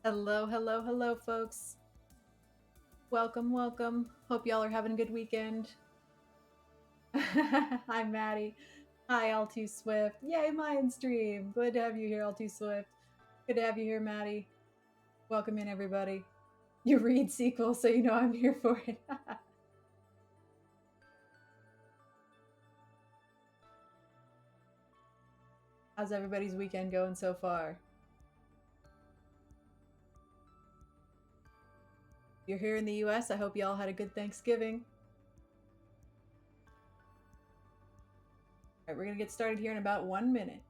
Hello, hello, hello, folks. Welcome, welcome. Hope y'all are having a good weekend. Hi, Maddie. Hi, all too swift. Yay, Mayan stream. Glad to have you here, all too swift. Good to have you here, Maddie. Welcome in, everybody. You read SQL, so you know I'm here for it. How's everybody's weekend going so far? You're here in the US. I hope y'all had a good Thanksgiving. All right, we're going to get started here in about 1 minute.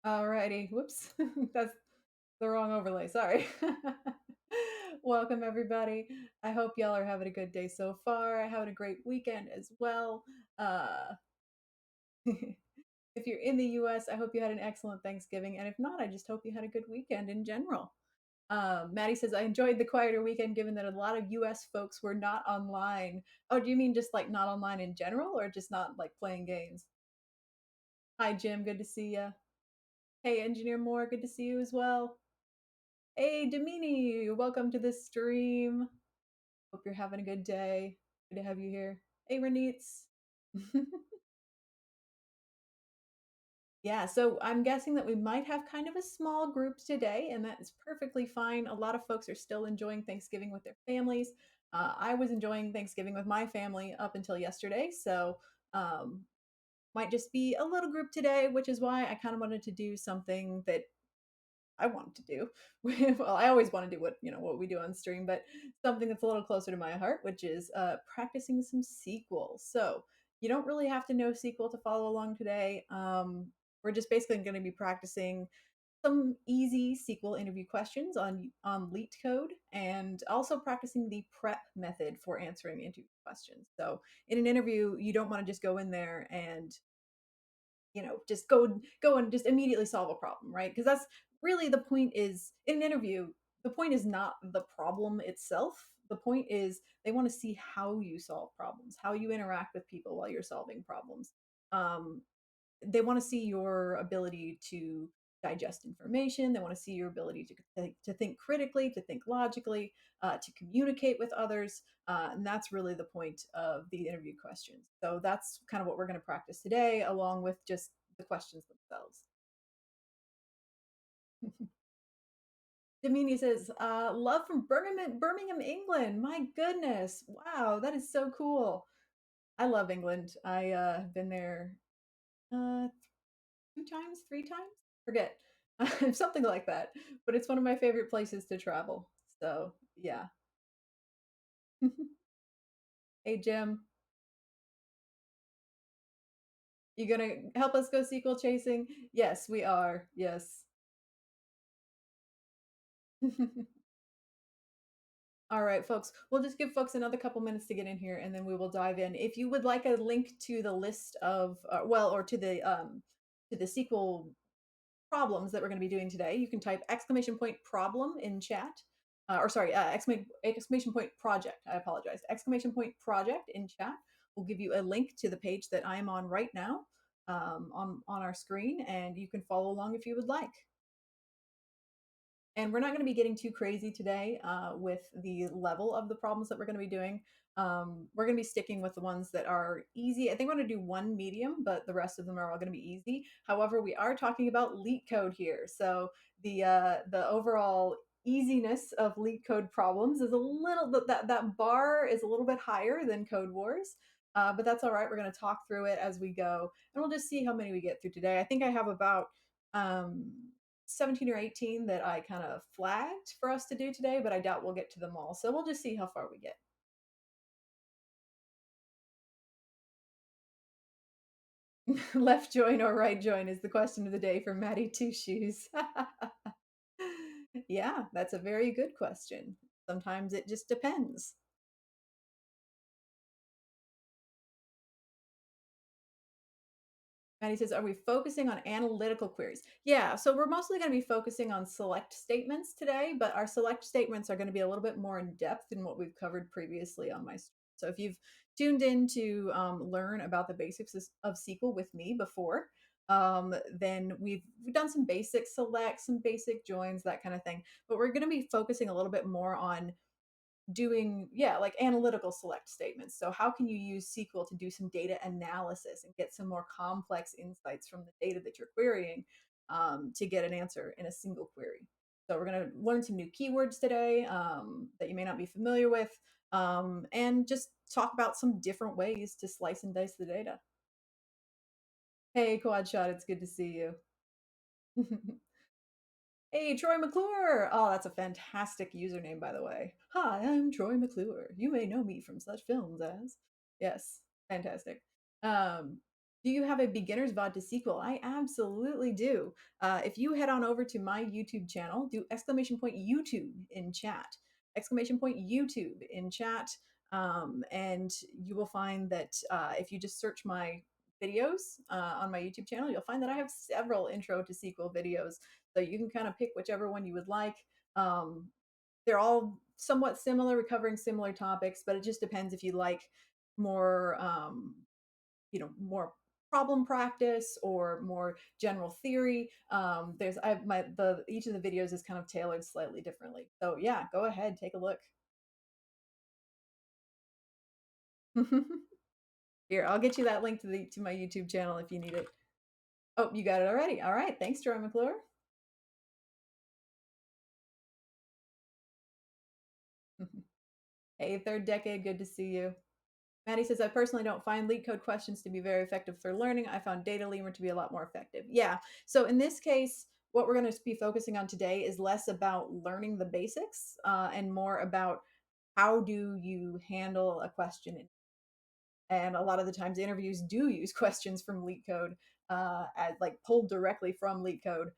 Alrighty. Whoops. That's the wrong overlay. Sorry. Welcome, everybody. I hope y'all are having a good day so far. Having a great weekend as well. Uh, if you're in the US, I hope you had an excellent Thanksgiving. And if not, I just hope you had a good weekend in general. Maddie says, I enjoyed the quieter weekend given that a lot of US folks were not online. Oh, do you mean just like not online in general or just not like playing games? Hi, Jim. Good to see you. Hey, Engineer Moore. Good to see you as well. Hey, Domini, welcome to the stream. Hope you're having a good day. Good to have you here. Hey, Renitz. Yeah, so I'm guessing that we might have kind of a small group today, and that is perfectly fine. A lot of folks are still enjoying Thanksgiving with their families. I was enjoying Thanksgiving with my family up until yesterday, so um, might just be a little group today, which is why I kind of wanted to do something that I wanted to do. Well, I always want to do what we do on stream, but something that's a little closer to my heart, which is practicing some SQL. So you don't really have to know SQL to follow along today. We're just basically going to be practicing some easy SQL interview questions on LeetCode, and also practicing the prep method for answering interview questions. So in an interview, you don't want to just go in there and just go and just immediately solve a problem, right? Because that's really the point. Is in an interview, the point is not the problem itself. The point is they want to see how you solve problems, how you interact with people while you're solving problems. um, they want to see your ability to digest information. They want to see your ability to think critically, to think logically, to communicate with others. And that's really the point of the interview questions. So that's kind of what we're going to practice today, along with just the questions themselves. Damini says, love from Birmingham, England. My goodness. Wow, that is so cool. I love England. I have been there uh, 2 times, 3 times, forget, something like that. But it's one of my favorite places to travel. So yeah. Hey Jim, you gonna help us go sequel chasing? Yes, we are. Yes. All right, folks. We'll just give folks another couple minutes to get in here, and then we will dive in. If you would like a link to the list of, or to the SQL problems that we're going to be doing today, you can type exclamation point problem in chat. Or sorry, exclamation point project. I apologize. Exclamation point project in chat will give you a link to the page that I am on right now, on our screen, and you can follow along if you would like. And we're not going to be getting too crazy today with the level of the problems that we're going to be doing. We're going to be sticking with the ones that are easy. I think we're going to do one medium, but the rest of them are all going to be easy. However, we are talking about LeetCode here. So the overall easiness of LeetCode problems is a little bit, that bar is a little bit higher than Code Wars. But that's all right. We're going to talk through it as we go, and we'll just see how many we get through today. I think I have about um, 17 or 18 that I kind of flagged for us to do today, but I doubt we'll get to them all. So we'll just see how far we get. Left join or right join is the question of the day for Maddie Two Shoes. Yeah, that's a very good question. Sometimes it just depends. And he says, are we focusing on analytical queries? Yeah, so we're mostly going to be focusing on select statements today, but our select statements are going to be a little bit more in depth than what we've covered previously on my stream. So if you've tuned in to learn about the basics of SQL with me before, then we've done some basic selects, some basic joins, that kind of thing. But we're going to be focusing a little bit more on doing, yeah, like analytical select statements. So how can you use SQL to do some data analysis and get some more complex insights from the data that you're querying to get an answer in a single query? So we're going to learn some new keywords today that you may not be familiar with, and just talk about some different ways to slice and dice the data. Hey, Quad Shot, it's good to see you. Hey, Troy McClure! Oh, that's a fantastic username, by the way. Hi, I'm Troy McClure. You may know me from such films as. Yes, fantastic. Um, do you have a beginner's VOD to sequel? I absolutely do. If you head on over to my YouTube channel, do exclamation point YouTube in chat. Exclamation point YouTube in chat. And you will find that if you just search my videos on my YouTube channel, you'll find that I have several intro to SQL videos, so you can kind of pick whichever one you would like. Um, they're all somewhat similar, recovering similar topics, but it just depends if you like more, more problem practice or more general theory. There's I my the each of the videos is kind of tailored slightly differently. So yeah, go ahead, take a look. Here, I'll get you that link to my YouTube channel if you need it. Oh, you got it already. All right, thanks, Troy McClure. Hey, third decade, good to see you. Maddie says, I personally don't find LeetCode questions to be very effective for learning. I found Data Lemur to be a lot more effective. Yeah. So in this case, what we're going to be focusing on today is less about learning the basics and more about how do you handle a question. And a lot of the times interviews do use questions from LeetCode, as like pulled directly from LeetCode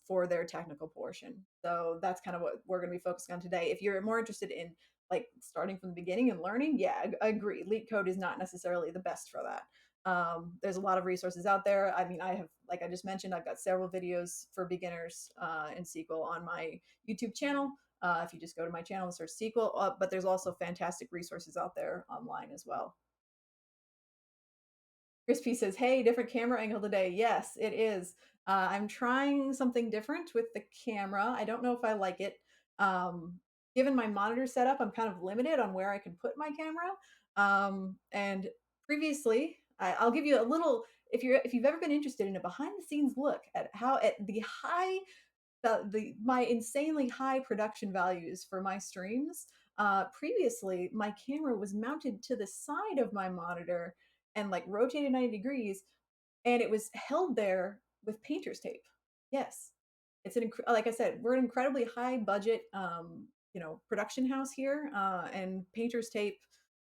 for their technical portion. So that's kind of what we're going to be focusing on today. If you're more interested in like starting from the beginning and learning, yeah, I agree. LeetCode is not necessarily the best for that. There's a lot of resources out there. I mean, I have, like I just mentioned, I've got several videos for beginners in SQL on my YouTube channel. If you just go to my channel and search SQL, but there's also fantastic resources out there online as well. Crispy says, "Hey, different camera angle today." Yes, it is. I'm trying something different with the camera. I don't know if I like it. Given my monitor setup, I'm kind of limited on where I can put my camera. And previously, I'll give you a little. If you've ever been interested in a behind the scenes look at how at the high the my insanely high production values for my streams. Previously, my camera was mounted to the side of my monitor and like rotated 90 degrees, and it was held there with painter's tape. Yes, it's like I said, we're an incredibly high budget, production house here, and painter's tape.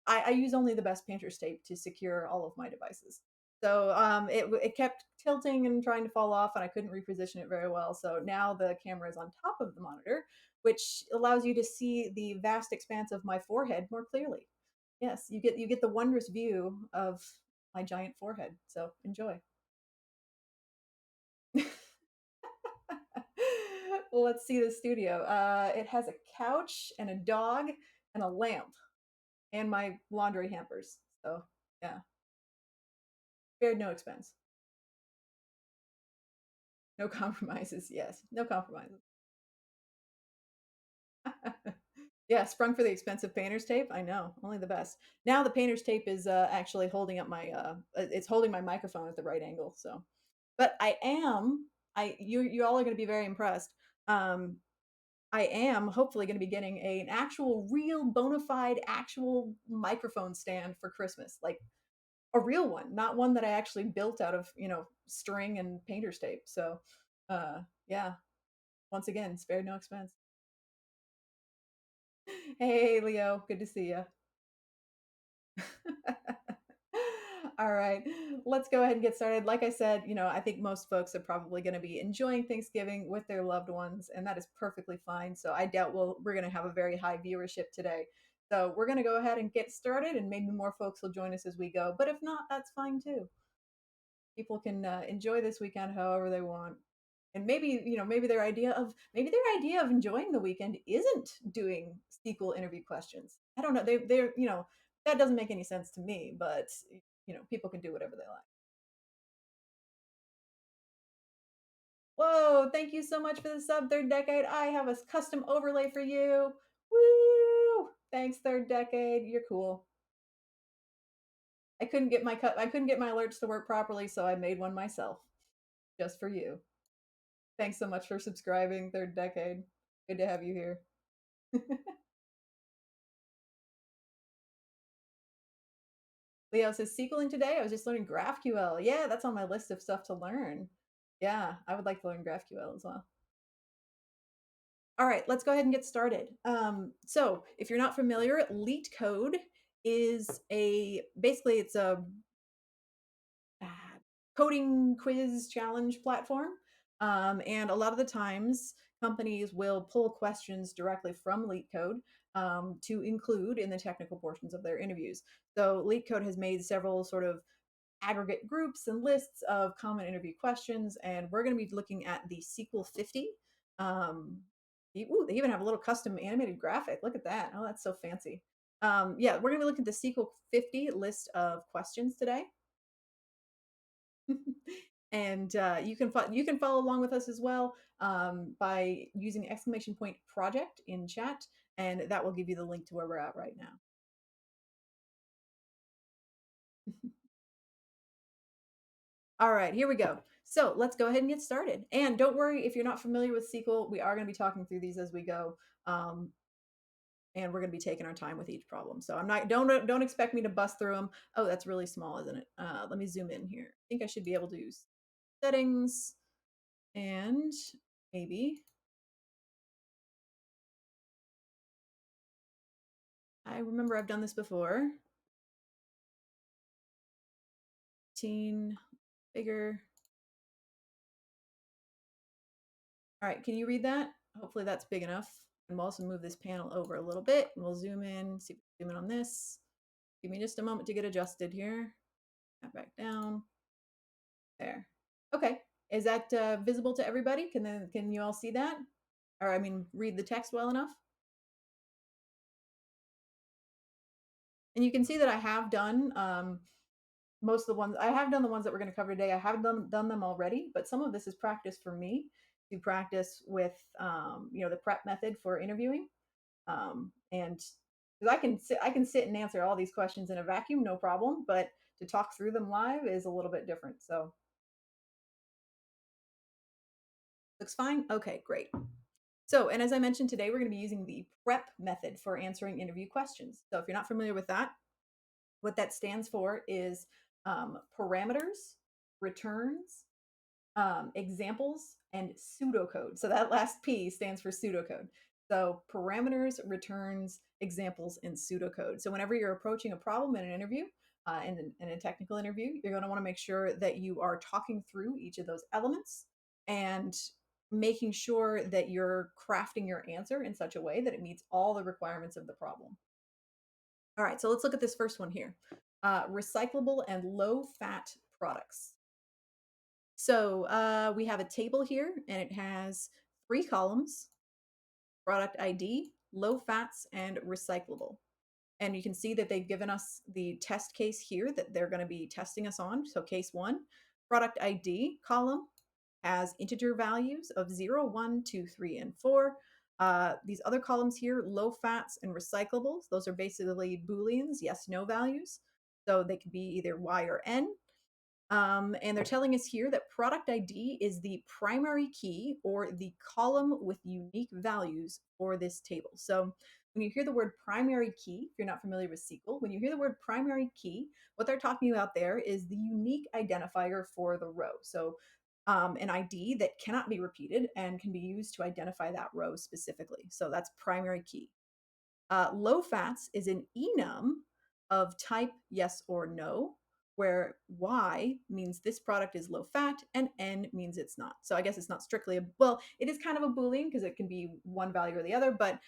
I use only the best painter's tape to secure all of my devices. So it kept tilting and trying to fall off, and I couldn't reposition it very well. So now the camera is on top of the monitor, which allows you to see the vast expanse of my forehead more clearly. Yes, you get the wondrous view of my giant forehead. So enjoy. Well, let's see the studio. It has a couch and a dog and a lamp and my laundry hampers. So yeah, spared no expense. No compromises. Yes, no compromises. Yeah, sprung for the expensive painter's tape. I know, only the best. Now the painter's tape is actually holding up my it's holding my microphone at the right angle. So, but you all are going to be very impressed. Um, I am hopefully going to be getting an actual, real, bona fide, actual microphone stand for Christmas, like a real one, not one that I actually built out of string and painter's tape. So, yeah, once again, spared no expense. Hey, Leo, good to see you. All right, let's go ahead and get started. Like I said, I think most folks are probably going to be enjoying Thanksgiving with their loved ones, and that is perfectly fine. So I doubt we're going to have a very high viewership today. So we're going to go ahead and get started, and maybe more folks will join us as we go. But if not, that's fine too. People can enjoy this weekend however they want. And maybe their idea of enjoying the weekend isn't doing SQL interview questions. I don't know. That doesn't make any sense to me, but people can do whatever they like. Whoa, thank you so much for the sub, Third Decade. I have a custom overlay for you. Woo! Thanks, Third Decade. You're cool. I couldn't get my alerts to work properly, so I made one myself just for you. Thanks so much for subscribing, Third Decade. Good to have you here. Leo says SQLing today. I was just learning GraphQL. Yeah, that's on my list of stuff to learn. Yeah, I would like to learn GraphQL as well. All right, let's go ahead and get started. So if you're not familiar, LeetCode is basically it's a coding quiz challenge platform. And a lot of the times, companies will pull questions directly from LeetCode to include in the technical portions of their interviews. So LeetCode has made several sort of aggregate groups and lists of common interview questions, and we're going to be looking at the SQL 50. They even have a little custom animated graphic. Look at that. Oh, that's so fancy. Yeah, we're going to be looking at the SQL 50 list of questions today. And you can follow along with us as well by using exclamation point project in chat, and that will give you the link to where we're at right now. All right, here we go. So let's go ahead and get started. And don't worry if you're not familiar with SQL, we are going to be talking through these as we go. And we're going to be taking our time with each problem. So I'm not don't expect me to bust through them. Oh, that's really small, isn't it? Let me zoom in here. I think I should be able to use settings and maybe I remember I've done this before. Teen bigger. All right, can you read that? Hopefully that's big enough. And we'll also move this panel over a little bit. And we'll zoom in, see if we can zoom in on this. Give me just a moment to get adjusted here. Back down. There. Okay. Is that visible to everybody? Can you all see that? Or I mean, read the text well enough? And you can see that I have done most of the ones I have done the ones that we're going to cover today. I have done them already, but some of this is practice for me to practice with the prep method for interviewing. And because I can sit and answer all these questions in a vacuum, no problem, but to talk through them live is a little bit different. So looks fine. Okay, great. So, and as I mentioned today, we're going to be using the prep method for answering interview questions. So if you're not familiar with that, what that stands for is parameters, returns, examples, and pseudocode. So that last P stands for pseudocode. So parameters, returns, examples, and pseudocode. So whenever you're approaching a problem in an interview, in a technical interview, you're going to want to make sure that you are talking through each of those elements and making sure that you're crafting your answer in such a way that it meets all the requirements of the problem. All right, so let's look at this first one here. Recyclable and low-fat products. So we have a table here, and it has 3 columns: product ID, low fats, and recyclable. And you can see that they've given us the test case here that they're going to be testing us on. So case 1, product ID column has integer values of 0, 1, 2, 3, and 4. These other columns here, low fats and recyclables, those are basically Booleans, yes, no values. So they could be either Y or N. And they're telling us here that product ID is the primary key or the column with unique values for this table. So when you hear the word primary key, if you're not familiar with SQL, when you hear the word primary key, what they're talking about there is the unique identifier for the row. So an ID that cannot be repeated and can be used to identify that row specifically. So that's primary key. Low fats is an enum of type yes or no, where Y means this product is low fat and N means it's not. So I guess it's not strictly well, it is kind of a Boolean because it can be one value or the other, but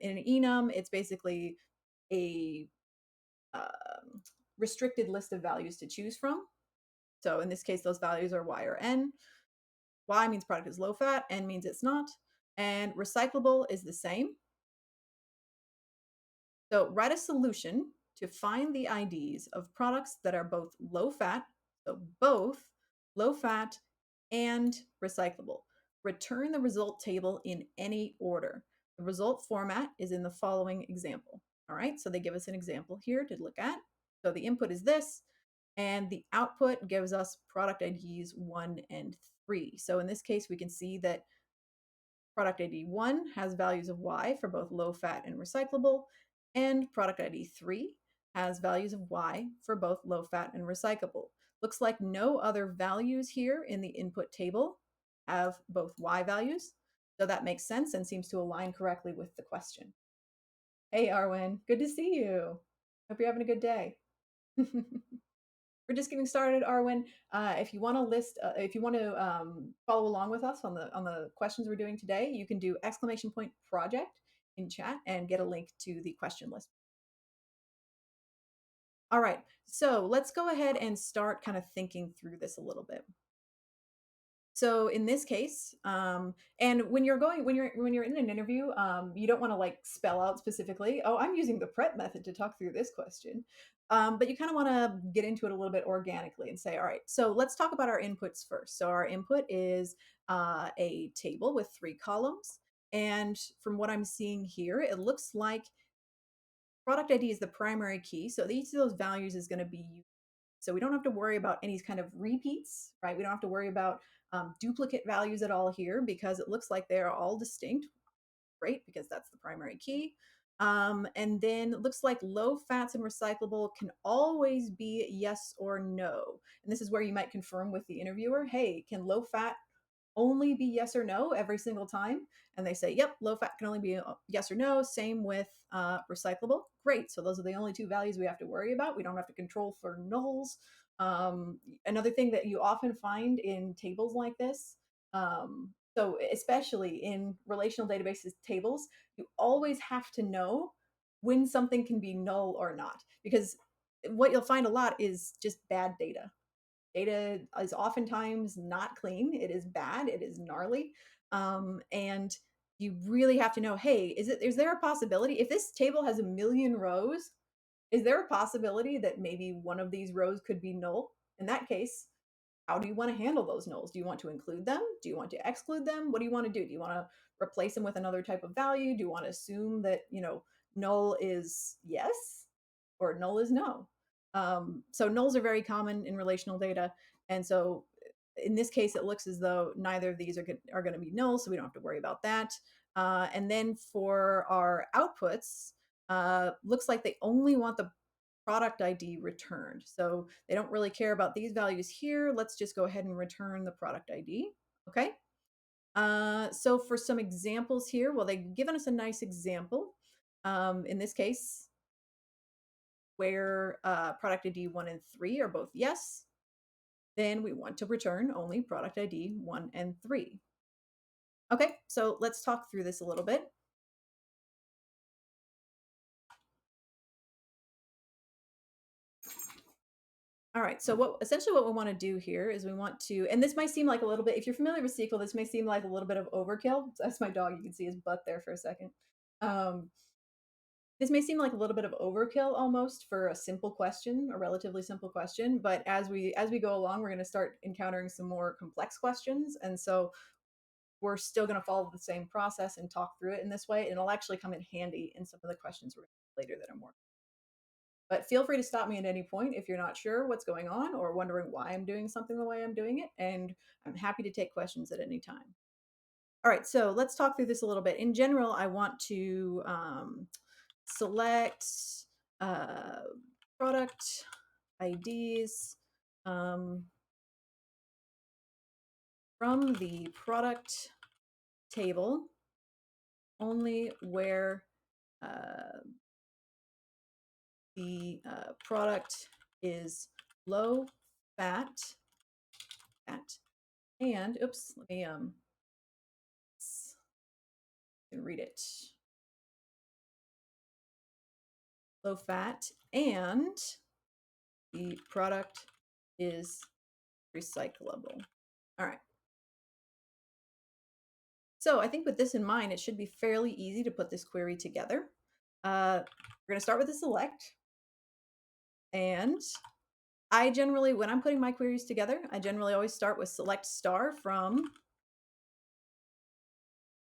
in an enum, it's basically a restricted list of values to choose from. So in this case, those values are Y or N. Y means product is low fat, N means it's not. And recyclable is the same. So write a solution to find the IDs of products that are both low fat, so both low fat and recyclable. Return the result table in any order. The result format is in the following example. All right, so they give us an example here to look at. So the input is this, and the output gives us product IDs 1 and 3. So in this case, we can see that product ID 1 has values of Y for both low fat and recyclable, and product ID 3 has values of Y for both low fat and recyclable. Looks like no other values here in the input table have both Y values, so that makes sense and seems to align correctly with the question. Hey, Arwen, good to see you. Hope you're having a good day. We're just getting started, Arwen. If you want to if you want to follow along with us on the questions we're doing today, you can do !project in chat and get a link to the question list. All right, so let's go ahead and start kind of thinking through this a little bit. So in this case, and when you're in an interview, you don't want to like spell out specifically, oh, I'm using the prep method to talk through this question. But you kind of want to get into it a little bit organically and say, all right, so let's talk about our inputs first. So our input is a table with 3 columns. And from what I'm seeing here, it looks like product ID is the primary key. So each of those values is going to be unique. So we don't have to worry about any kind of repeats, right? We don't have to worry about duplicate values at all here because it looks like they're all distinct. Great, because that's the primary key. And then it looks like low fats and recyclable can always be yes or no. And this is where you might confirm with the interviewer, hey, can low fat only be yes or no every single time? And they say, yep, low fat can only be yes or no. Same with recyclable. Great. So those are the only 2 values we have to worry about. We don't have to control for nulls. Another thing that you often find in tables like this, so especially in relational databases tables, you always have to know when something can be null or not, because what you'll find a lot is just bad data. Data is oftentimes not clean. It is bad. It is gnarly. And you really have to know, hey, is there a possibility if this table has 1,000,000 rows, is there a possibility that maybe one of these rows could be null? In that case, how do you want to handle those nulls? Do you want to include them? Do you want to exclude them? What do you want to do? Do you want to replace them with another type of value? Do you want to assume that, null is yes or null is no? So nulls are very common in relational data. And so in this case, it looks as though neither of these are going to be null, so we don't have to worry about that. And then for our outputs, looks like they only want the product ID returned. So they don't really care about these values here. Let's just go ahead and return the product ID. Okay. So for some examples here, well, they've given us a nice example. In this case, where product ID 1 and 3 are both yes, then we want to return only product ID 1 and 3. Okay, so let's talk through this a little bit. All right, so essentially what we want to do here is we want to, and this might seem like a little bit, if you're familiar with SQL, this may seem like a little bit of overkill. That's my dog. You can see his butt there for a second. This may seem like a little bit of overkill almost for a simple question, a relatively simple question, but as we go along, we're going to start encountering some more complex questions. And so we're still going to follow the same process and talk through it in this way. And it'll actually come in handy in some of the questions we're later that are more. But feel free to stop me at any point if you're not sure what's going on or wondering why I'm doing something the way I'm doing it. And I'm happy to take questions at any time. All right, so let's talk through this a little bit. In general, I want to select uh, product IDs from the product table only where the product is low fat, and oops, let me read it. Low fat, and the product is recyclable. All right. So I think with this in mind, it should be fairly easy to put this query together. We're going to start with a select. And I generally, when I'm putting my queries together, I generally always start with select star from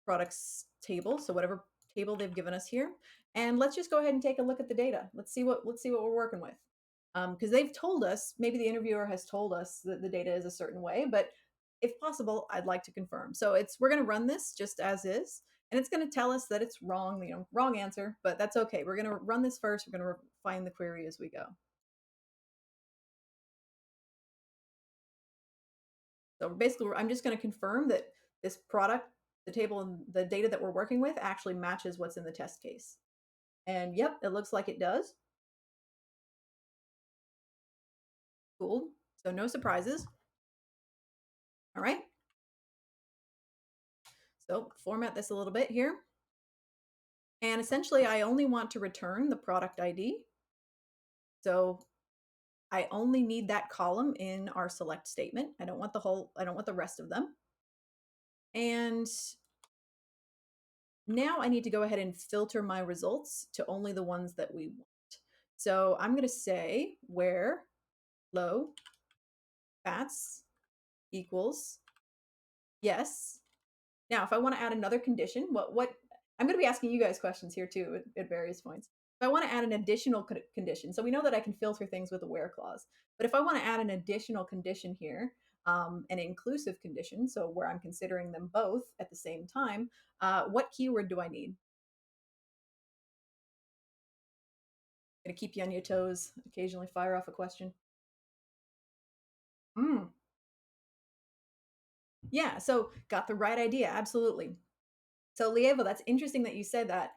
products table. So whatever table they've given us here. And let's just go ahead and take a look at the data. Let's see what we're working with. Because they've told us, maybe the interviewer has told us that the data is a certain way, but if possible, I'd like to confirm. So we're going to run this just as is, and it's going to tell us that it's wrong, wrong answer, but that's okay. We're going to run this first. We're going to refine the query as we go. So basically, I'm just going to confirm that this product, the table, and the data that we're working with actually matches what's in the test case. And yep, it looks like it does. Cool. So no surprises. All right. So format this a little bit here. And essentially, I only want to return the product ID. So I only need that column in our select statement. I don't want the rest of them. And now I need to go ahead and filter my results to only the ones that we want. So I'm going to say where low fats equals yes. Now, if I want to add another condition, what I'm going to be asking you guys questions here too at various points. If I want to add an additional condition, so we know that I can filter things with a where clause, but if I want to add an additional condition here, an inclusive condition, so where I'm considering them both at the same time, what keyword do I need? Going to keep you on your toes, occasionally fire off a question. Yeah, so got the right idea, absolutely. So Lievo, that's interesting that you said that.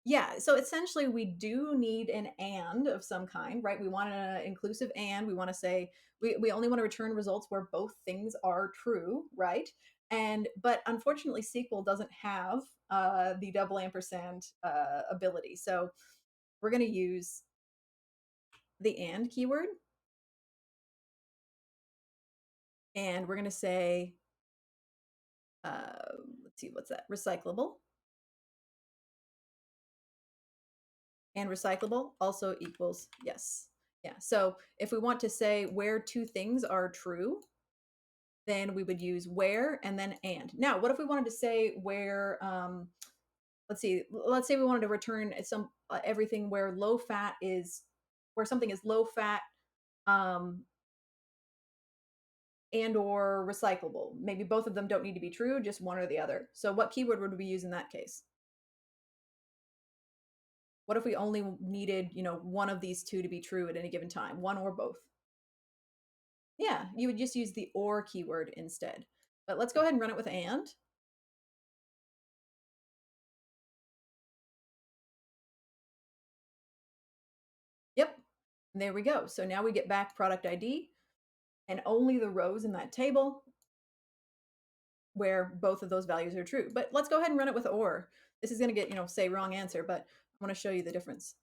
Yeah, so essentially we do need an and of some kind, right? We want an inclusive and. We want to say we only want to return results where both things are true, right? But unfortunately SQL doesn't have the double ampersand ability. So we're going to use the and keyword, and we're going to say let's see, what's that? Recyclable. And recyclable also equals yes. Yeah, so if we want to say where two things are true, then we would use where and then and. Now, what if we wanted to say where, let's say we wanted to return some everything where low fat is, where something is low fat and or recyclable. Maybe both of them don't need to be true, just one or the other. So what keyword would we use in that case? What if we only needed, one of these two to be true at any given time, one or both? Yeah, you would just use the or keyword instead. But let's go ahead and run it with and. Yep, and there we go. So now we get back product ID and only the rows in that table where both of those values are true. But let's go ahead and run it with or. This is going to get, say wrong answer, but I want to show you the difference.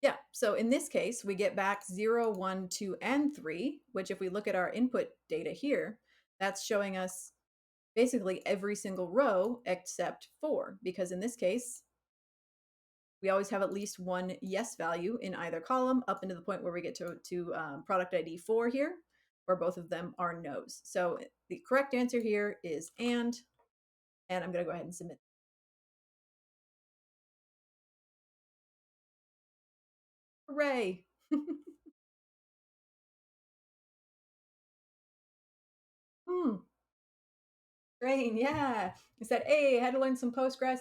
Yeah, so in this case, we get back 0, 1, 2, and 3, which if we look at our input data here, that's showing us basically every single row except 4, because in this case, we always have at least one yes value in either column up into the point where we get to product ID 4 here. where both of them are no's. So the correct answer here is and I'm going to go ahead and submit. Hooray! Hmm, great, yeah. I said, hey, I had to learn some Postgres,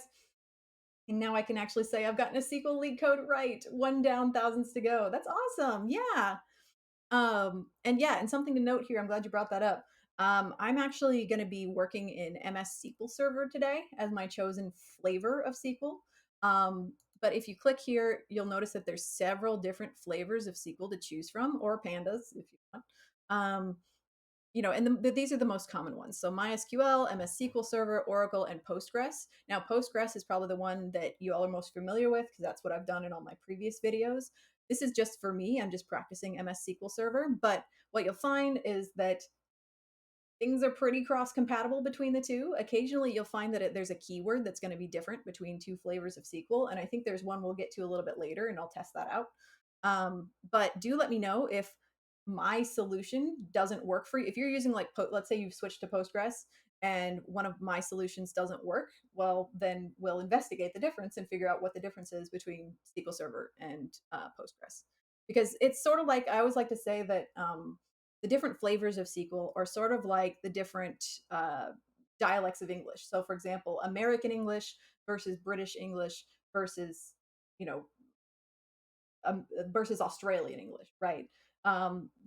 and now I can actually say I've gotten a SQL lead code right. One down, thousands to go. That's awesome. Yeah. And yeah, and something to note here, I'm glad you brought that up. I'm actually going to be working in MS SQL Server today as my chosen flavor of SQL. But if you click here, you'll notice that there's several different flavors of SQL to choose from, or pandas if you want. Um, and these are the most common ones. So MySQL, MS SQL Server, Oracle, and Postgres. Now, Postgres is probably the one that you all are most familiar with because that's what I've done in all my previous videos. This is just for me. I'm just practicing MS SQL Server. But what you'll find is that things are pretty cross compatible between the two. Occasionally, you'll find that there's a keyword that's going to be different between two flavors of SQL. And I think there's one we'll get to a little bit later, and I'll test that out. But do let me know if my solution doesn't work for you. If you're using, like, let's say you've switched to Postgres and one of my solutions doesn't work, well, then we'll investigate the difference and figure out what the difference is between SQL Server and Postgres. Because it's sort of like, I always like to say that the different flavors of SQL are sort of like the different dialects of English. So, for example, American English versus British English versus, you know, versus Australian English, right?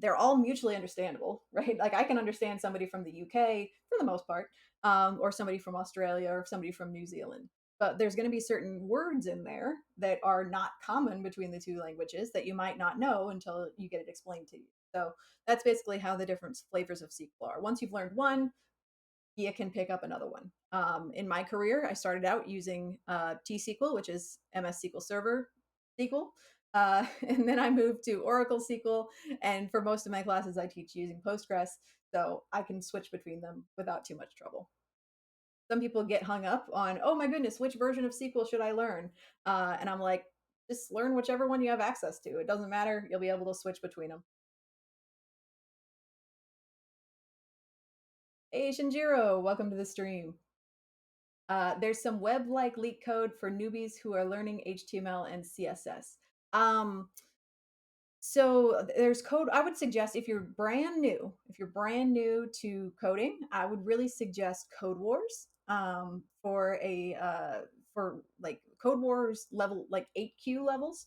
They're all mutually understandable, right? Like I can understand somebody from the UK for the most part, or somebody from Australia or somebody from New Zealand. But there's going to be certain words in there that are not common between the two languages that you might not know until you get it explained to you. So that's basically how the different flavors of SQL are. Once you've learned one, you can pick up another one. In my career, I started out using T-SQL, which is MS SQL Server SQL. And then I moved to Oracle SQL. And for most of my classes, I teach using Postgres. So I can switch between them without too much trouble. Some people get hung up on, oh my goodness, which version of SQL should I learn? And I'm like, just learn whichever one you have access to. It doesn't matter. You'll be able to switch between them. Hey, Shinjiro, welcome to the stream. There's some web-like leak code for newbies who are learning HTML and CSS. Um, so there's code. I would suggest if you're brand new to coding, I would really suggest Code Wars for like Code Wars level, like 8Q levels.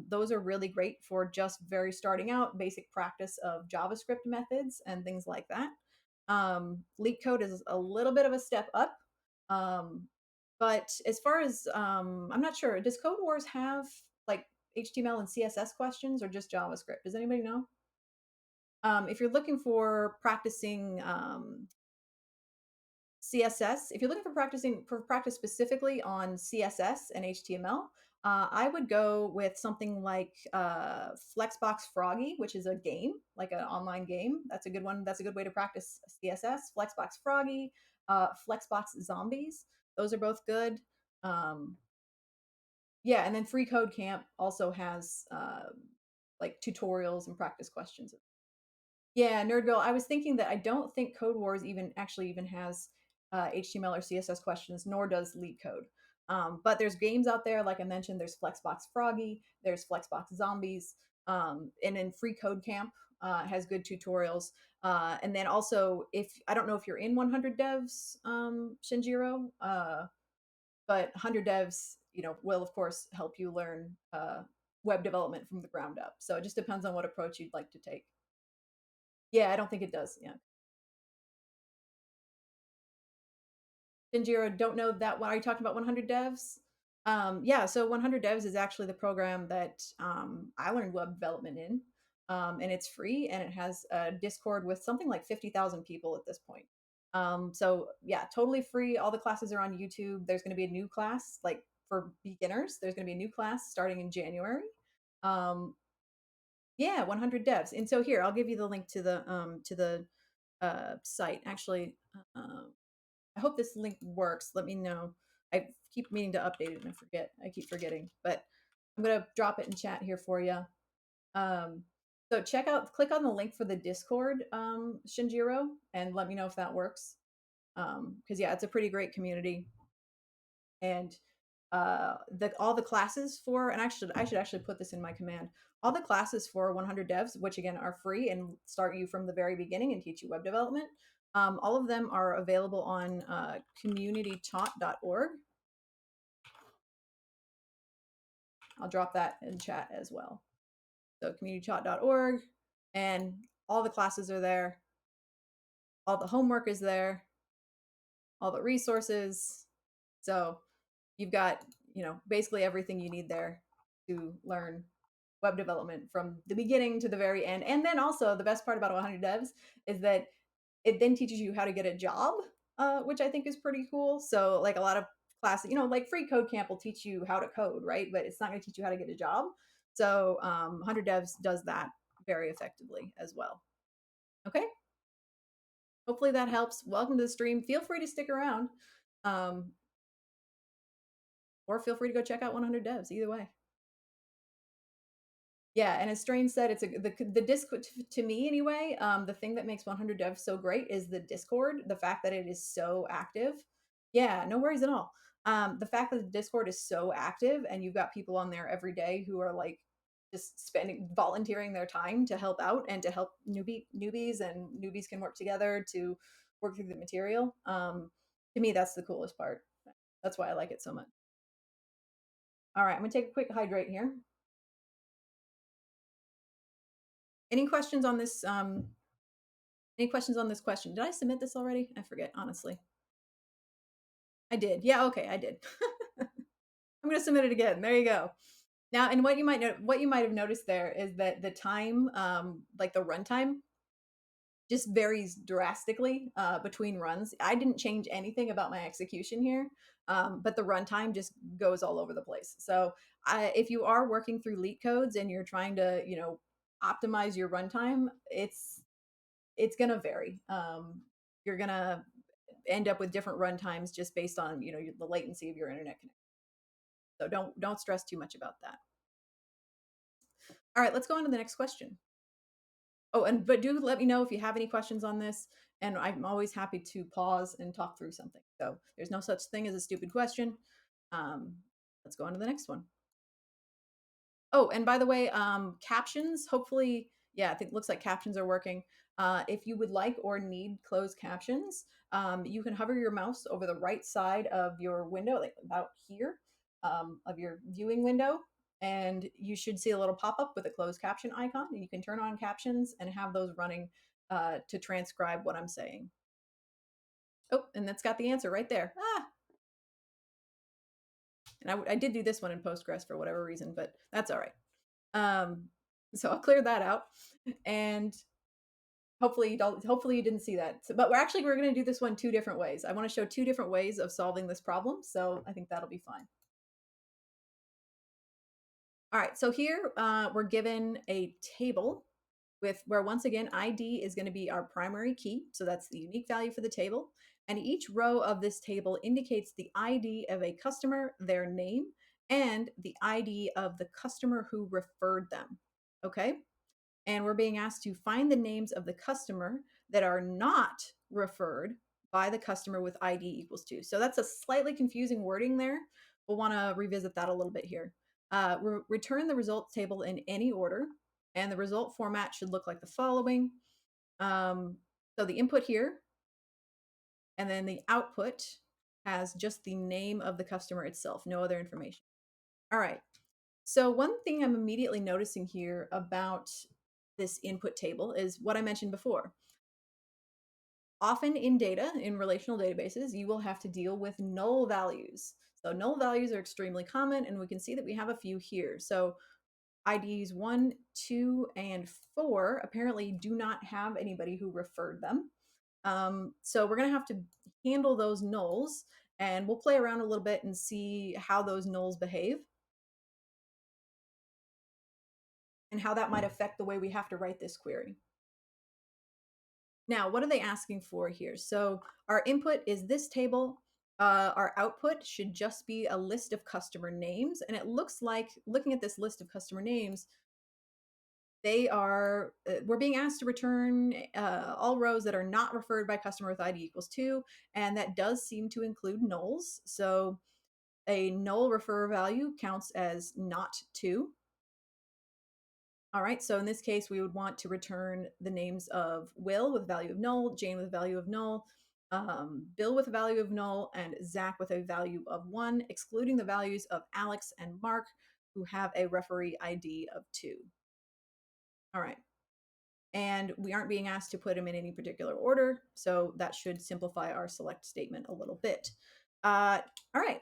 Those are really great for just very starting out, basic practice of JavaScript methods and things like that. LeetCode is a little bit of a step up. Um, but as far as I'm not sure, does Code Wars have like HTML and CSS questions or just JavaScript? Does anybody know? If you're looking for practicing CSS, if you're looking for practice specifically on CSS and HTML, I would go with something like Flexbox Froggy, which is a game, like an online game. That's a good one. That's a good way to practice CSS. Flexbox Froggy, Flexbox Zombies. Those are both good. Um, yeah, and then Free Code Camp also has like tutorials and practice questions. Yeah, Nerdville. I was thinking that I don't think Code Wars even has HTML or CSS questions, nor does LeetCode. But there's games out there, like I mentioned. There's Flexbox Froggy, there's Flexbox Zombies, and then Free Code Camp has good tutorials. And then also, if I don't know if you're in 100 Devs, Shinjiro, but 100 Devs, will of course help you learn web development from the ground up. So it just depends on what approach you'd like to take. Yeah, I don't think it does. Yeah. Shinjiro, don't know that one. Are you talking about 100 Devs? Yeah, so 100 Devs is actually the program that I learned web development in. And it's free and it has a Discord with something like 50,000 people at this point. So, yeah, totally free. All the classes are on YouTube. There's going to be a new class, like for beginners, there's going to be a new class starting in January. Um, yeah, 100 Devs. And so here, I'll give you the link to the site. Actually, I hope this link works. Let me know. I keep meaning to update it and I forget. I keep forgetting, but I'm gonna drop it in chat here for you. Um, So click on the link for the Discord, Shinjiro, and let me know if that works. Because yeah, it's a pretty great community, and the all the classes for, and actually I should actually put this in my command. All the classes for 100 devs, which again are free and start you from the very beginning and teach you web development. All of them are available on communitytaught.org. I'll drop that in chat as well. So communitytaught.org, and all the classes are there. All the homework is there, all the resources. So you've got, basically everything you need there to learn web development from the beginning to the very end. And then also the best part about 100 devs is that it then teaches you how to get a job, which I think is pretty cool. So like a lot of classes, like free code camp will teach you how to code, right? But it's not going to teach you how to get a job. So 100 devs does that very effectively as well. Okay. Hopefully that helps. Welcome to the stream. Feel free to stick around, um, or feel free to go check out 100 devs. Either way. Yeah, and as Strain said, it's the Discord, to me anyway. The thing that makes 100 Dev so great is the Discord. The fact that it is so active. Yeah, no worries at all. The fact that the Discord is so active and you've got people on there every day who are like just volunteering their time to help out and to help newbies, and newbies can work together to work through the material. To me, that's the coolest part. That's why I like it so much. All right, I'm gonna take a quick hydrate here. Any questions on this? Any questions on this question? Did I submit this already? I forget, honestly. I did. Yeah, okay, I did. I'm going to submit it again. There you go. Now, and what you might have noticed there is that the time, like the runtime, just varies drastically between runs. I didn't change anything about my execution here, but the runtime just goes all over the place. So, if you are working through LeetCodes and you're trying to, optimize your runtime, it's going to vary. You're going to end up with different run times just based on the latency of your internet connection. So don't stress too much about that. All right, let's go on to the next question. Oh, but do let me know if you have any questions on this, and I'm always happy to pause and talk through something. So there's no such thing as a stupid question. Let's go on to the next one. Oh, and by the way, captions, hopefully, yeah, I think it looks like captions are working. If you would like or need closed captions, you can hover your mouse over the right side of your window, like about here, of your viewing window, and you should see a little pop-up with a closed caption icon, and you can turn on captions and have those running to transcribe what I'm saying. Oh, and that's got the answer right there. And I did do this one in Postgres for whatever reason, but that's all right. So I'll clear that out, and hopefully you didn't see that. So, but we're going to do this one two different ways. I want to show two different ways of solving this problem, so I think that'll be fine. All right, so here we're given a table where once again ID is going to be our primary key, so that's the unique value for the table, and each row of this table indicates the ID of a customer, their name, and the ID of the customer who referred them. Okay, and we're being asked to find the names of the customer that are not referred by the customer with ID equals 2. So that's a slightly confusing wording there. We'll want to revisit that a little bit here. Return the results table in any order, and the result format should look like the following. So the input here, and then the output has just the name of the customer itself, no other information. All right. So one thing I'm immediately noticing here about this input table is what I mentioned before. Often in data, in relational databases, you will have to deal with null values. So null values are extremely common, and we can see that we have a few here. So IDs 1, 2, and 4 apparently do not have anybody who referred them. So we're going to have to handle those nulls, and we'll play around a little bit and see how those nulls behave and how that might affect the way we have to write this query. Now, what are they asking for here? So our input is this table. Our output should just be a list of customer names. And it looks like, looking at this list of customer names, we're being asked to return all rows that are not referred by customer with ID equals 2, and that does seem to include nulls. So a null refer value counts as not 2. All right, so in this case, we would want to return the names of Will with value of null, Jane with value of null, Bill with a value of null, and Zach with a value of 1, excluding the values of Alex and Mark, who have a referee ID of 2. All right. And we aren't being asked to put them in any particular order, so that should simplify our select statement a little bit. All right.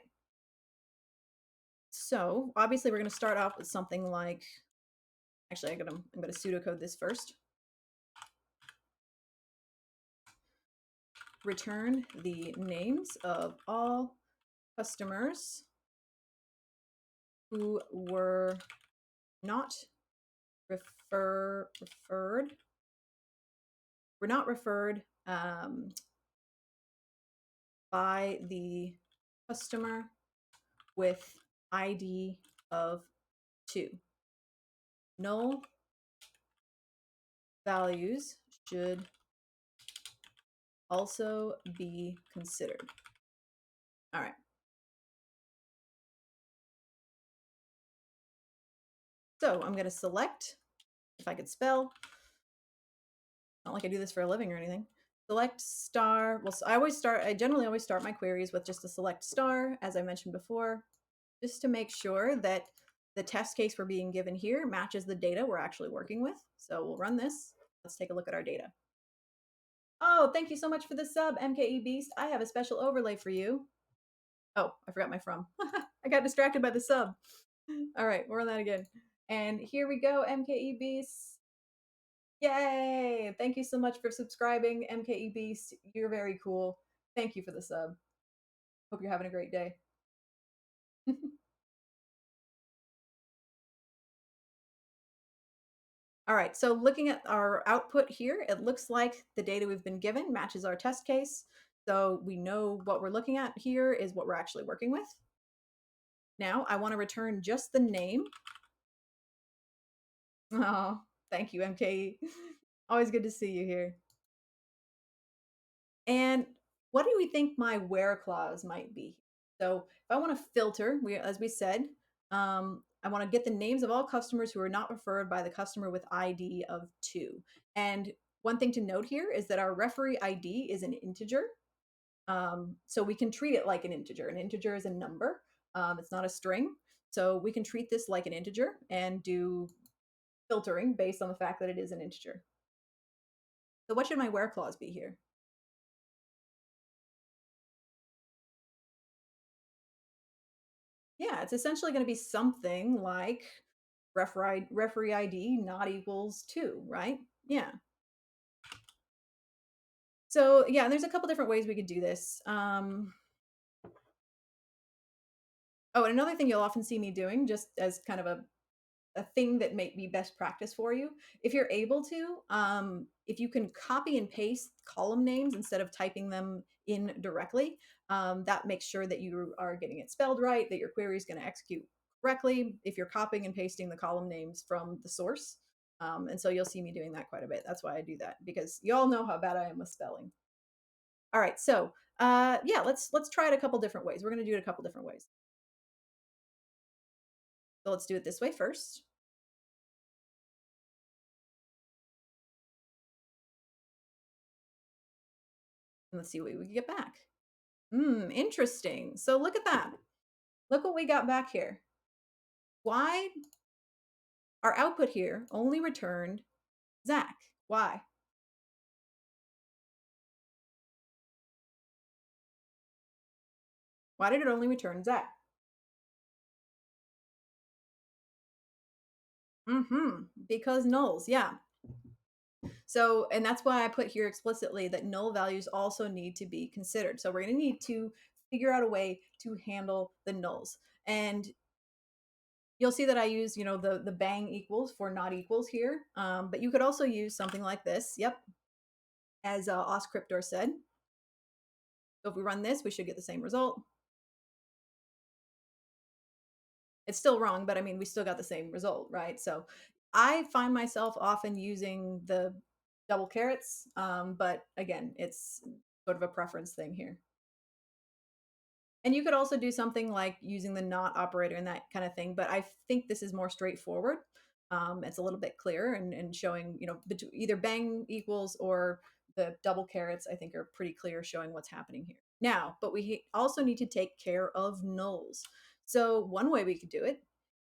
So obviously we're going to start off with something like, actually I'm going to pseudocode this first. Return the names of all customers who were not referred by the customer with ID of 2. Null values should also be considered. All right. So I'm going to select, if I could spell, not like I do this for a living or anything. Select star. Well, I generally always start my queries with just a select star, as I mentioned before, just to make sure that the test case we're being given here matches the data we're actually working with. So we'll run this. Let's take a look at our data. Oh, thank you so much for the sub, MKE Beast. I have a special overlay for you. Oh, I forgot my from. I got distracted by the sub. All right, we'll run that again. And here we go, MKE Beast. Yay! Thank you so much for subscribing, MKE Beast. You're very cool. Thank you for the sub. Hope you're having a great day. All right, so looking at our output here, it looks like the data we've been given matches our test case. So we know what we're looking at here is what we're actually working with. Now I want to return just the name. Oh, thank you, MKE. Always good to see you here. And what do we think my where clause might be? So if I want to filter, as we said, I want to get the names of all customers who are not referred by the customer with ID of 2. And one thing to note here is that our referee ID is an integer. So we can treat it like an integer. An integer is a number. It's not a string. So we can treat this like an integer and do filtering based on the fact that it is an integer. So what should my where clause be here? Yeah, it's essentially going to be something like referee ID not equals 2, right? Yeah. So yeah, there's a couple different ways we could do this. Oh, and another thing you'll often see me doing, just as kind of a thing that may be best practice for you, if you're able to, if you can copy and paste column names instead of typing them in directly, that makes sure that you are getting it spelled right, that your query is going to execute correctly if you're copying and pasting the column names from the source. And so you'll see me doing that quite a bit. That's why I do that, because you all know how bad I am with spelling. All right, so yeah, let's try it a couple different ways. We're going to do it a couple different ways. So let's do it this way first. And let's see what we can get back. Interesting. So look at that. Look what we got back here. Why? Our output here only returned Zach. Why? Why did it only return Zach? Because nulls, yeah. So, and that's why I put here explicitly that null values also need to be considered. So we're going to need to figure out a way to handle the nulls. And you'll see that I use, the bang equals for not equals here. But you could also use something like this. Yep. As Oscryptor said. So if we run this, we should get the same result. It's still wrong, but I mean, we still got the same result, right? So I find myself often using the double carrots, but again, it's sort of a preference thing here. And you could also do something like using the not operator and that kind of thing, but I think this is more straightforward. It's a little bit clearer and showing, either bang equals or the double carrots, I think are pretty clear showing what's happening here. Now, but we also need to take care of nulls. So one way we could do it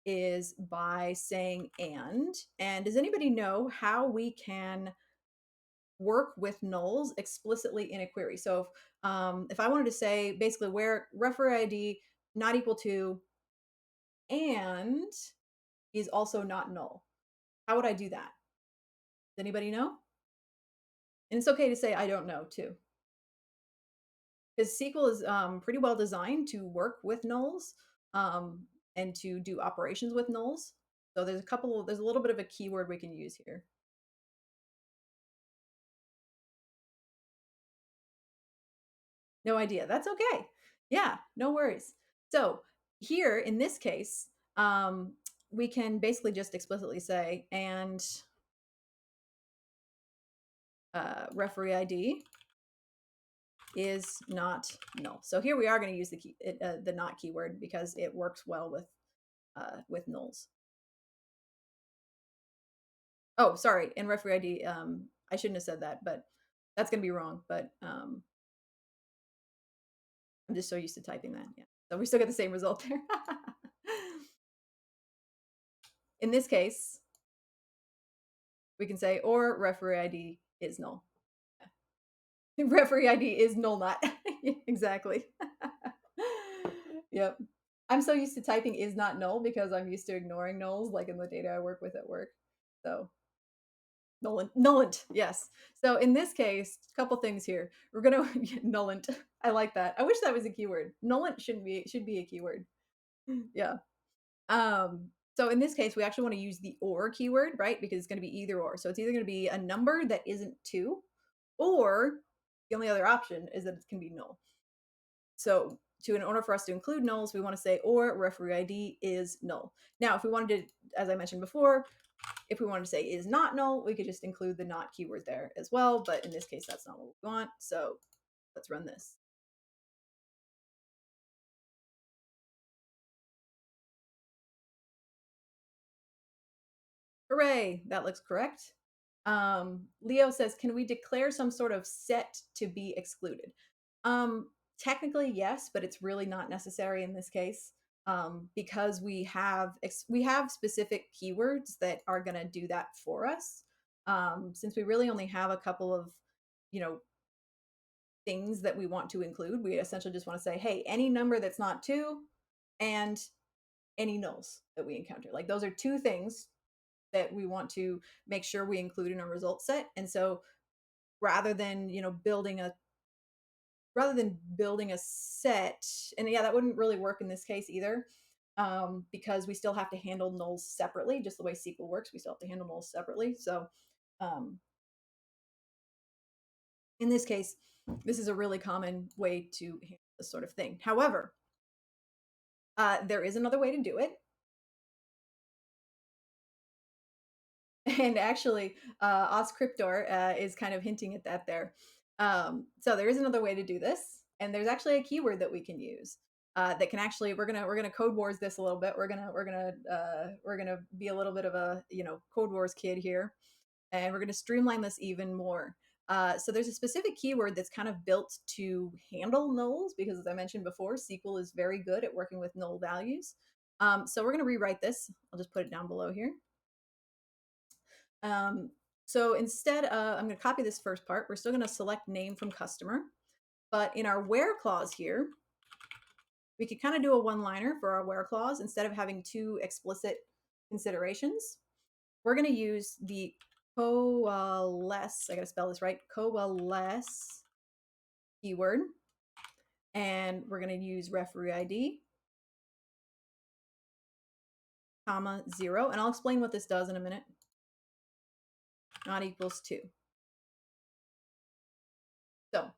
is by saying and does anybody know how we can work with nulls explicitly in a query? So if I wanted to say basically where referee ID not equal to and is also not null, how would I do that? Does anybody know? And it's okay to say I don't know too, because SQL is pretty well designed to work with nulls um, and to do operations with nulls. So there's a little bit of a keyword we can use here. No idea. That's okay. Yeah, no worries. So here in this case, we can basically just explicitly say, and referee ID is not null. So here we are going to use the not keyword because it works well with nulls. Oh, sorry. And referee ID, I shouldn't have said that, but that's going to be wrong. But I'm just so used to typing that. Yeah. So we still get the same result there. In this case, we can say, or referee ID is null. Referee ID is null not. Exactly. Yep. I'm so used to typing is not null because I'm used to ignoring nulls like in the data I work with at work. So nullant, yes. So in this case, a couple things here. We're gonna nullant. I like that. I wish that was a keyword. Nullant should be a keyword. Yeah. So in this case, we actually want to use the or keyword, right? Because it's going to be either or. So it's either going to be a number that isn't 2, or the only other option is that it can be null. So in order for us to include nulls, we want to say or referee ID is null. Now, if we wanted to, as I mentioned before, if we wanted to say is not null, we could just include the not keyword there as well. But in this case, that's not what we want. So let's run this. Hooray, that looks correct. Leo says, can we declare some sort of set to be excluded? Technically, yes, but it's really not necessary in this case because we have specific keywords that are going to do that for us. Since we really only have a couple of, you know, things that we want to include, we essentially just want to say, hey, any number that's not 2 and any nulls that we encounter. Like those are 2 things that we want to make sure we include in our result set. And so rather than, building a set, and yeah, that wouldn't really work in this case either, because we still have to handle nulls separately, just the way SQL works. We still have to handle nulls separately. So um, in this case, this is a really common way to handle this sort of thing. However, there is another way to do it. And actually, Oscryptor is kind of hinting at that there. So there is another way to do this, and there's actually a keyword that we can use that can actually we're gonna code wars this a little bit. We're gonna be a little bit of a code wars kid here, and we're gonna streamline this even more. So there's a specific keyword that's kind of built to handle nulls because, as I mentioned before, SQL is very good at working with null values. So we're gonna rewrite this. I'll just put it down below here. So instead, I'm going to copy this first part. We're still going to select name from customer, but in our where clause here, we could kind of do a one-liner for our where clause instead of having 2 explicit considerations. We're going to use the coalesce. I got to spell this right. Coalesce keyword, and we're going to use referee ID, comma 0, and I'll explain what this does in a minute. Not equals 2. So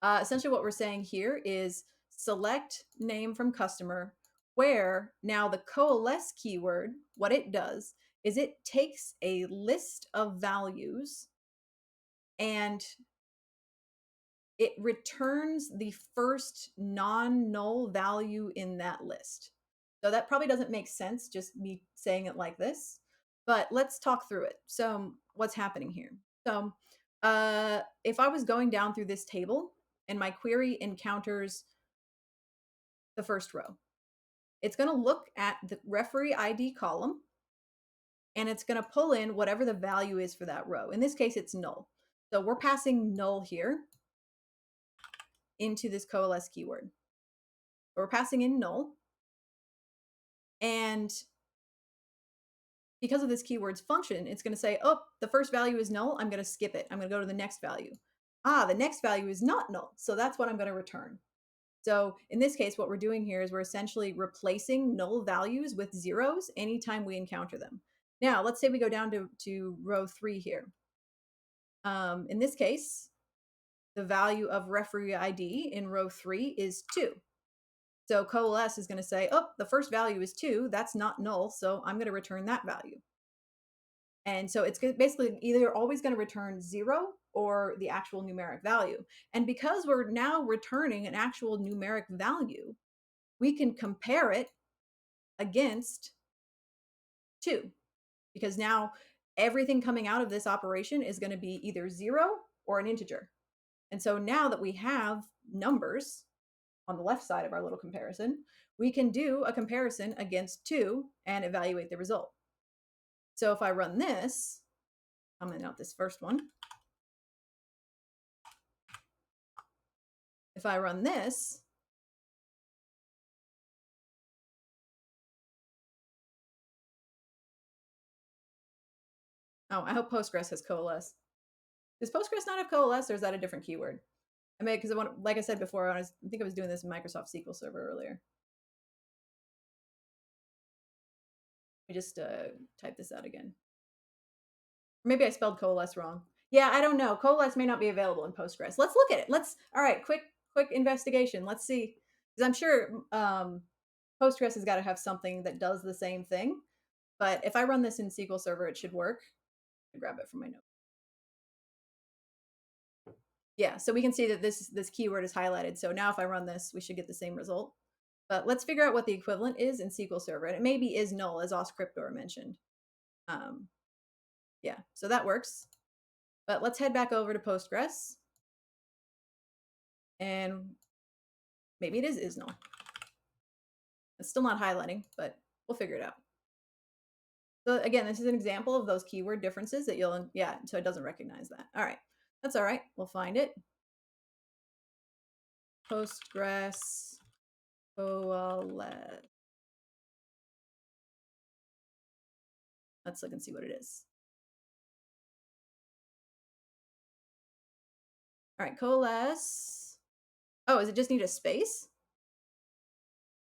essentially what we're saying here is select name from customer, where now the coalesce keyword, what it does is it takes a list of values and it returns the first non-null value in that list. So that probably doesn't make sense, just me saying it like this, but let's talk through it. So what's happening here? So if I was going down through this table and my query encounters the first row, it's going to look at the referee ID column and it's going to pull in whatever the value is for that row. In this case, it's null. So we're passing null here into this coalesce keyword. We're passing in null. And because of this keyword's function, it's going to say, oh, the first value is null. I'm going to skip it. I'm going to go to the next value. Ah, the next value is not null. So that's what I'm going to return. So in this case, what we're doing here is we're essentially replacing null values with zeros anytime we encounter them. Now, let's say we go down to row 3 here. In this case, the value of referee ID in row 3 is 2. So coalesce is going to say, oh, the first value is 2. That's not null, so I'm going to return that value. And so it's basically either always going to return 0 or the actual numeric value. And because we're now returning an actual numeric value, we can compare it against 2, because now everything coming out of this operation is going to be either 0 or an integer. And so now that we have numbers on the left side of our little comparison, we can do a comparison against 2 and evaluate the result. So if I run this, I'm going to note this first one. If I run this, oh, I hope Postgres has coalesce. Does Postgres not have coalesce, or is that a different keyword? I mean, because like I said before, I think I was doing this in Microsoft SQL Server earlier. Let me just type this out again. Maybe I spelled coalesce wrong. Yeah, I don't know. Coalesce may not be available in Postgres. Let's look at it. All right, quick investigation. Let's see. Because I'm sure Postgres has got to have something that does the same thing. But if I run this in SQL Server, it should work. I'll grab it from my note. Yeah, so we can see that this keyword is highlighted. So now if I run this, we should get the same result. But let's figure out what the equivalent is in SQL Server. And it maybe is null, as Oscryptor mentioned. Yeah, so that works. But let's head back over to Postgres. And maybe it is null. It's still not highlighting, but we'll figure it out. So again, this is an example of those keyword differences that you'll, yeah, so it doesn't recognize that. All right, that's all right. We'll find it. Postgres coalesce. Let's look and see what it is. All right, coalesce. Oh, does it just need a space? Is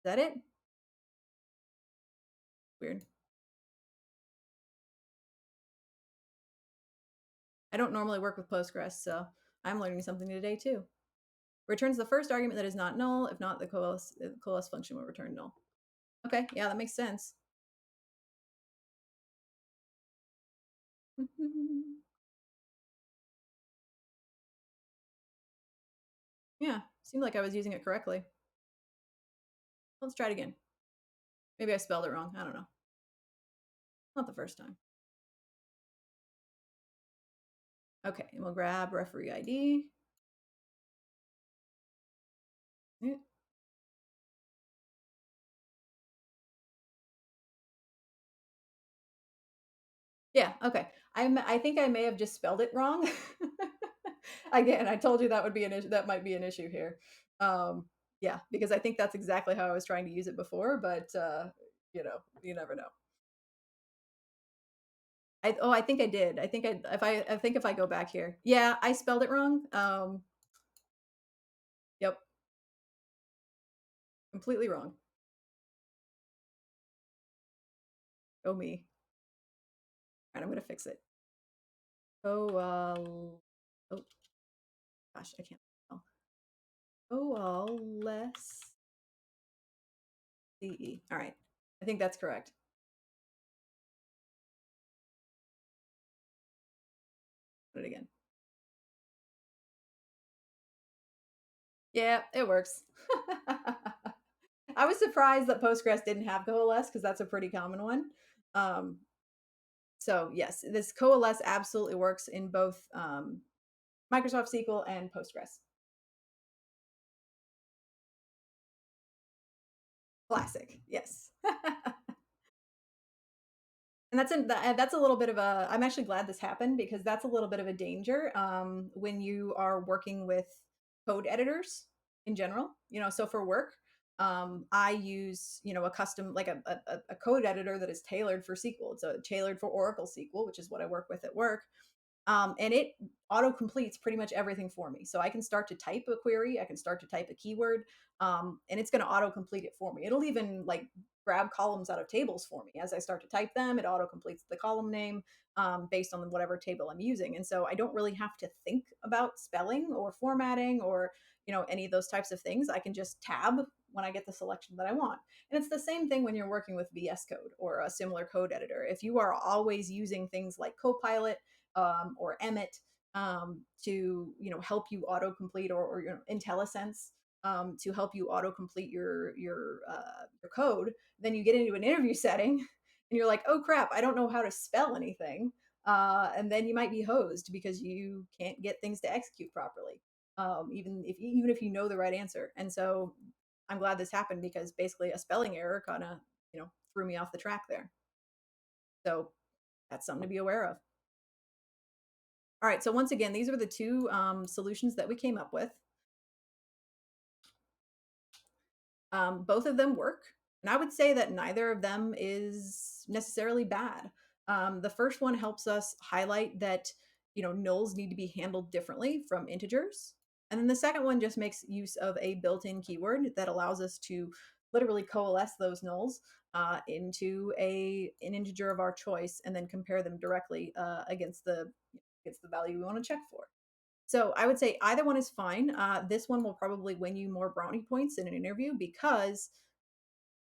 that it? Weird. I don't normally work with Postgres, so I'm learning something today too. Returns the first argument that is not null. If not, the coalesce function will return null. Okay, yeah, that makes sense. Yeah, seemed like I was using it correctly. Let's try it again. Maybe I spelled it wrong. I don't know. Not the first time. Okay, and we'll grab referee ID. Yeah, okay. I think I may have just spelled it wrong. Again, I told you that would be an issue. That might be an issue here. Yeah, because I think that's exactly how I was trying to use it before, but you know, you never know. I think I did. I think if I go back here. Yeah, I spelled it wrong. Yep. Completely wrong. Oh me. All right, I'm gonna fix it. Oh gosh, I can't spell. Less CE. All right. I think that's correct. Put it again. Yeah, it works. I was surprised that Postgres didn't have coalesce because that's a pretty common one. Um, so yes, this coalesce absolutely works in both Microsoft SQL and Postgres. Classic, yes. And that's a little bit of a. I'm actually glad this happened because that's a little bit of a danger when you are working with code editors in general. So for work, I use a custom like a code editor that is tailored for SQL. It's tailored for Oracle SQL, which is what I work with at work. And it auto completes pretty much everything for me. So I can start to type a query, I can start to type a keyword, and it's going to auto complete it for me. It'll even like grab columns out of tables for me as I start to type them. It auto completes the column name based on whatever table I'm using, and so I don't really have to think about spelling or formatting or any of those types of things. I can just tab when I get the selection that I want. And it's the same thing when you're working with VS Code or a similar code editor. If you are always using things like Copilot or Emmet to help you autocomplete or IntelliSense to help you autocomplete your code. Then you get into an interview setting and you're like, oh crap, I don't know how to spell anything. And then you might be hosed because you can't get things to execute properly, even if you know the right answer. And so I'm glad this happened because basically a spelling error kind of threw me off the track there. So that's something to be aware of. All right, so once again, these are the two solutions that we came up with. Both of them work, and I would say that neither of them is necessarily bad. The first one helps us highlight that nulls need to be handled differently from integers, and then the second one just makes use of a built-in keyword that allows us to literally coalesce those nulls into an integer of our choice, and then compare them directly against the value we want to check for. So I would say either one is fine. This one will probably win you more brownie points in an interview because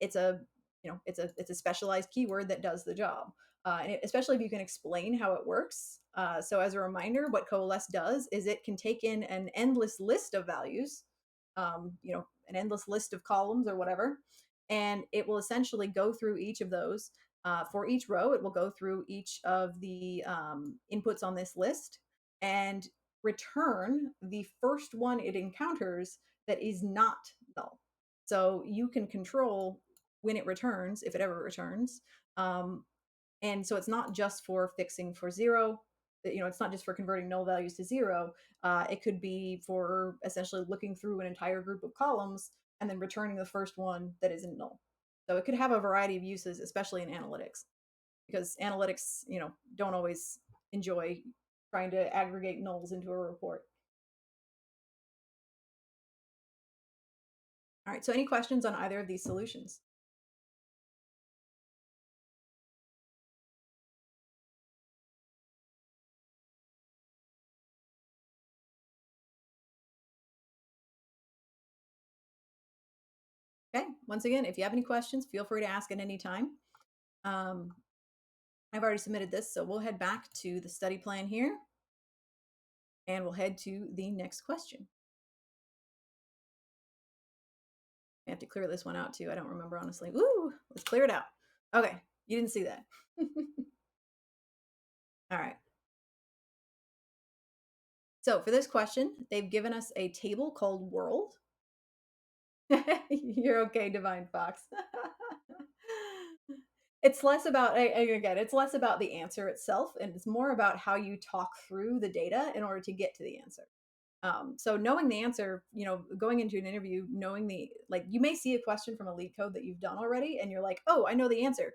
it's a it's a specialized keyword that does the job, especially if you can explain how it works. So as a reminder, what coalesce does is it can take in an endless list of values, an endless list of columns or whatever, and it will essentially go through each of those. For each row, it will go through each of the inputs on this list and return the first one it encounters that is not null. So you can control when it returns, if it ever returns. Um, and so it's not just for fixing for zero. It's not just for converting null values to zero. It could be for essentially looking through an entire group of columns and then returning the first one that isn't null. So it could have a variety of uses, especially in analytics, because analytics, don't always enjoy trying to aggregate nulls into a report. All right. So any questions on either of these solutions? Okay. Once again, if you have any questions, feel free to ask at any time. Um, I've already submitted this, so we'll head back to the study plan here and we'll head to the next question. I have to clear this one out too. I don't remember, honestly. Ooh, let's clear it out. Okay. You didn't see that. All right. So for this question, they've given us a table called world. You're okay, Divine Fox. It's less about, again, it's less about the answer itself, and it's more about how you talk through the data in order to get to the answer. So knowing the answer, going into an interview, knowing you may see a question from a LeetCode that you've done already, and you're like, oh, I know the answer.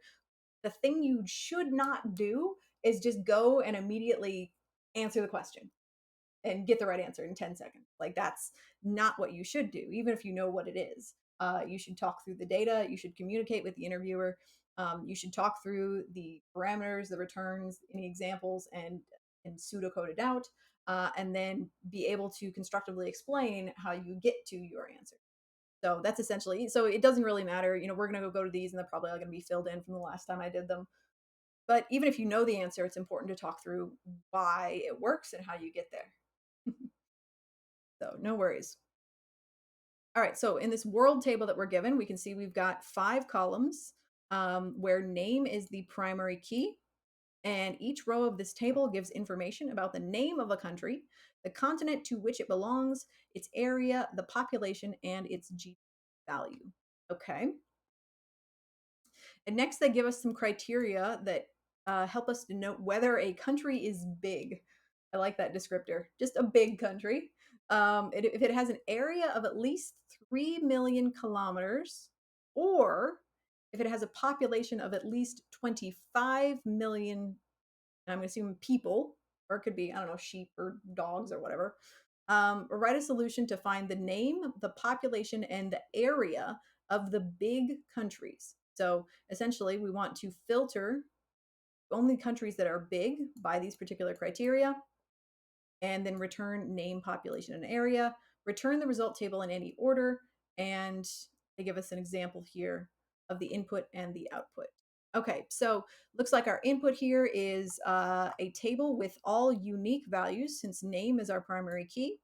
The thing you should not do is just go and immediately answer the question and get the right answer in 10 seconds. Like that's not what you should do, even if you know what it is. You should talk through the data. You should communicate with the interviewer. You should talk through the parameters, the returns, any examples, and pseudocode it out, and then be able to constructively explain how you get to your answer. So that's essentially. So it doesn't really matter. We're gonna go to these, and they're probably all gonna be filled in from the last time I did them. But even if you know the answer, it's important to talk through why it works and how you get there. So no worries. All right, so in this world table that we're given, we can see we've got 5 columns where name is the primary key. And each row of this table gives information about the name of a country, the continent to which it belongs, its area, the population, and its GDP value. Okay. And next, they give us some criteria that help us to note whether a country is big. I like that descriptor. Just a big country. If it has an area of at least 3 million kilometers, or if it has a population of at least 25 million, I'm assuming people, or it could be, I don't know, sheep or dogs or whatever. Write a solution to find the name, the population, and the area of the big countries. So essentially, we want to filter only countries that are big by these particular criteria, and then return name, population, and area. Return the result table in any order, and they give us an example here of the input and the output. Okay, so looks like our input here is a table with all unique values since name is our primary key.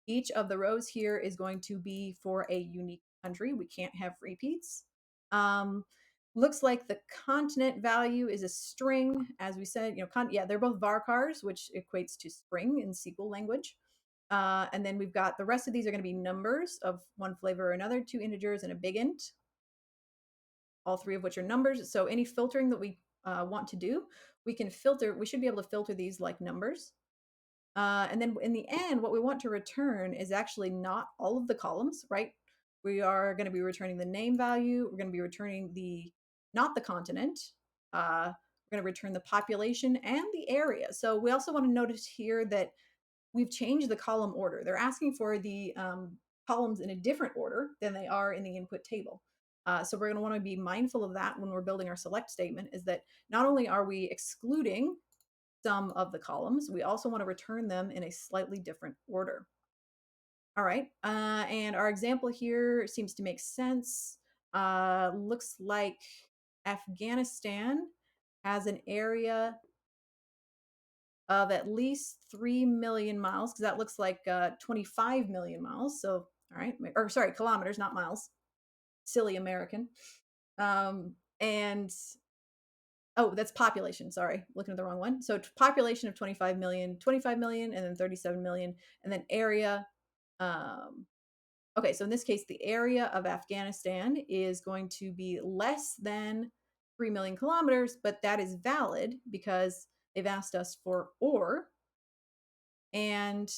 Each of the rows here is going to be for a unique country. We can't have repeats. Um, Looks like the continent value is a string, as we said. Yeah, they're both varchars, which equates to string in SQL language. And then we've got the rest of these are going to be numbers of one flavor or another, 2 integers and a big int, all 3 of which are numbers. So any filtering that we want to do, we can filter. We should be able to filter these like numbers. And then in the end, what we want to return is actually not all of the columns, right? We are going to be returning the name value. We're going to be returning not the continent. We're going to return the population and the area. So we also want to notice here that we've changed the column order. They're asking for the columns in a different order than they are in the input table. So we're going to want to be mindful of that when we're building our select statement, is that not only are we excluding some of the columns, we also want to return them in a slightly different order. All right, and our example here seems to make sense. Looks like Afghanistan has an area of at least 3 million miles, because that looks like 25 million miles. So, all right, or sorry, kilometers, not miles. Silly American. And oh, that's population. Sorry, looking at the wrong one. So population of 25 million, 25 million, and then 37 million, and then area. Okay, so in this case, the area of Afghanistan is going to be less than 3 million kilometers, but that is valid because they've asked us for or. And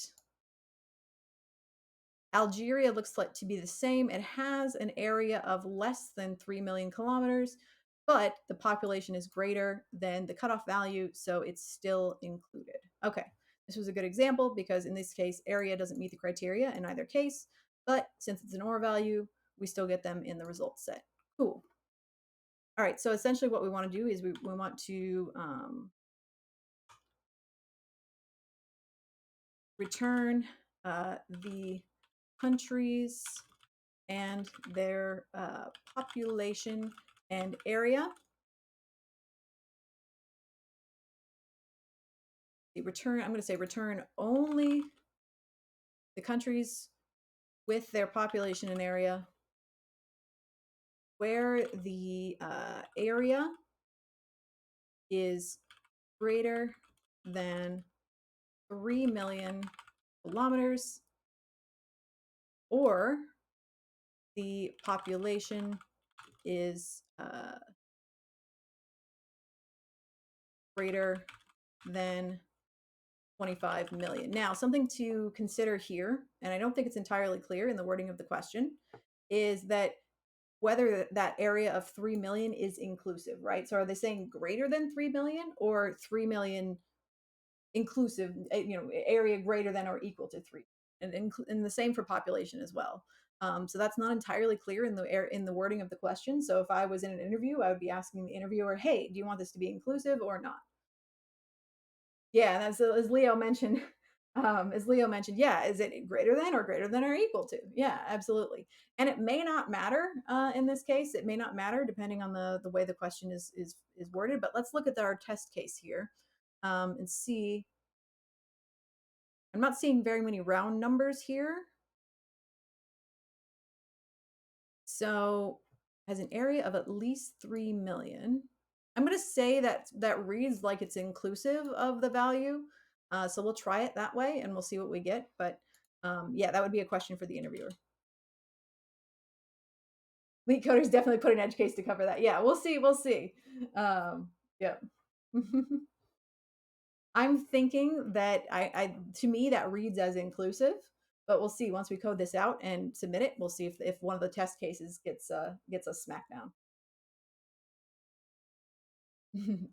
Algeria looks like to be the same. It has an area of less than 3 million kilometers, but the population is greater than the cutoff value, so it's still included. Okay, this was a good example because in this case, area doesn't meet the criteria in either case, but since it's an OR value, we still get them in the results set. Cool. All right, so essentially what we want to do is we want to return the countries and their population and area. I'm going to say return only the countries with their population and area where the area is greater than 3 million kilometers, or the population is greater than 25 million. Now, something to consider here, and I don't think it's entirely clear in the wording of the question, is that whether that area of 3 million is inclusive, right? So are they saying greater than 3 million or 3 million inclusive, area greater than or equal to 3? And the same for population as well. So that's not entirely clear in the wording of the question. So if I was in an interview, I would be asking the interviewer, hey, do you want this to be inclusive or not? Yeah, that's as Leo mentioned. As Leo mentioned, yeah, is it greater than or equal to? Yeah, absolutely. And it may not matter in this case. It may not matter depending on the way the question is worded. But let's look at our test case here and see. I'm not seeing very many round numbers here. So has an area of at least 3 million. I'm going to say that that reads like it's inclusive of the value. So we'll try it that way and we'll see what we get. But yeah, that would be a question for the interviewer. LeetCode definitely put an edge case to cover that. Yeah, we'll see. We'll see. Yeah. I'm thinking that to me that reads as inclusive, but we'll see once we code this out and submit it. We'll see if one of the test cases gets a smackdown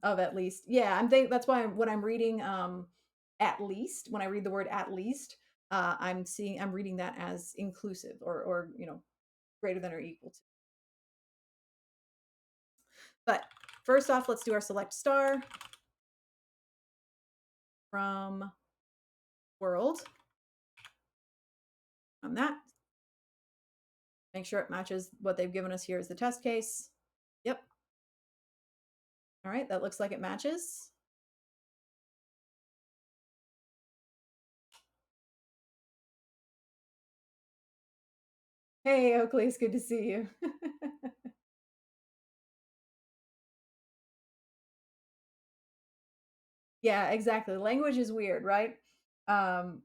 of at least. Yeah, I'm think that's why when I'm reading at least, when I read the word at least, I'm reading that as inclusive or greater than or equal to. But first off, let's do our select star from world on that. Make sure it matches what they've given us here as the test case. Yep. All right, that looks like it matches. Hey, Oakley, it's good to see you. Yeah, exactly. Language is weird, right? Um,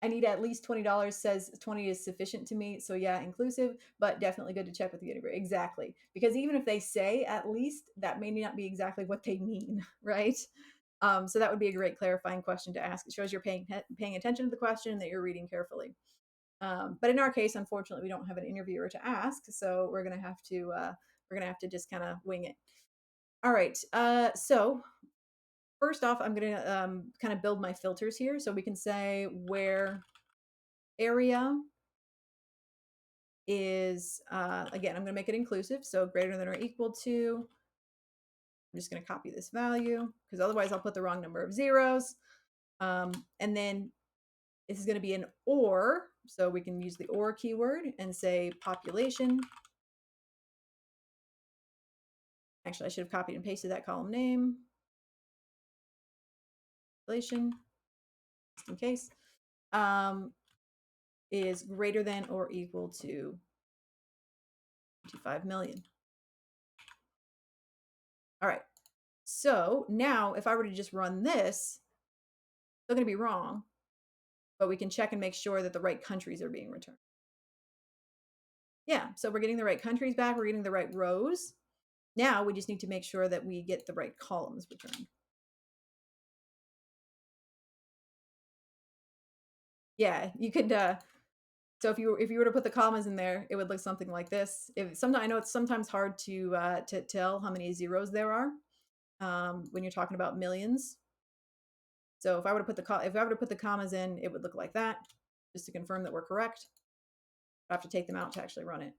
I need at least $20 says 20 is sufficient to me. So yeah, inclusive, but definitely good to check with the integrator. Exactly. Because even if they say at least, that may not be exactly what they mean, right? So that would be a great clarifying question to ask. It shows you're paying attention to the question and that you're reading carefully. But in our case, unfortunately, we don't have an interviewer to ask, so we're gonna have to just kind of wing it. All right. So first off, I'm gonna kind of build my filters here, so we can say where area is again. I'm gonna make it inclusive, so greater than or equal to. I'm just gonna copy this value because otherwise I'll put the wrong number of zeros. And then this is going to be an or, so we can use the or keyword and say population. Actually, I should have copied and pasted that column name. Population, just in case, is greater than or equal to 25 million. All right. So now if I were to just run this, it's going to be wrong, but we can check and make sure that the right countries are being returned. Yeah, so we're getting the right countries back. We're getting the right rows. Now we just need to make sure that we get the right columns returned. Yeah, you could so if you were to put the commas in there, it would look something like this. If sometimes I know it's sometimes hard to tell how many zeros there are when you're talking about millions. So if I were to put the commas in, it would look like that, just to confirm that we're correct. I have to take them out to actually run it.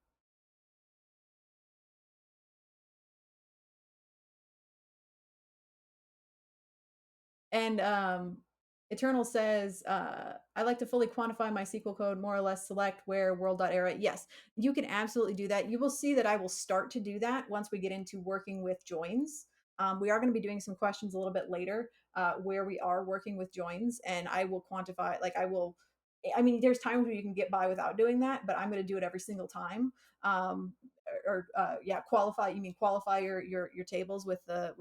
And Eternal says, I like to fully quantify my SQL code, more or less select where world.era. Yes, you can absolutely do that. You will see that I will start to do that once we get into working with joins. We are going to be doing some questions a little bit later where we are working with joins, and I will quantify, like I mean, there's times where you can get by without doing that, but I'm going to do it every single time. Yeah, qualify. You mean qualify your tables with the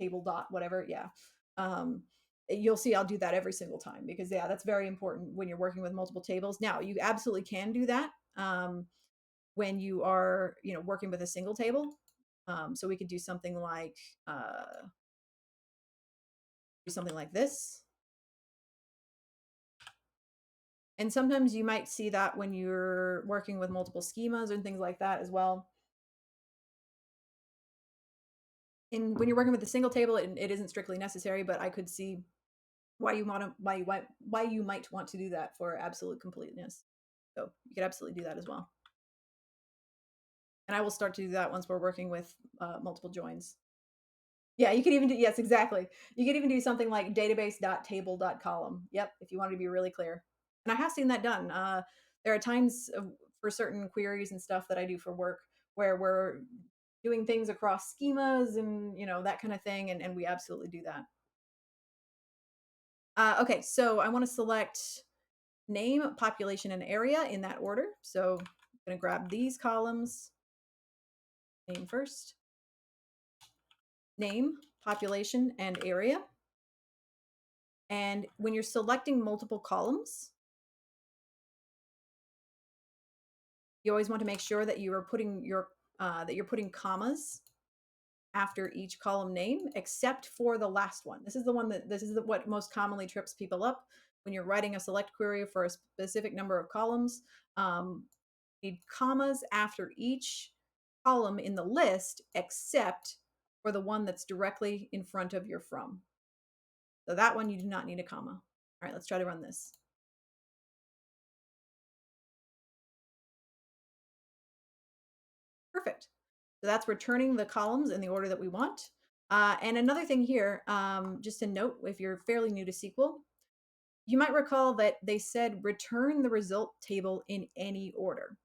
table dot whatever. Yeah. um you'll see I'll do that every single time because yeah, that's very important when you're working with multiple tables. Now you absolutely can do that when you are working with a single table. So we could do something like this. And sometimes you might see that when you're working with multiple schemas and things like that as well. And when you're working with a single table, it isn't strictly necessary, but I could see why you might want to do that for absolute completeness. So you could absolutely do that as well. And I will start to do that once we're working with multiple joins. Yeah, you could even do yes, exactly. You could even do something like database.table.column. Yep, if you wanted to be really clear. And I have seen that done. There are times for certain queries and stuff that I do for work where we're doing things across schemas and that kind of thing, and we absolutely do that. Okay, so I want to select name, population, and area in that order. So I'm going to grab these columns, name first, name, population, and area. And when you're selecting multiple columns, you always want to make sure that you are putting your that you're putting commas after each column name, except for the last one. This is the one that what most commonly trips people up when you're writing a select query for a specific number of columns. Um, you need commas after each column in the list, except for the one that's directly in front of your from. So that one you do not need a comma. All right, let's try to run this. Perfect. So that's returning the columns in the order that we want. And another thing here, just to note, if you're fairly new to SQL, you might recall that they said return the result table in any order.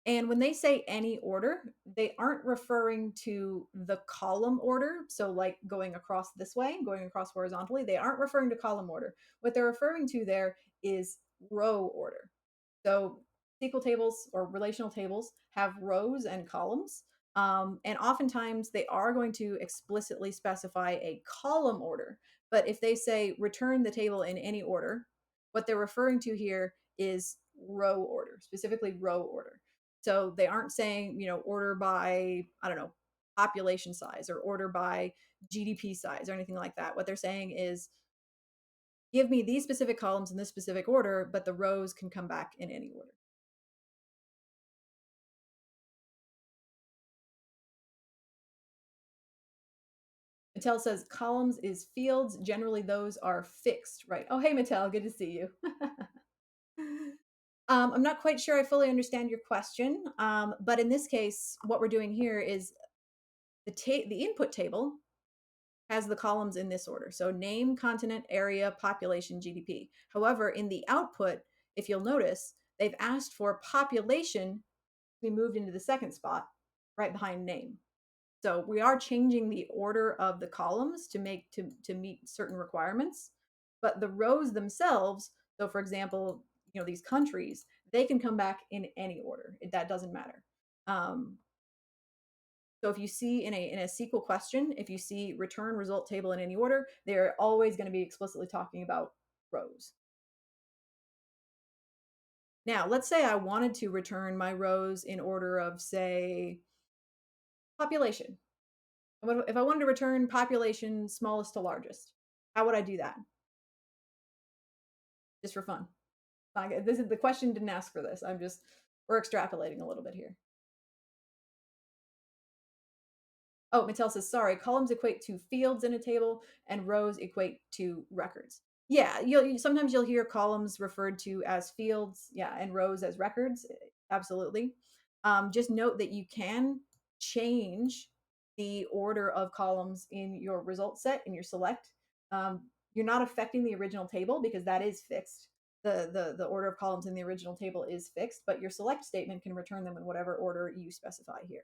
And when they say any order, they aren't referring to the column order. So, like going across this way, going across horizontally, they aren't referring to column order. What they're referring to there is row order. So, SQL tables or relational tables have rows and columns. And oftentimes they are going to explicitly specify a column order. But if they say return the table in any order, what they're referring to here is row order, specifically row order. So they aren't saying, order by, I don't know, population size or order by GDP size or anything like that. What they're saying is give me these specific columns in this specific order, but the rows can come back in any order. Mattel says columns is fields. Generally, those are fixed, right? Oh, hey, Mattel, good to see you. I'm not quite sure I fully understand your question, but in this case, what we're doing here is the input table has the columns in this order. So name, continent, area, population, GDP. However, in the output, if you'll notice, they've asked for population to be moved into the second spot right behind name. So we are changing the order of the columns to meet certain requirements, but the rows themselves, so for example, these countries, they can come back in any order. That doesn't matter. Um, so if you see in a SQL question, if you see return result table in any order, they're always going to be explicitly talking about rows. Now, let's say I wanted to return my rows in order of, say, population. If I wanted to return population smallest to largest, how would I do that? Just for fun. This is the question didn't ask for this. We're extrapolating a little bit here. Oh, Mattel says, sorry, columns equate to fields in a table and rows equate to records. Yeah, sometimes you'll hear columns referred to as fields, yeah, and rows as records. Absolutely. Just note that you can change the order of columns in your result set in your select. You're not affecting the original table because that is fixed. The order of columns in the original table is fixed, but your select statement can return them in whatever order you specify here.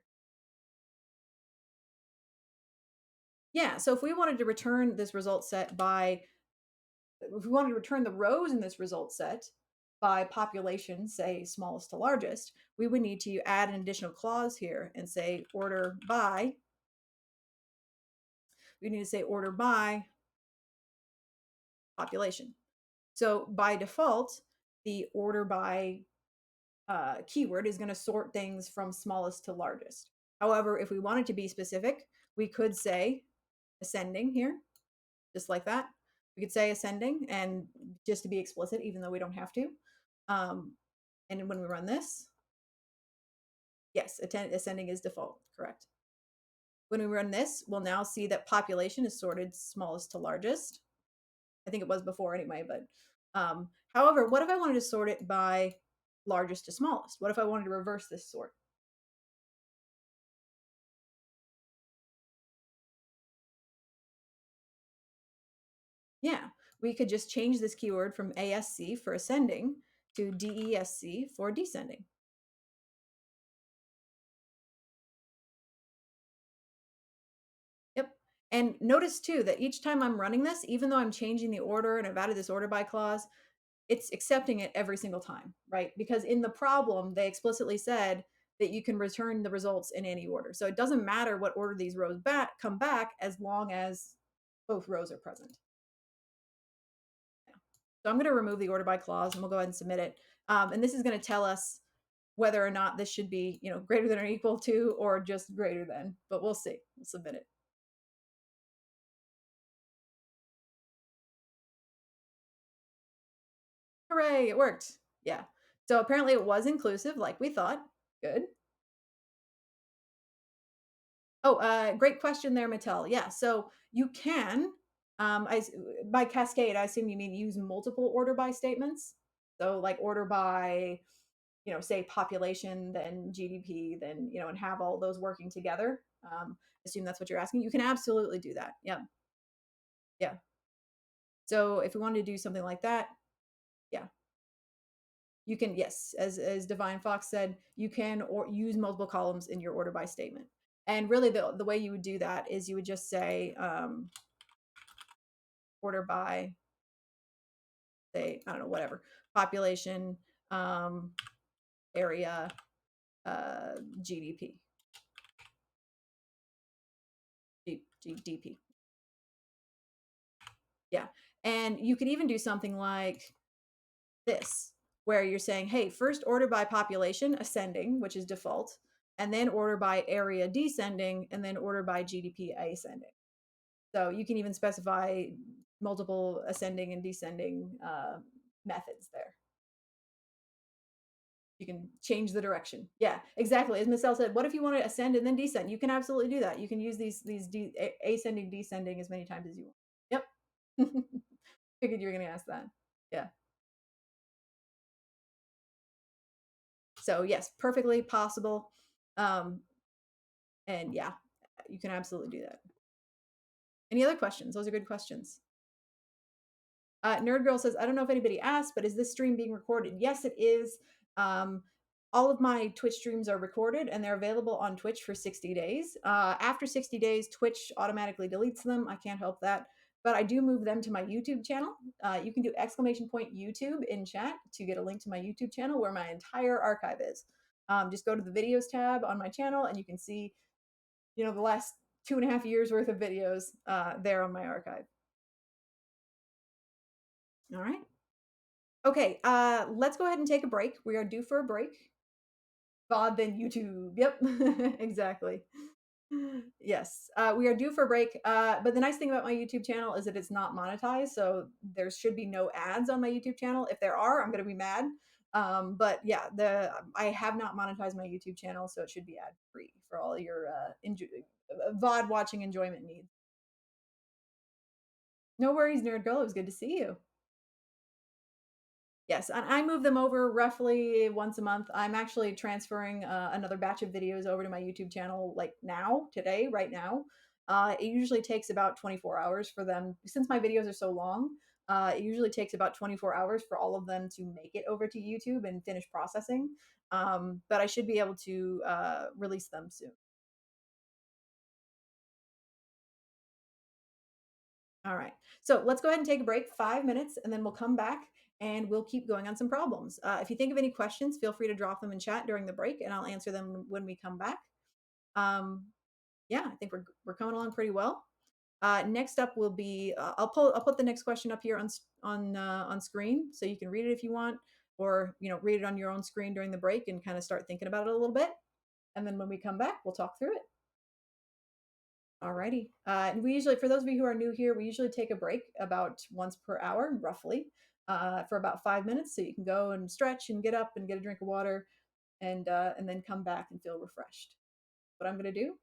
Yeah, so if we wanted to return this result set by, if we wanted to return the rows in this result set by population, say smallest to largest, we would need to add an additional clause here and say order by, we need to say order by population. So by default, the order by keyword is going to sort things from smallest to largest. However, if we wanted to be specific, we could say ascending here, just like that. We could say ascending, and just to be explicit, even though we don't have to. And when we run this, yes, ascending is default, correct. When we run this, we'll now see that population is sorted smallest to largest. I think it was before anyway, but however, what if I wanted to sort it by largest to smallest? What if I wanted to reverse this sort? Yeah, we could just change this keyword from ASC for ascending to DESC for descending. Yep. And notice too that each time I'm running this, even though I'm changing the order and I've added this order by clause, it's accepting it every single time, right? Because in the problem, they explicitly said that you can return the results in any order. So it doesn't matter what order these rows come back as long as both rows are present. Yeah. So I'm going to remove the order by clause and we'll go ahead and submit it. And this is going to tell us whether or not this should be, greater than or equal to or just greater than, but we'll see. We'll submit it. Hooray, it worked. Yeah. So apparently it was inclusive like we thought. Good. Oh, great question there, Mattel. Yeah, so you can, by cascade, I assume you mean use multiple order by statements. So like order by, say population, then GDP, then, and have all those working together. Assume that's what you're asking. You can absolutely do that. Yeah. Yeah. So if we wanted to do something like that, yeah, you can, yes, as Divine Fox said, you can or use multiple columns in your order by statement. And really the way you would do that is you would just say order by, say, I don't know, whatever, population, um, area, GDP, GDP. Yeah. And you could even do something like this, where you're saying, hey, first order by population ascending, which is default, and then order by area descending, and then order by GDP ascending. So you can even specify multiple ascending and descending methods there. You can change the direction. Yeah, exactly. As Michelle said, what if you want to ascend and then descend? You can absolutely do that. You can use these ascending, descending as many times as you want. Yep. Figured you were going to ask that. Yeah. So yes, perfectly possible. Um, and yeah, you can absolutely do that. Any other questions? Those are good questions. Nerd Girl says, I don't know if anybody asked, but is this stream being recorded? Yes, it is. Um, all of my Twitch streams are recorded and they're available on Twitch for 60 days. After 60 days, Twitch automatically deletes them. I can't help that. But I do move them to my YouTube channel. You can do !YouTube in chat to get a link to my YouTube channel where my entire archive is. Just go to the videos tab on my channel and you can see, the last 2.5 years worth of videos there on my archive. All right. Okay, let's go ahead and take a break. We are due for a break. God, then YouTube. Yep, exactly. Yes, we are due for a break. But the nice thing about my YouTube channel is that it's not monetized, so there should be no ads on my YouTube channel. If there are, I'm going to be mad. But yeah, I have not monetized my YouTube channel, so it should be ad free for all your VOD watching enjoyment needs. No worries, Nerd Girl. It was good to see you. Yes, and I move them over roughly once a month. I'm actually transferring another batch of videos over to my YouTube channel like now, today, right now. It usually takes about 24 hours for them. Since my videos are so long, it usually takes about 24 hours for all of them to make it over to YouTube and finish processing. But I should be able to release them soon. All right. So let's go ahead and take a break, 5 minutes, and then we'll come back and we'll keep going on some problems. If you think of any questions, feel free to drop them in chat during the break and I'll answer them when we come back. Yeah, I think we're coming along pretty well. Next up will be I'll put the next question up here on screen so you can read it if you want, or read it on your own screen during the break and kind of start thinking about it a little bit. And then when we come back, we'll talk through it. Alrighty. And we usually, for those of you who are new here, we usually take a break about once per hour, roughly, for about 5 minutes, so you can go and stretch and get up and get a drink of water, and then come back and feel refreshed. What I'm going to do.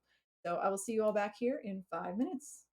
So I will see you all back here in 5 minutes.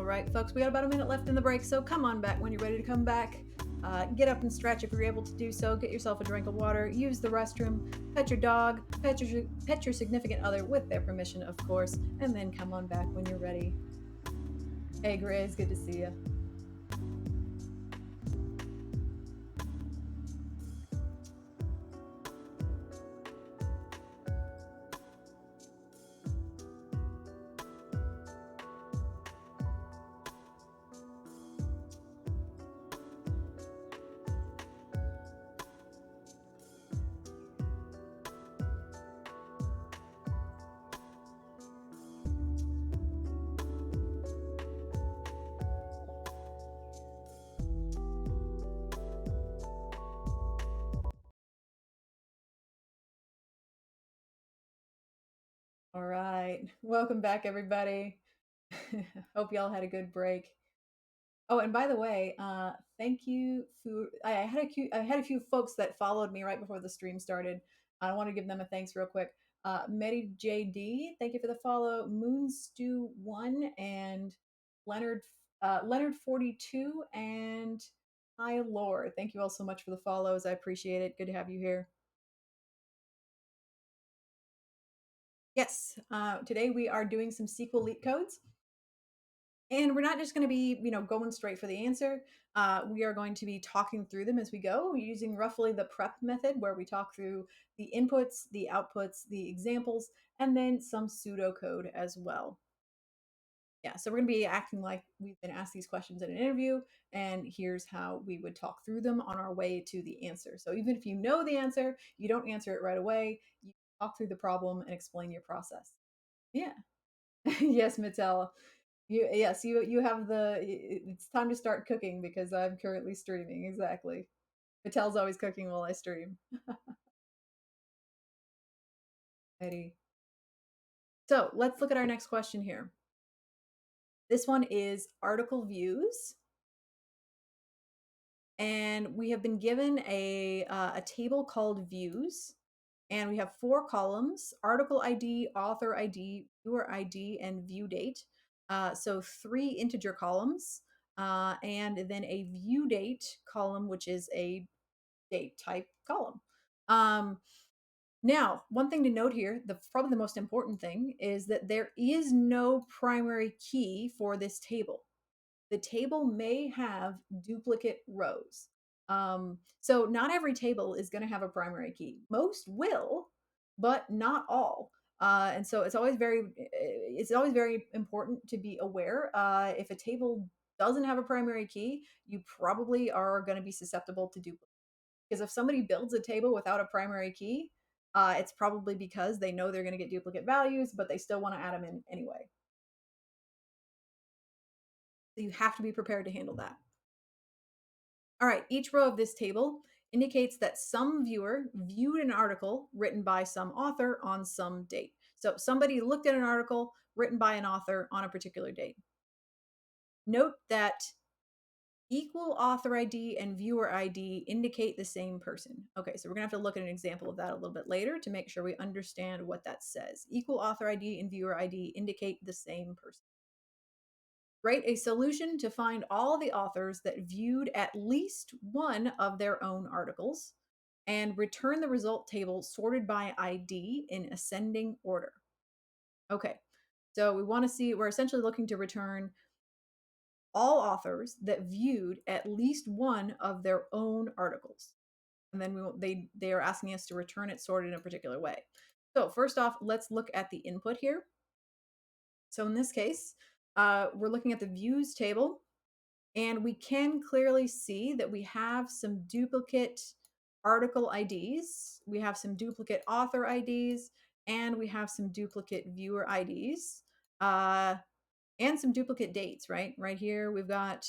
right, folks, we got about a minute left in the break, so come on back when you're ready to come back. Get up and stretch if you're able to do so. Get yourself a drink of water. Use the restroom. Pet your dog. Pet your significant other with their permission, of course. And then come on back when you're ready. Hey, Grizz, good to see you. All right. Welcome back, everybody. Hope y'all had a good break. Oh, and by the way, thank you for I had a few folks that followed me right before the stream started. I want to give them a thanks real quick. Medi JD, thank you for the follow. Moonstew1 and Leonard Leonard 42 and Hi Lord. Thank you all so much for the follows. I appreciate it. Good to have you here. Yes, today we are doing some SQL leak codes. And we're not just going to be, going straight for the answer. We are going to be talking through them as we go, using roughly the prep method, where we talk through the inputs, the outputs, the examples, and then some pseudocode as well. Yeah, so we're going to be acting like we've been asked these questions in an interview, and here's how we would talk through them on our way to the answer. So even if you know the answer, you don't answer it right away. You talk through the problem and explain your process. Yeah. Yes, Mattel. You have it's time to start cooking because I'm currently streaming. Exactly. Mattel's always cooking while I stream. Ready. So let's look at our next question here. This one is article views. And we have been given a table called views. And we have 4 columns: article ID, author ID, viewer ID, and view date. So 3 integer columns, and then a view date column, which is a date type column. Now, one thing to note here, probably the most important thing, is that there is no primary key for this table. The table may have duplicate rows. So not every table is going to have a primary key. Most will, but not all. And so it's always very important to be aware. If a table doesn't have a primary key, you probably are going to be susceptible to duplicate. Because if somebody builds a table without a primary key, it's probably because they know they're going to get duplicate values, but they still want to add them in anyway. So you have to be prepared to handle that. All right, each row of this table indicates that some viewer viewed an article written by some author on some date. So somebody looked at an article written by an author on a particular date. Note that equal author ID and viewer ID indicate the same person. Okay, so we're gonna have to look at an example of that a little bit later to make sure we understand what that says. Equal author ID and viewer ID indicate the same person. Write a solution to find all the authors that viewed at least one of their own articles and return the result table sorted by ID in ascending order. Okay, so we're essentially looking to return all authors that viewed at least one of their own articles. And then they are asking us to return it sorted in a particular way. So first off, let's look at the input here. So in this case, we're looking at the views table, and we can clearly see that we have some duplicate article IDs, we have some duplicate author IDs, and we have some duplicate viewer IDs, and some duplicate dates, right? Right here, we've got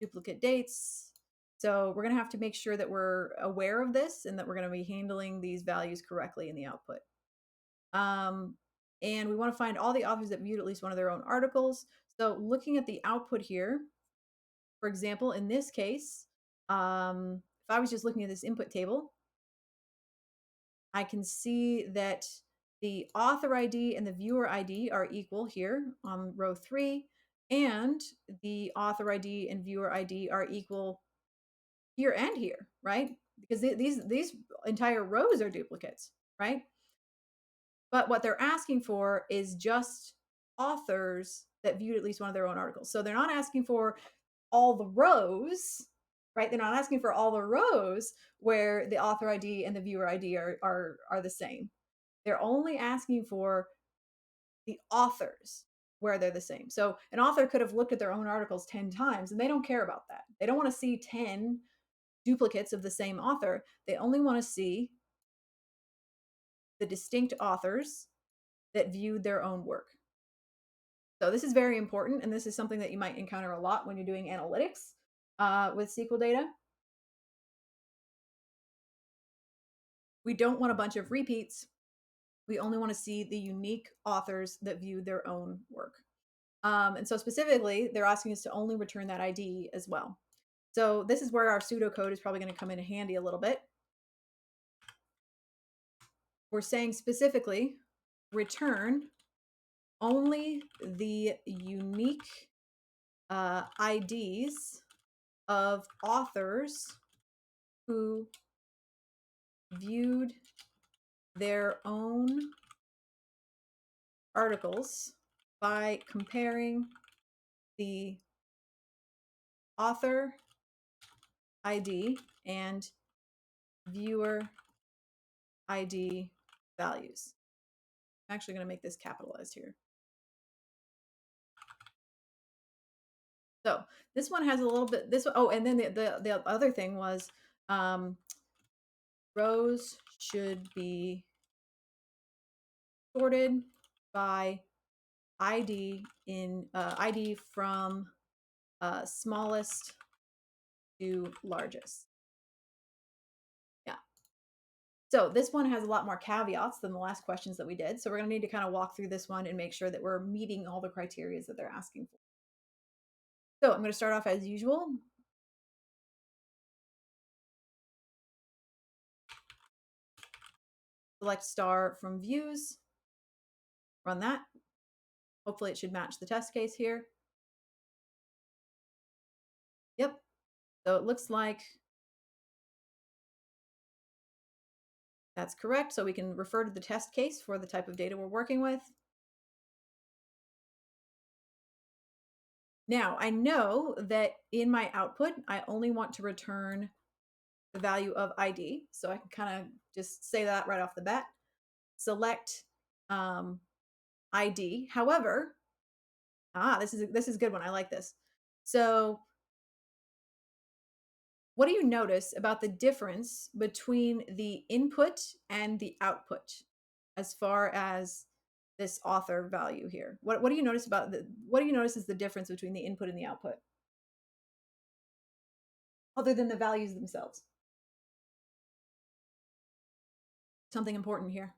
duplicate dates. So we're going to have to make sure that we're aware of this and that we're going to be handling these values correctly in the output. And we want to find all the authors that viewed at least one of their own articles. So looking at the output here, for example, in this case, if I was just looking at this input table, I can see that the author ID and the viewer ID are equal here on row 3. and the author ID and viewer ID are equal here and here, right? Because these entire rows are duplicates, right? But what they're asking for is just authors that viewed at least one of their own articles. So they're not asking for all the rows, right? They're not asking for all the rows where the author ID and the viewer ID are the same. They're only asking for the authors where they're the same. So an author could have looked at their own articles 10 times and they don't care about that. They don't want to see 10 duplicates of the same author. They only want to see the distinct authors that viewed their own work. So this is very important, and this is something that you might encounter a lot when you're doing analytics with SQL data. We don't want a bunch of repeats. We only want to see the unique authors that viewed their own work. And so specifically, they're asking us to only return that ID as well. So this is where our pseudocode is probably going to come in handy a little bit. We're saying specifically, return only the unique IDs of authors who viewed their own articles by comparing the author ID and viewer ID values. I'm actually going to make this capitalized here. So this one has a little bit, oh, and then the other thing was rows should be sorted by ID in ID from smallest to largest. Yeah. So this one has a lot more caveats than the last questions that we did. So we're going to need to kind of walk through this one and make sure that we're meeting all the criteria that they're asking for. So I'm going to start off as usual. Select star from views. Run that. Hopefully it should match the test case here. Yep. So it looks like that's correct. So we can refer to the test case for the type of data we're working with. Now, I know that in my output, I only want to return the value of ID. So I can kind of just say that right off the bat. Select ID. However, this is a good one. I like this. So what do you notice about the difference between the input and the output as far as this author value here? What do you notice about what do you notice is the difference between the input and the output? Other than the values themselves. Something important here.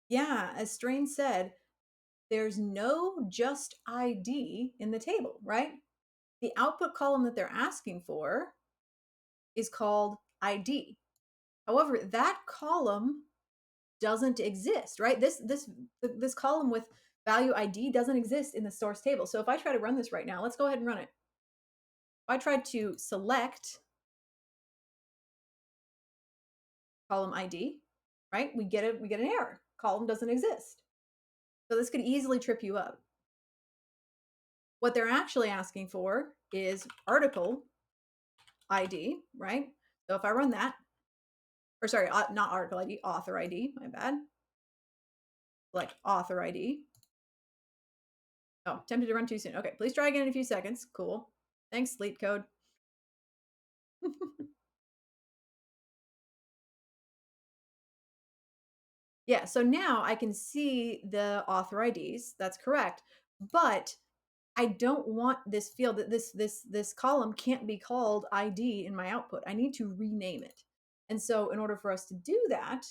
Yeah, as Strain said, there's no just ID in the table, right? The output column that they're asking for is called ID. However, that column doesn't exist, right? This column with value ID doesn't exist in the source table. So if I try to run this right now, let's go ahead and run it. If I try to select column ID, right? We get an error. Column doesn't exist. So this could easily trip you up. What they're actually asking for is article ID, right? So if I run that, or sorry, not article ID, author ID, my bad. Select author ID. Oh, tempted to run too soon. Okay, please try again in a few seconds. Cool. Thanks, LeetCode. Yeah, so now I can see the author IDs. That's correct. But I don't want this field, that this column can't be called ID in my output. I need to rename it. And so in order for us to do that,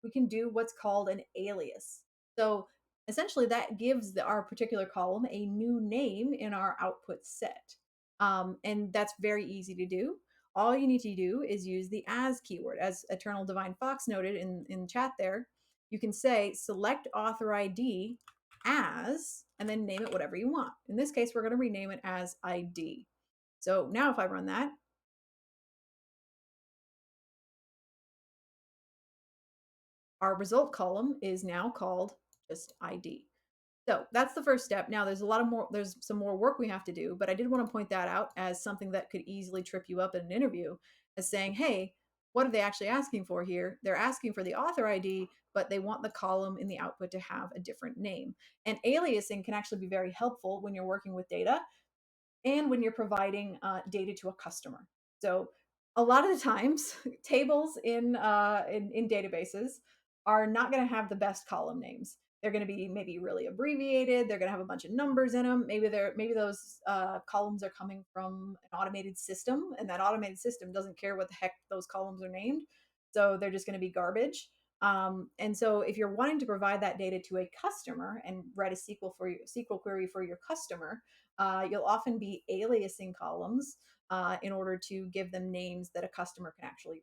we can do what's called an alias. So essentially that gives our particular column a new name in our output set. And that's very easy to do. all you need to do is use the as keyword. As Eternal Divine Fox noted in chat there, you can say select author ID as, and then name it whatever you want. In this case, we're going to rename it as ID. So now if I run that, our result column is now called just ID. So that's the first step. Now there's some more work we have to do, but I did want to point that out as something that could easily trip you up in an interview, as saying, hey, what are they actually asking for here? They're asking for the author ID, but they want the column in the output to have a different name. And aliasing can actually be very helpful when you're working with data and when you're providing data to a customer. So a lot of the times, tables in databases are not going to have the best column names. They're going to be maybe really abbreviated. They're going to have a bunch of numbers in them. Maybe those columns are coming from an automated system, and that automated system doesn't care what the heck those columns are named. So they're just going to be garbage. And so if you're wanting to provide that data to a customer and write a SQL query for your customer, you'll often be aliasing columns in order to give them names that a customer can actually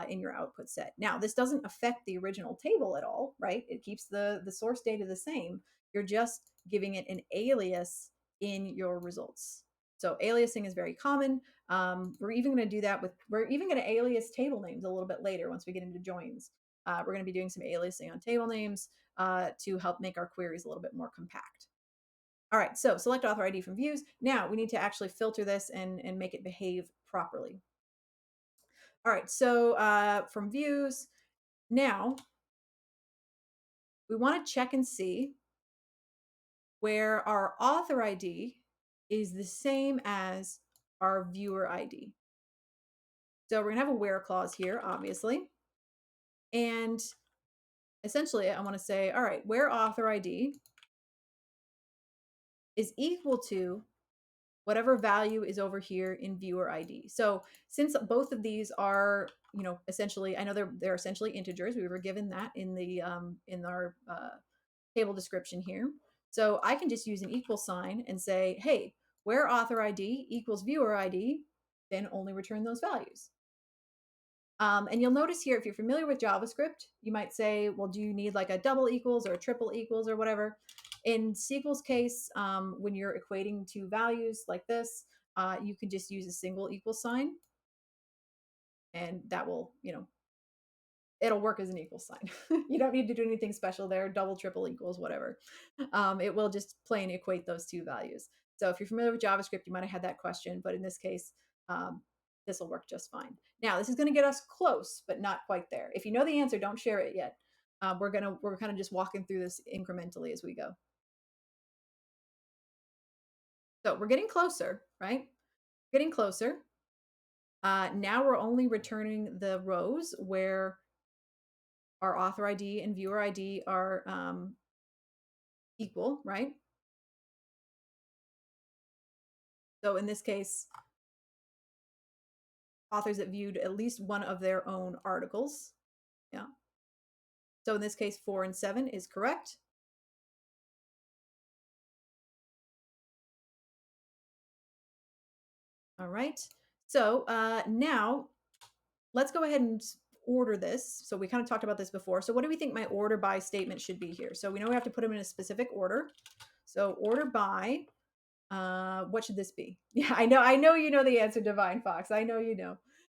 in your output set. Now, this doesn't affect the original table at all, right? It keeps the source data the same. You're just giving it an alias in your results. So aliasing is very common. We're even going to do that we're even going to alias table names a little bit later once we get into joins. We're going to be doing some aliasing on table names to help make our queries a little bit more compact. All right, so select author ID from views. Now we need to actually filter this and make it behave properly. All right, so from views, now we want to check and see where our author ID is the same as our viewer ID. So we're gonna have a where clause here, obviously. And essentially I wanna say, all right, where author ID is equal to whatever value is over here in viewer ID. So since both of these are, essentially, I know they're essentially integers. We were given that in our table description here. So I can just use an equal sign and say, hey, where author ID equals viewer ID, then only return those values. And you'll notice here, if you're familiar with JavaScript, you might say, well, do you need like a double equals or a triple equals or whatever? In SQL's case, when you're equating two values like this, you can just use a single equal sign, and that will, it'll work as an equal sign. You don't need to do anything special there, double, triple equals, whatever. It will just plain equate those two values. So if you're familiar with JavaScript, you might have had that question, but in this case, this will work just fine. Now, this is going to get us close, but not quite there. If you know the answer, don't share it yet. We're kind of just walking through this incrementally as we go. So we're getting closer, right? Getting closer. Now we're only returning the rows where our author ID and viewer ID are equal, right? So in this case, authors that viewed at least one of their own articles. Yeah. So in this case, 4 and 7 is correct. All right. So now let's go ahead and order this. So we kind of talked about this before. So what do we think my order by statement should be here? So we know we have to put them in a specific order. So order by, what should this be? Yeah, I know you know the answer, Divine Fox. I know you know.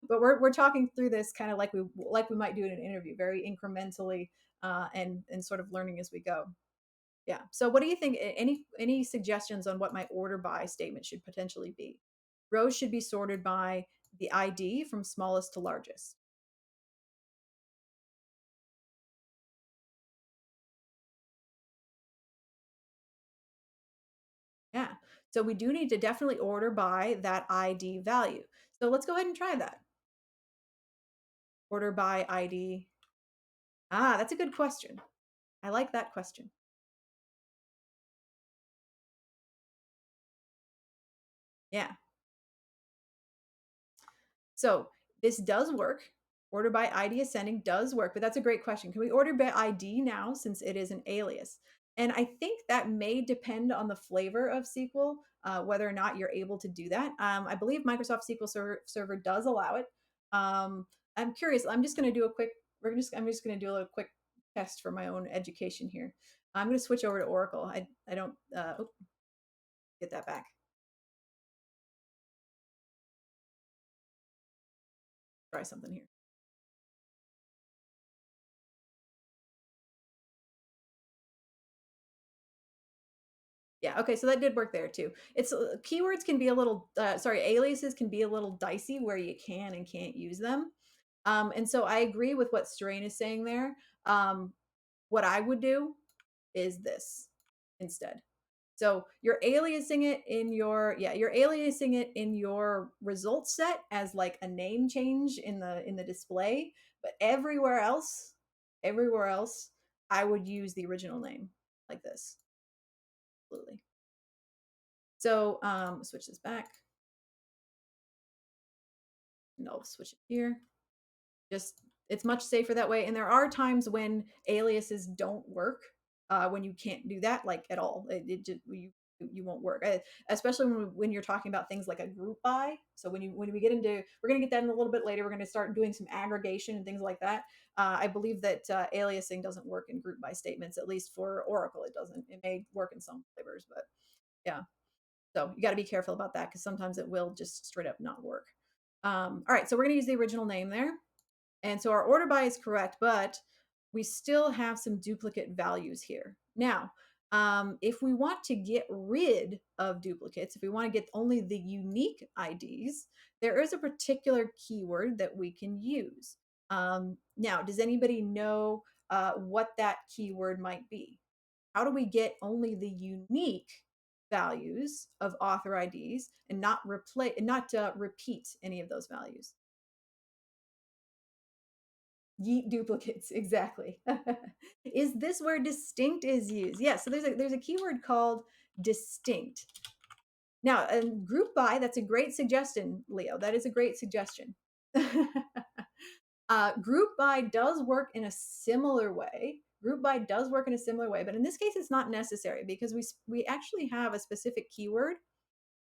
But we're talking through this kind of like we might do in an interview, very incrementally and sort of learning as we go. Yeah. So what do you think? Any suggestions on what my order by statement should potentially be? Rows should be sorted by the ID from smallest to largest. Yeah. So we do need to definitely order by that ID value. So let's go ahead and try that. Order by ID. Ah, that's a good question. I like that question. Yeah. So this does work. Order by ID ascending does work, but that's a great question. Can we order by ID now since it is an alias? And I think that may depend on the flavor of SQL, whether or not you're able to do that. I believe Microsoft SQL Server does allow it. I'm curious. I'm just going to do a quick. I'm just going to do a little quick test for my own education here. I'm going to switch over to Oracle. I don't get that back. Try something here. Yeah, okay, so that did work there too. It's keywords can be a little sorry, aliases can be a little dicey where you can and can't use them. And so I agree with what Strain is saying there. What I would do is this instead. So you're aliasing it in your you're aliasing it in your result set as like a name change in the display, but everywhere else, I would use the original name like this. Absolutely. So switch this back. And I'll switch it here. Just it's much safer that way. And there are times when aliases don't work, when you can't do that like at all. It just you won't work, especially when you're talking about things like a group by. So when we get into we're going to get that in a little bit later. We're going to start doing some aggregation and things like that. I believe that aliasing doesn't work in group by statements, at least for Oracle. It doesn't. It may work in some flavors, but yeah. So you got to be careful about that because sometimes it will just straight up not work. All right, so we're going to use the original name there. And so our order by is correct, but we still have some duplicate values here. Now, if we want to get rid of duplicates, if we want to get only the unique IDs, there is a particular keyword that we can use. Now, does anybody know what that keyword might be? How do we get only the unique values of author IDs and not replace and not repeat any of those values? Yeet duplicates, exactly. Is this where distinct is used? Yeah, so there's a keyword called distinct. Now, and group by, that's a great suggestion, Leo. That is a great suggestion. Group by does work in a similar way. Group by does work in a similar way, but in this case, it's not necessary because we actually have a specific keyword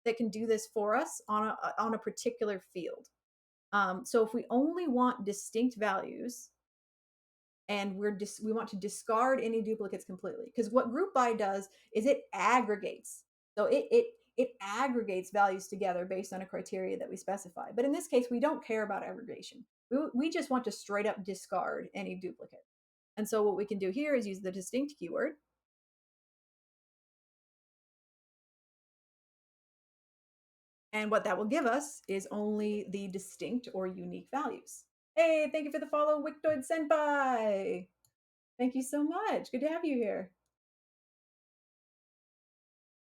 that can do this for us on a particular field. So if we only want distinct values, and we want to discard any duplicates completely, because what group by does is it aggregates. So it aggregates values together based on a criteria that we specify. But in this case, we don't care about aggregation. We just want to straight up discard any duplicate. And so what we can do here is use the distinct keyword. And what that will give us is only the distinct or unique values. Hey, thank you for the follow, Wictoid Senpai. Thank you so much. Good to have you here.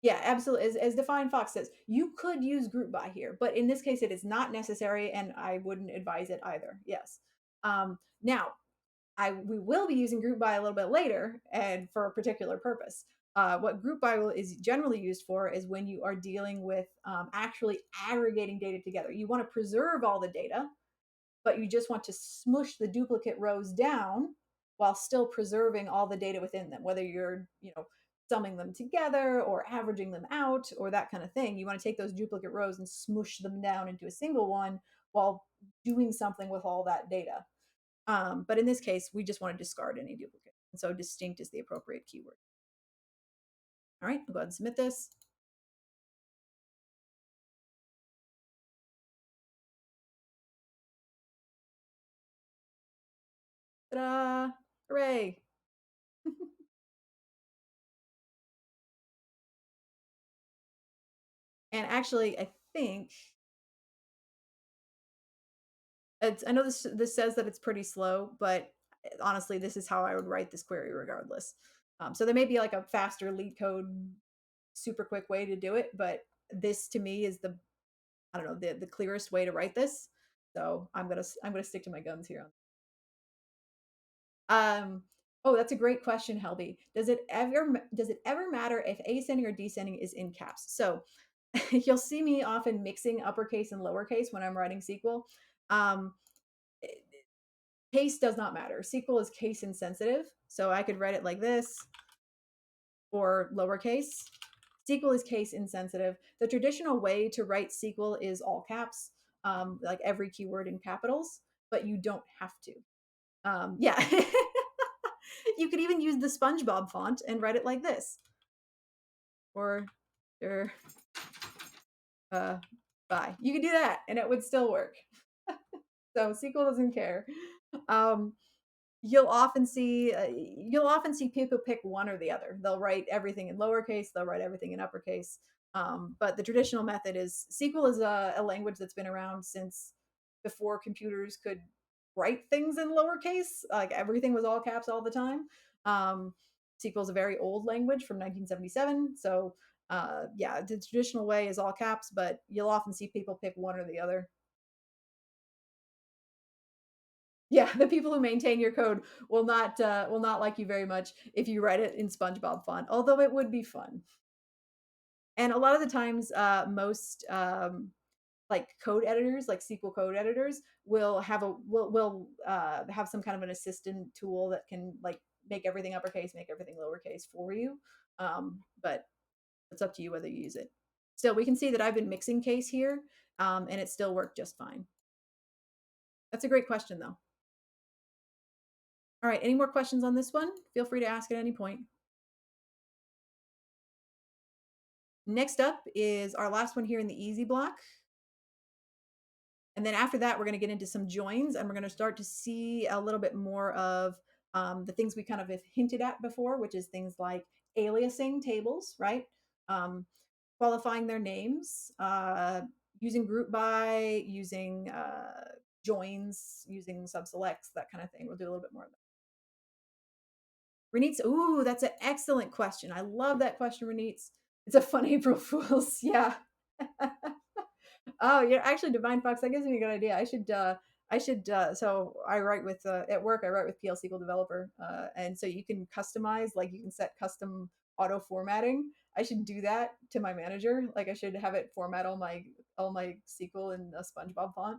Yeah, absolutely. As Define Fox says, you could use group by here, but in this case, it is not necessary, and I wouldn't advise it either. Yes. Now, we will be using group by a little bit later, and for a particular purpose. What group by is generally used for is when you are dealing with actually aggregating data together. You want to preserve all the data, but you just want to smush the duplicate rows down while still preserving all the data within them, whether you're, summing them together or averaging them out or that kind of thing. You want to take those duplicate rows and smush them down into a single one while doing something with all that data. But in this case, we just want to discard any duplicate. And so distinct is the appropriate keyword. All right, I'll go ahead and submit this. Ta-da! Hooray! And actually, I think I know this says that it's pretty slow, but honestly, this is how I would write this query regardless. So there may be like a faster LeetCode, super quick way to do it, but this to me is the I don't know the clearest way to write this. So I'm gonna stick to my guns here. Oh, that's a great question, Helby. Does it ever matter if ascending or descending is in caps? So you'll see me often mixing uppercase and lowercase when I'm writing SQL. Um, Case does not matter. SQL is case insensitive. So I could write it like this. or lowercase. SQL is case insensitive. The traditional way to write SQL is all caps, like every keyword in capitals, but you don't have to. Yeah. You could even use the SpongeBob font and write it like this, or, or uh, bye. You could do that, and it would still work. So SQL doesn't care. Um, you'll often see people pick one or the other. They'll write everything in lowercase, they'll write everything in uppercase. But the traditional method is SQL is a language that's been around since before computers could write things in lowercase. Like everything was all caps all the time. SQL is a very old language from 1977. So yeah, the traditional way is all caps, but you'll often see people pick one or the other. Yeah, the people who maintain your code will not like you very much if you write it in SpongeBob font, although it would be fun. And a lot of the times, most like code editors, like SQL code editors, will have some kind of an assistant tool that can like make everything uppercase, make everything lowercase for you. But it's up to you whether you use it. Still, we can see that I've been mixing case here, and it still worked just fine. That's a great question, though. All right, any more questions on this one? Feel free to ask at any point. Next up is our last one here in the easy block. And then after that, we're going to get into some joins and we're going to start to see a little bit more of the things we kind of have hinted at before, which is things like aliasing tables, right? Um, qualifying their names, using group by, using joins, using subselects, that kind of thing. We'll do a little bit more of that. Renitz, ooh, that's an excellent question. I love that question, Renitz. It's a fun April Fool's. Yeah. Oh, yeah, actually, Divine Fox, that gives me a good idea. So I write with, at work, I write with PL SQL Developer. And so you can customize, like you can set custom auto formatting. I should do that to my manager. Like I should have it format all my SQL in a SpongeBob font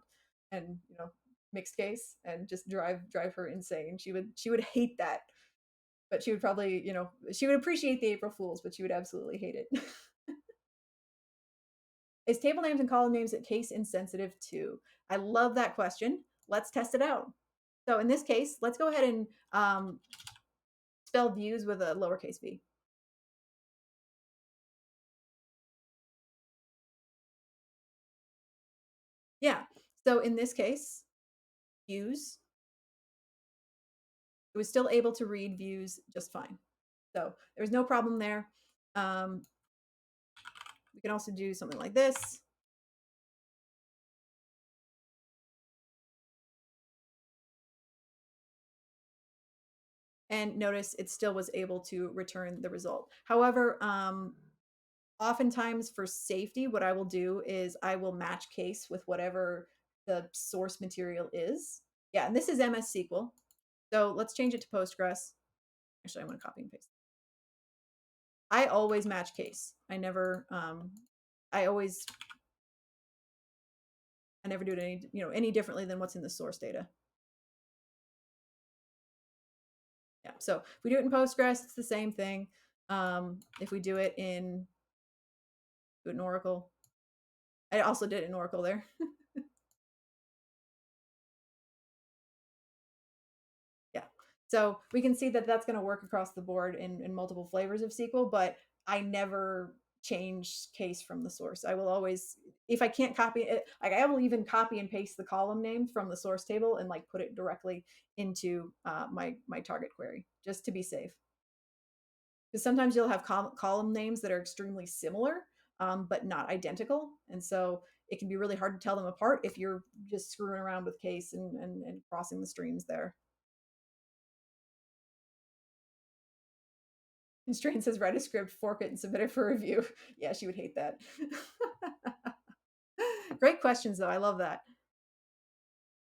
and, mixed case and just drive her insane. She would hate that, but she would probably, she would appreciate the April Fools, but she would absolutely hate it. Is table names and column names case insensitive too? I love that question. Let's test it out. So in this case, let's go ahead and spell views with a lowercase v. Yeah. So in this case, views, it was still able to read views just fine. So there was no problem there. We can also do something like this. And notice it still was able to return the result. However, oftentimes for safety, what I will do is I will match case with whatever the source material is. Yeah, and this is MS SQL. So let's change it to Postgres. Actually, I'm going to copy and paste. I always match case. I never do it any differently than what's in the source data. Yeah. So if we do it in Postgres, it's the same thing. If we do it in Oracle, I also did it in Oracle there. Yeah. So we can see that that's going to work across the board in multiple flavors of SQL, but I never change case from the source. I will always, if I can't copy it, like I will even copy and paste the column name from the source table and like put it directly into my target query just to be safe. Because sometimes you'll have column names that are extremely similar, but not identical. And so it can be really hard to tell them apart if you're just screwing around with case and crossing the streams there. Constraint says write a script, fork it, and submit it for review. Yeah, she would hate that. Great questions, though. I love that.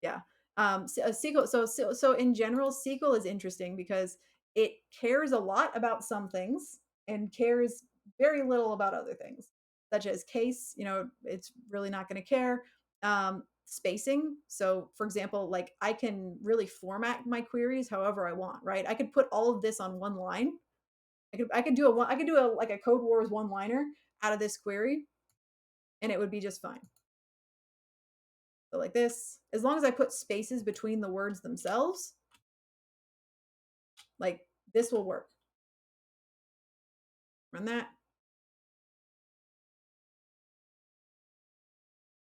Yeah. SQL. So in general, SQL is interesting because it cares a lot about some things and cares very little about other things, such as case. It's really not going to care. Spacing. So, for example, like I can really format my queries however I want. Right. I could put all of this on one line I could do a like a Code Wars one liner out of this query, and it would be just fine. So like this, as long as I put spaces between the words themselves, like this will work. Run that,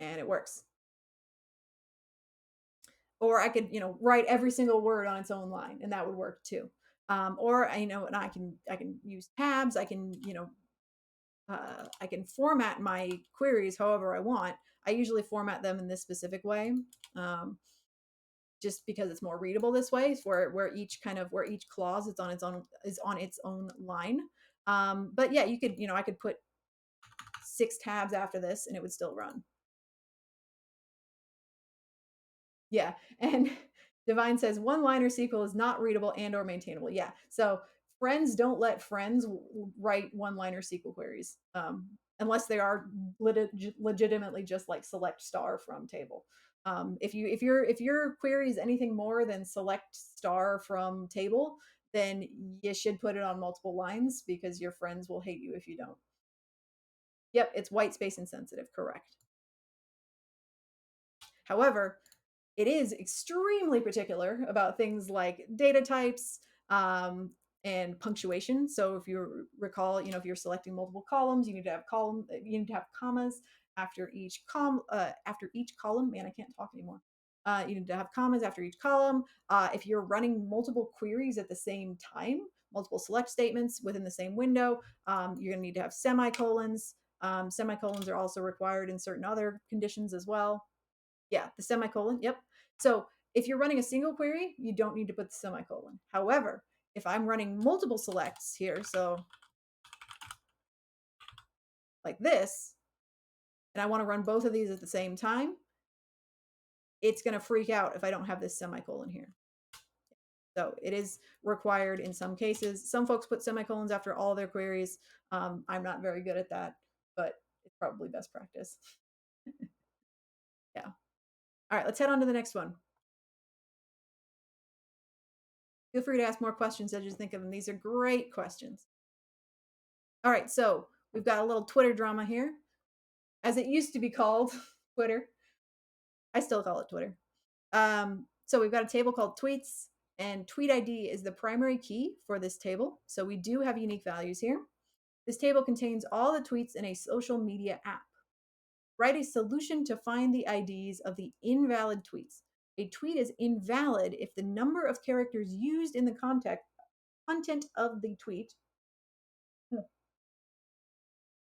and it works. Or I could, write every single word on its own line, and that would work too. Or and I can use tabs. I can format my queries however I want. I usually format them in this specific way, just because it's more readable this way, where each clause is on its own line. But yeah, you could, I could put 6 tabs after this, and it would still run. Yeah. And Divine says one-liner SQL is not readable and or maintainable. Yeah. So friends don't let friends write one-liner SQL queries, unless they are legitimately just like select star from table. If your query is anything more than select star from table, then you should put it on multiple lines, because your friends will hate you if you don't. Yep, it's white space insensitive, correct. However, it is extremely particular about things like data types, and punctuation. So if you recall, if you're selecting multiple columns, you need to have commas after each column. Man, I can't talk anymore. You need to have commas after each column. If you're running multiple queries at the same time, multiple select statements within the same window, you're going to need to have semicolons. Semicolons are also required in certain other conditions as well. Yeah, the semicolon. Yep. So if you're running a single query, you don't need to put the semicolon. However, if I'm running multiple selects here, so like this, and I want to run both of these at the same time, it's going to freak out if I don't have this semicolon here. So it is required in some cases. Some folks put semicolons after all their queries. I'm not very good at that, but it's probably best practice. Yeah. All right, let's head on to the next one. Feel free to ask more questions as you think of them. These are great questions. All right, so we've got a little Twitter drama here, as it used to be called Twitter. I still call it Twitter. So we've got a table called tweets, and tweet ID is the primary key for this table. So we do have unique values here. This table contains all the tweets in a social media app. Write a solution to find the IDs of the invalid tweets. A tweet is invalid if the number of characters used in the content of the tweet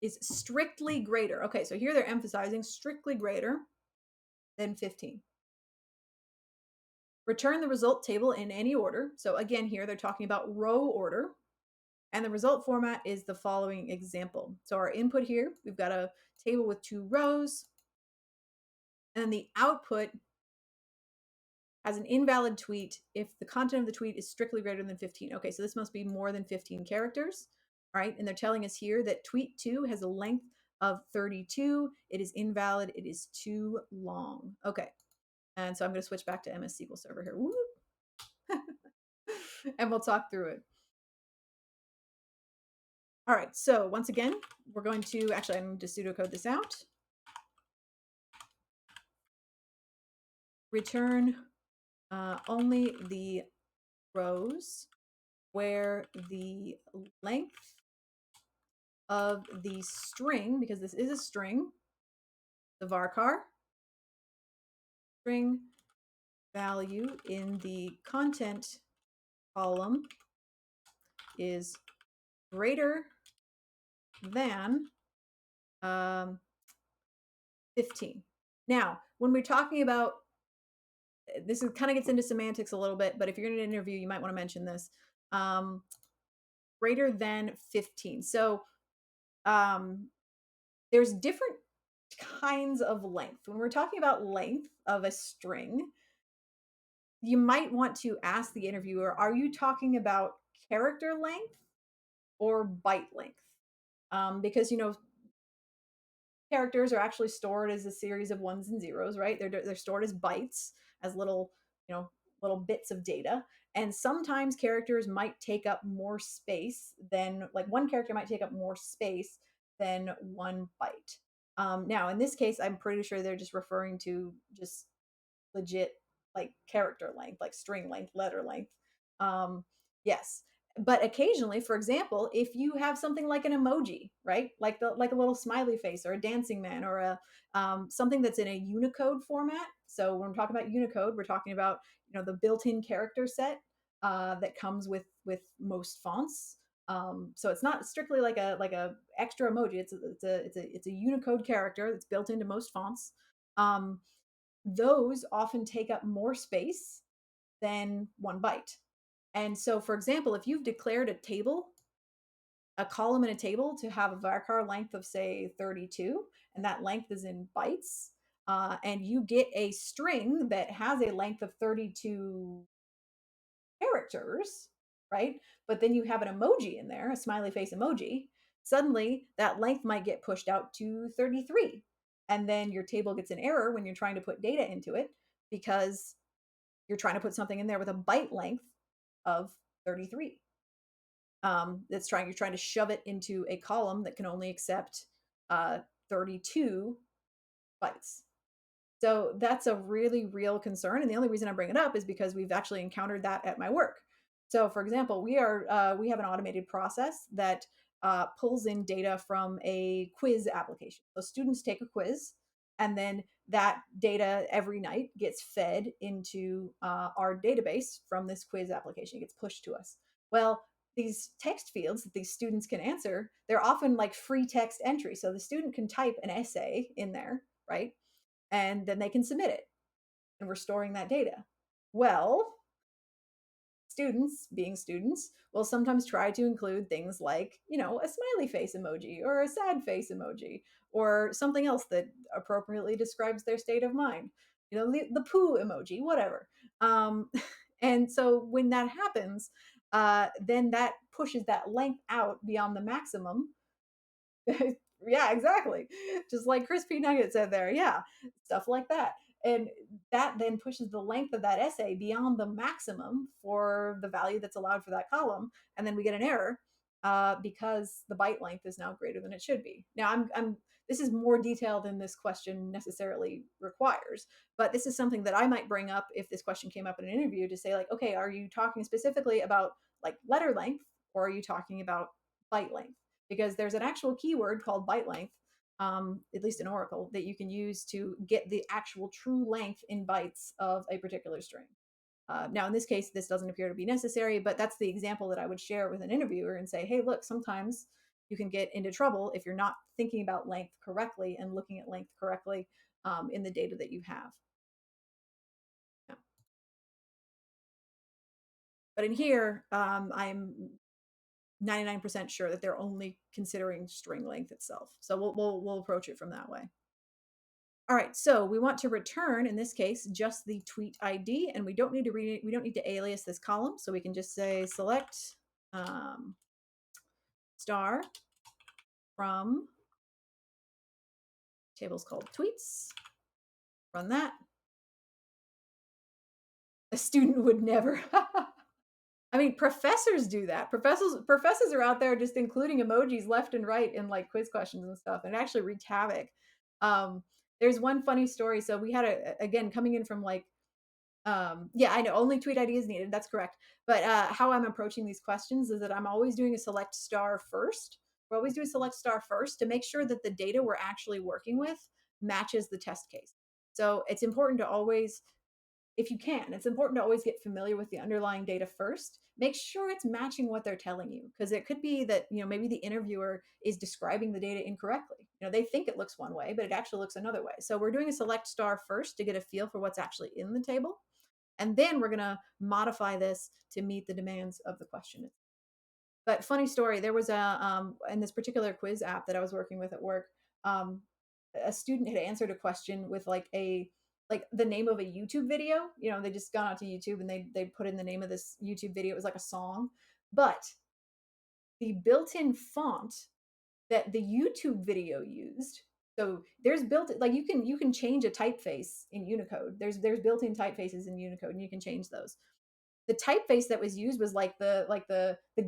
is strictly greater. Okay, so here they're emphasizing strictly greater than 15. Return the result table in any order. So again, here they're talking about row order. And the result format is the following example. So our input here, we've got a table with 2 rows. And then the output has an invalid tweet if the content of the tweet is strictly greater than 15. Okay, so this must be more than 15 characters. All right, and they're telling us here that tweet 2 has a length of 32. It is invalid. It is too long. Okay, and so I'm going to switch back to MS SQL Server here. Woo! And we'll talk through it. All right, so once again, we're going to, actually, I'm going to pseudocode this out. Return only the rows where the length of the string, because this is a string, the varchar string value in the content column is greater than 15. Now, when we're talking about, this kind of gets into semantics a little bit, but if you're in an interview, you might want to mention this. Greater than 15. So there's different kinds of length. When we're talking about length of a string, you might want to ask the interviewer, are you talking about character length or byte length? Because, characters are actually stored as a series of ones and zeros, right? They're stored as bytes, as little, little bits of data. And sometimes characters might take up more space than, like, one character might take up more space than one byte. Now, in this case, I'm pretty sure they're just referring to just legit, like, character length, like string length, letter length. Yes. But occasionally, for example, if you have something like an emoji, right? Like a little smiley face or a dancing man or a something that's in a Unicode format. So when we're talking about Unicode, we're talking about, the built-in character set that comes with most fonts. So it's not strictly like a extra emoji. It's a Unicode character that's built into most fonts. Um, those often take up more space than 1 byte. And so, for example, if you've declared a column in a table to have a varchar length of, say, 32, and that length is in bytes, and you get a string that has a length of 32 characters, right? But then you have an emoji in there, a smiley face emoji. Suddenly, that length might get pushed out to 33. And then your table gets an error when you're trying to put data into it because you're trying to put something in there with a byte length of 33. You're trying to shove it into a column that can only accept 32 bytes. So that's a really real concern, and the only reason I bring it up is because we've actually encountered that at my work. So, for example, we have an automated process that pulls in data from a quiz application. So students take a quiz, and then that data every night gets fed into our database from this quiz application. It gets pushed to us. Well, these text fields that these students can answer, they're often like free text entry. So the student can type an essay in there, right? And then they can submit it, and we're storing that data. Well, students, being students, will sometimes try to include things like, a smiley face emoji or a sad face emoji or something else that appropriately describes their state of mind. The poo emoji, whatever. And so when that happens, then that pushes that length out beyond the maximum. Yeah, exactly. Just like crispy nuggets said there. Yeah, stuff like that. And that then pushes the length of that essay beyond the maximum for the value that's allowed for that column. And then we get an error because the byte length is now greater than it should be. Now, this is more detail than this question necessarily requires, but this is something that I might bring up if this question came up in an interview to say, like, okay, are you talking specifically about like letter length, or are you talking about byte length? Because there's an actual keyword called byte length, at least in Oracle, that you can use to get the actual true length in bytes of a particular string. Now, in this case, this doesn't appear to be necessary, but that's the example that I would share with an interviewer and say, hey, look, sometimes you can get into trouble if you're not thinking about length correctly and looking at length correctly in the data that you have. Yeah. But in here, I'm 99% sure that they're only considering string length itself. So we'll approach it from that way. All right, so we want to return, in this case, just the tweet ID, and we don't need to alias this column, so we can just say select star from tables called tweets. Run that. A student would never. I mean, professors do that. Professors are out there just including emojis left and right in like quiz questions and stuff, and it actually wreaked havoc. Um, there's one funny story. So we had again coming in from like, yeah, I know only tweet ID is needed. That's correct. But how I'm approaching these questions is that I'm always doing a select star first. We're always doing select star first to make sure that the data we're actually working with matches the test case. So it's important to always, if you can, it's important to always get familiar with the underlying data first. Make sure it's matching what they're telling you, because it could be that, maybe the interviewer is describing the data incorrectly. They think it looks one way, but it actually looks another way. So we're doing a select star first to get a feel for what's actually in the table. And then we're going to modify this to meet the demands of the question. But funny story, there was in this particular quiz app that I was working with at work, a student had answered a question with like the name of a YouTube video. They just gone out to YouTube and they put in the name of this YouTube video. It was like a song, but the built-in font that the YouTube video used So there's built like you can change a typeface in Unicode. There's built-in typefaces in Unicode, and you can change those. The typeface that was used was like the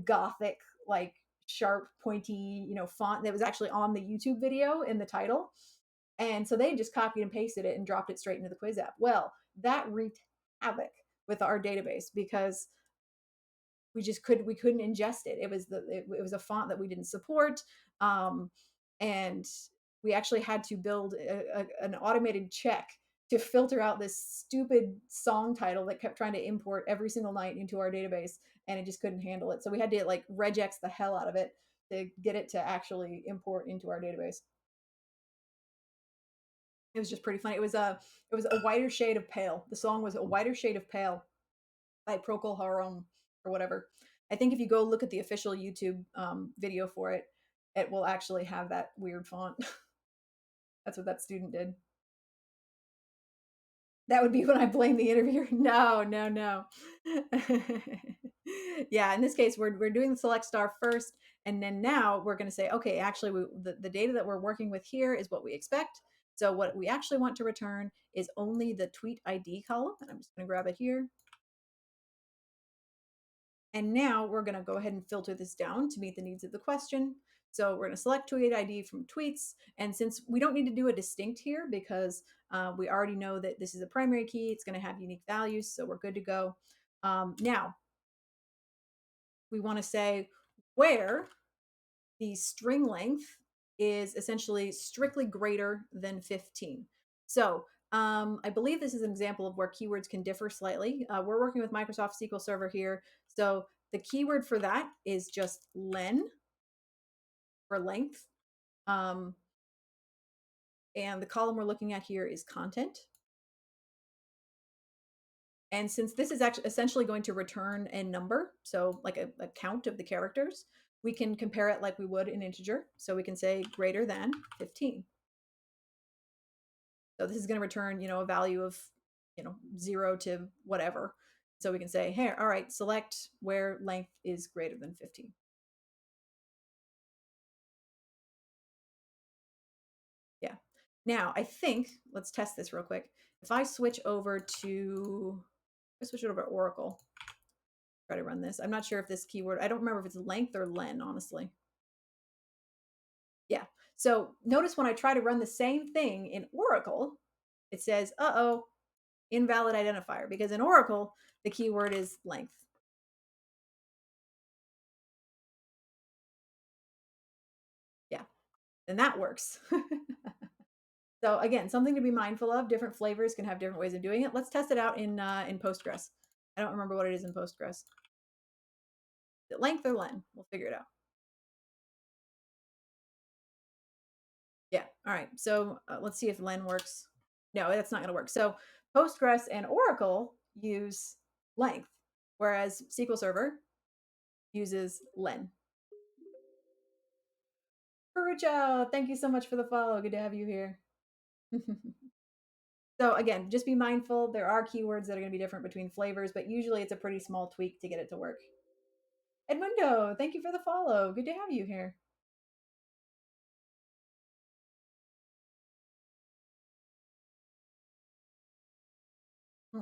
gothic, like sharp pointy, font that was actually on the YouTube video in the title. And so they just copied and pasted it and dropped it straight into the quiz app. Well, that wreaked havoc with our database because we couldn't ingest it. It was a font that we didn't support, um, and we actually had to build an automated check to filter out this stupid song title that kept trying to import every single night into our database, and it just couldn't handle it. So we had to like regex the hell out of it to get it to actually import into our database. It was just pretty funny. It was a whiter shade of pale. The song was a whiter shade of pale by Procol Harum or whatever. I think if you go look at the official YouTube video for it, it will actually have that weird font. That's what that student did. That would be when I blame the interviewer. No, no, no. Yeah, in this case, we're doing the select star first, and then now we're going to say, okay, actually, the data that we're working with here is what we expect. So what we actually want to return is only the tweet ID column, and I'm just going to grab it here. And now we're going to go ahead and filter this down to meet the needs of the question. So we're going to select tweet ID from tweets. And since we don't need to do a distinct here because we already know that this is a primary key, it's going to have unique values. So we're good to go. Now, we want to say where the string length is essentially strictly greater than 15. So I believe this is an example of where keywords can differ slightly. We're working with Microsoft SQL Server here. So the keyword for that is just len for length. Um, and the column we're looking at here is content. And since this is actually essentially going to return a number, so like a count of the characters, we can compare it like we would an integer. So we can say greater than 15. So this is going to return, a value of, 0 to whatever. So we can say, hey, all right, select where length is greater than 15. Yeah. Now, I think, let's test this real quick. If I switch over to, I switch it over to Oracle, try to run this. I'm not sure if this keyword, I don't remember if it's length or len, honestly. Yeah. So notice when I try to run the same thing in Oracle, it says, uh-oh, invalid identifier, because in Oracle, the keyword is length. Yeah. And that works. So again, something to be mindful of. Different flavors can have different ways of doing it. Let's test it out in Postgres. I don't remember what it is in Postgres. Is it length or len? We'll figure it out. Yeah. All right. So let's see if len works. No, that's not going to work. So Postgres and Oracle use length, whereas SQL Server uses len. Perucho, thank you so much for the follow. Good to have you here. So again, just be mindful. There are keywords that are going to be different between flavors, but usually it's a pretty small tweak to get it to work. Edmundo, thank you for the follow. Good to have you here. Hmm.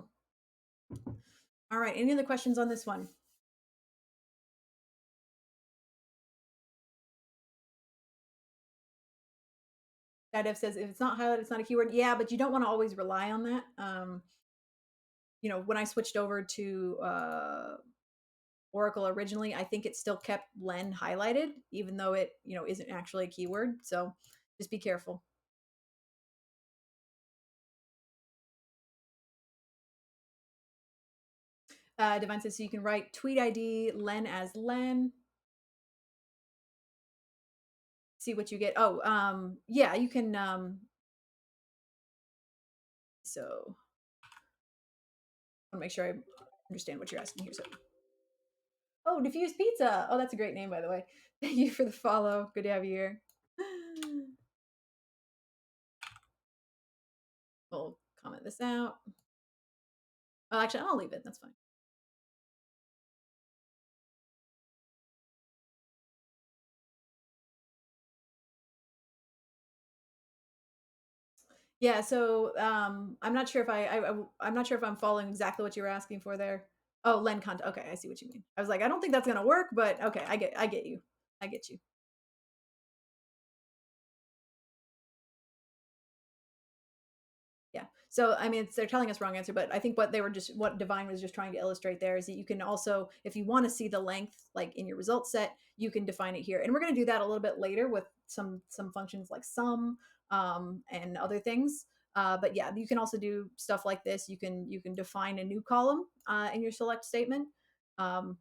All right. Any other questions on this one? Dadev says if it's not highlighted, it's not a keyword. Yeah, but you don't want to always rely on that. When I switched over to Oracle originally, I think it still kept len highlighted, even though it, isn't actually a keyword. So just be careful. Divine says so you can write tweet ID len as len. See what you get. Oh, yeah, you can. So I want to make sure I understand what you're asking here. So, oh, diffused pizza. Oh, that's a great name, by the way. Thank you for the follow. Good to have you here. We'll comment this out. Well, actually, I'll leave it. That's fine. Yeah, so, I'm not sure if I'm not sure if I'm following exactly what you were asking for there. Oh, lend content. Okay, I see what you mean. I was like, I don't think that's gonna work, but okay, I get you. I get you. Yeah. So, I mean, they're telling us wrong answer, but I think what Divine was just trying to illustrate there is that you can also, if you want to see the length like in your result set, you can define it here. And we're going to do that a little bit later with some functions like sum and other things. But yeah, you can also do stuff like this. You can define a new column in your select statement. Um,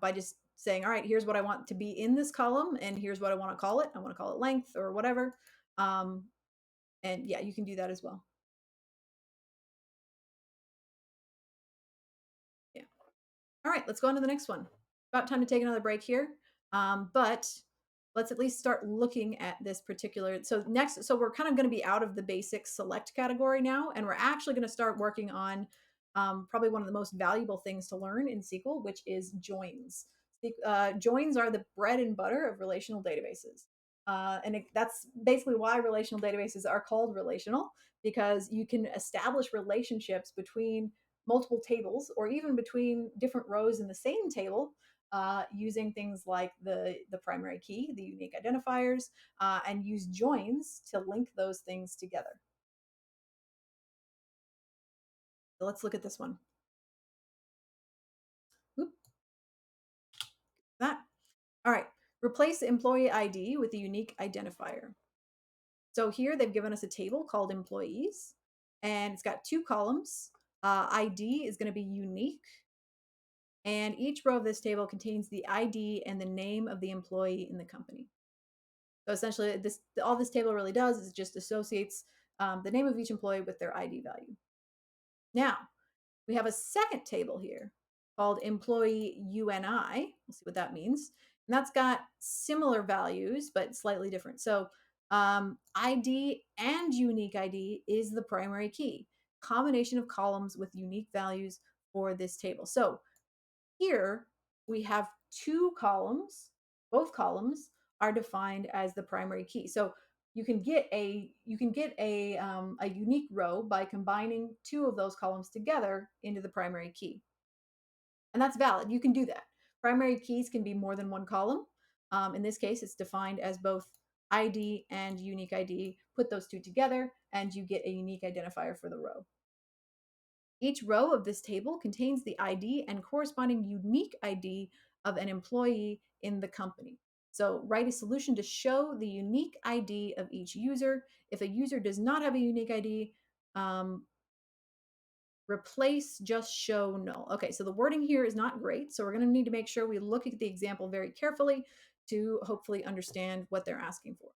by just saying, all right, here's what I want to be in this column, and here's what I want to call it. I want to call it length or whatever. Um, and yeah, you can do that as well. Yeah. All right, let's go on to the next one. About time to take another break here. But let's at least start looking at this particular. So next, so we're kind of going to be out of the basic select category now, and we're actually going to start working on probably one of the most valuable things to learn in SQL, which is joins. Joins are the bread and butter of relational databases. That's basically why relational databases are called relational, because you can establish relationships between multiple tables or even between different rows in the same table using things like the primary key, the unique identifiers, and use joins to link those things together. So let's look at this one. Oop, that. All right. Replace employee ID with a unique identifier. So here they've given us a table called employees, and it's got two columns. ID is going to be unique, and each row of this table contains the ID and the name of the employee in the company. So essentially, this all this table really does is just associates the name of each employee with their ID value. Now we have a second table here called employee UNI. We'll see what that means, and that's got similar values but slightly different. So ID and unique ID is the primary key combination of columns with unique values for this table. So here we have two columns. Both columns are defined as the primary key. So you can get a unique row by combining two of those columns together into the primary key, and that's valid. You can do that. Primary keys can be more than one column. In this case, it's defined as both ID and unique ID. Put those two together, and you get a unique identifier for the row. Each row of this table contains the ID and corresponding unique ID of an employee in the company. So write a solution to show the unique ID of each user. If a user does not have a unique ID, um, replace just show null. Okay, so the wording here is not great. So we're going to need to make sure we look at the example very carefully to hopefully understand what they're asking for.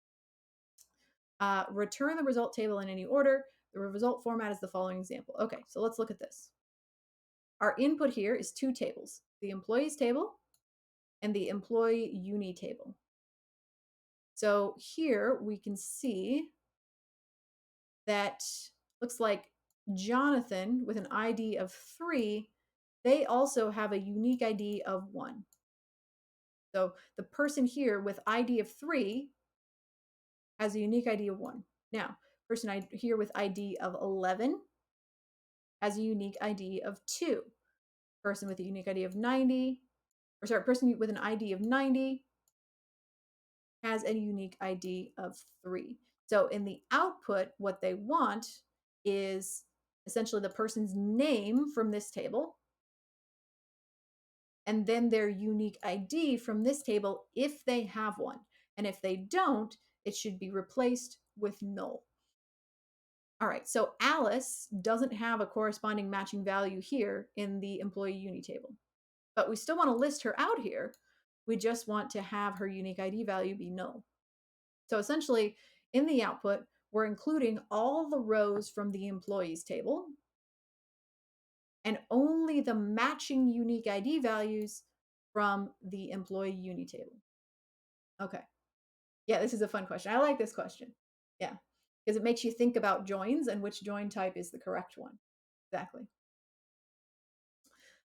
Return the result table in any order. The result format is the following example. Okay, so let's look at this. Our input here is two tables, the employees table and the employee uni table. So here we can see that looks like Jonathan with an ID of 3, they also have a unique ID of 1. So the person here with ID of 3 has a unique ID of 1. Now, person here with ID of 11 has a unique ID of 2. Person with a unique ID of 90, or sorry, person with an ID of 90 has a unique ID of 3. So in the output, what they want is essentially the person's name from this table and then their unique ID from this table if they have one. And if they don't, it should be replaced with null. All right, so Alice doesn't have a corresponding matching value here in the employee uni table, but we still want to list her out here. We just want to have her unique ID value be null. So essentially, in the output, we're including all the rows from the employees table and only the matching unique ID values from the employee uni table. Okay. Yeah, this is a fun question. I like this question. Yeah, because it makes you think about joins and which join type is the correct one. Exactly.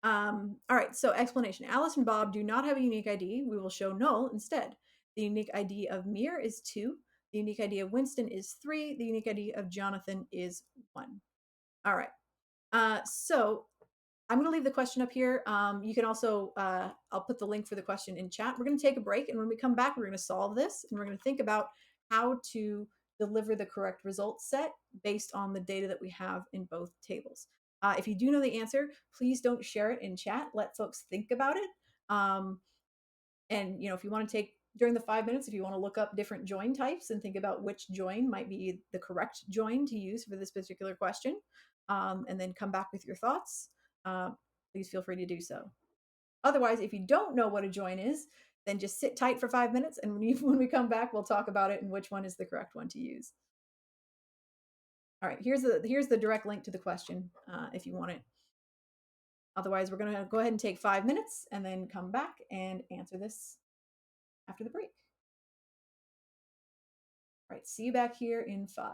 All right, so explanation. Alice and Bob do not have a unique ID. We will show null instead. The unique ID of Mir is 2. The unique ID of Winston is 3. The unique ID of Jonathan is 1. All right. So I'm going to leave the question up here. You can also, I'll put the link for the question in chat. We're going to take a break. And when we come back, we're going to solve this. And we're going to think about how to deliver the correct result set based on the data that we have in both tables. If you do know the answer, please don't share it in chat. Let folks think about it. And if you want to take during the 5 minutes, if you want to look up different join types and think about which join might be the correct join to use for this particular question, and then come back with your thoughts, please feel free to do so. Otherwise, if you don't know what a join is, then just sit tight for 5 minutes, and when we come back, we'll talk about it and which one is the correct one to use. All right, here's the direct link to the question if you want it. Otherwise, we're going to go ahead and take 5 minutes and then come back and answer this after the break. All right, see you back here in 5.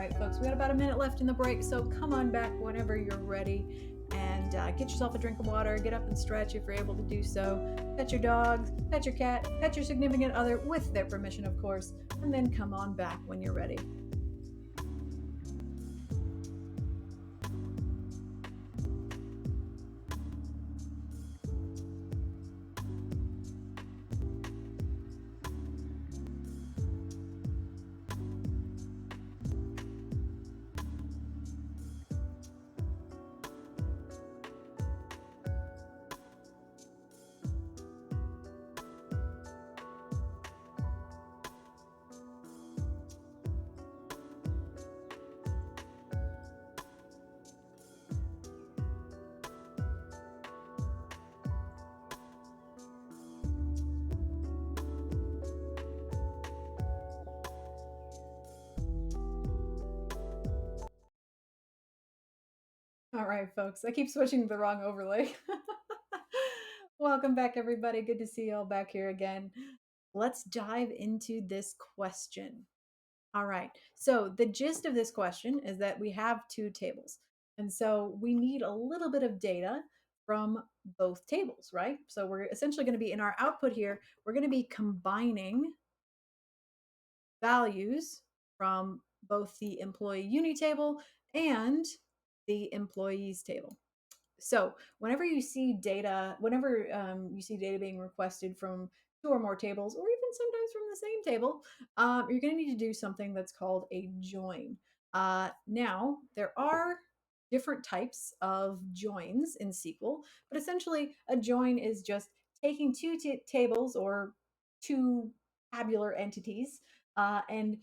right, folks, we got about a minute left in the break, so come on back whenever you're ready and get yourself a drink of water, get up and stretch if you're able to do so. Pet your dog, pet your cat, pet your significant other with their permission, of course, and then come on back when you're ready. All right, folks, I keep switching to the wrong overlay. Welcome back, everybody. Good to see you all back here again. Let's dive into this question. All right. So, the gist of this question is that we have two tables. And so, we need a little bit of data from both tables, right? So, we're essentially going to be in our output here, we're going to be combining values from both the employee uni table and the employees table. So whenever you see data, whenever you see data being requested from two or more tables, or even sometimes from the same table, you're going to need to do something that's called a join. Now, there are different types of joins in SQL, but essentially a join is just taking two tables or two tabular entities and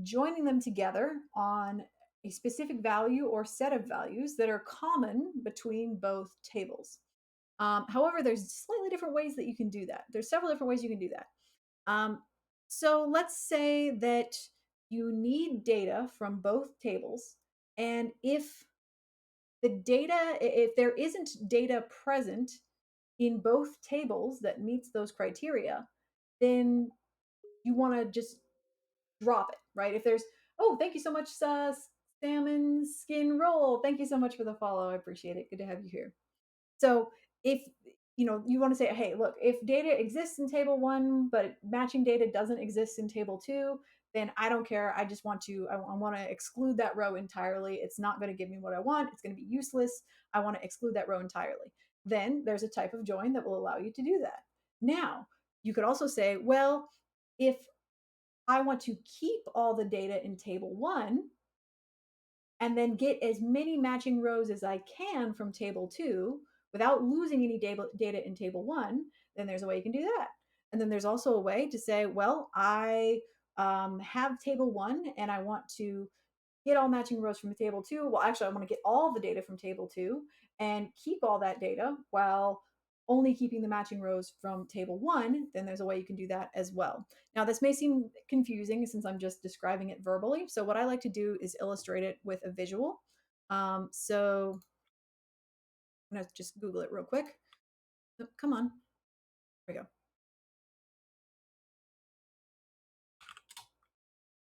joining them together on a specific value or set of values that are common between both tables. However, there's slightly different ways that you can do that. There's several different ways you can do that. So let's say that you need data from both tables, and if there isn't data present in both tables that meets those criteria, then you want to just drop it, right? If there's, oh, thank you so much, Salmon Skin Roll. Thank you so much for the follow. I appreciate it. Good to have you here. So if you want to say, hey, look, if data exists in table one, but matching data doesn't exist in table two, then I don't care. I just I want to exclude that row entirely. It's not going to give me what I want. It's going to be useless. I want to exclude that row entirely. Then there's a type of join that will allow you to do that. Now, you could also say, well, if I want to keep all the data in table one and then get as many matching rows as I can from table two without losing any data in table one, then there's a way you can do that. And then there's also a way to say, well, I have table one and I want to get all matching rows from table two. Well, actually, I want to get all the data from table two and keep all that data while only keeping the matching rows from table one. Then there's a way you can do that as well. Now, this may seem confusing since I'm just describing it verbally. So, what I like to do is illustrate it with a visual. So, I'm going to just Google it real quick. Oh, come on. There we go.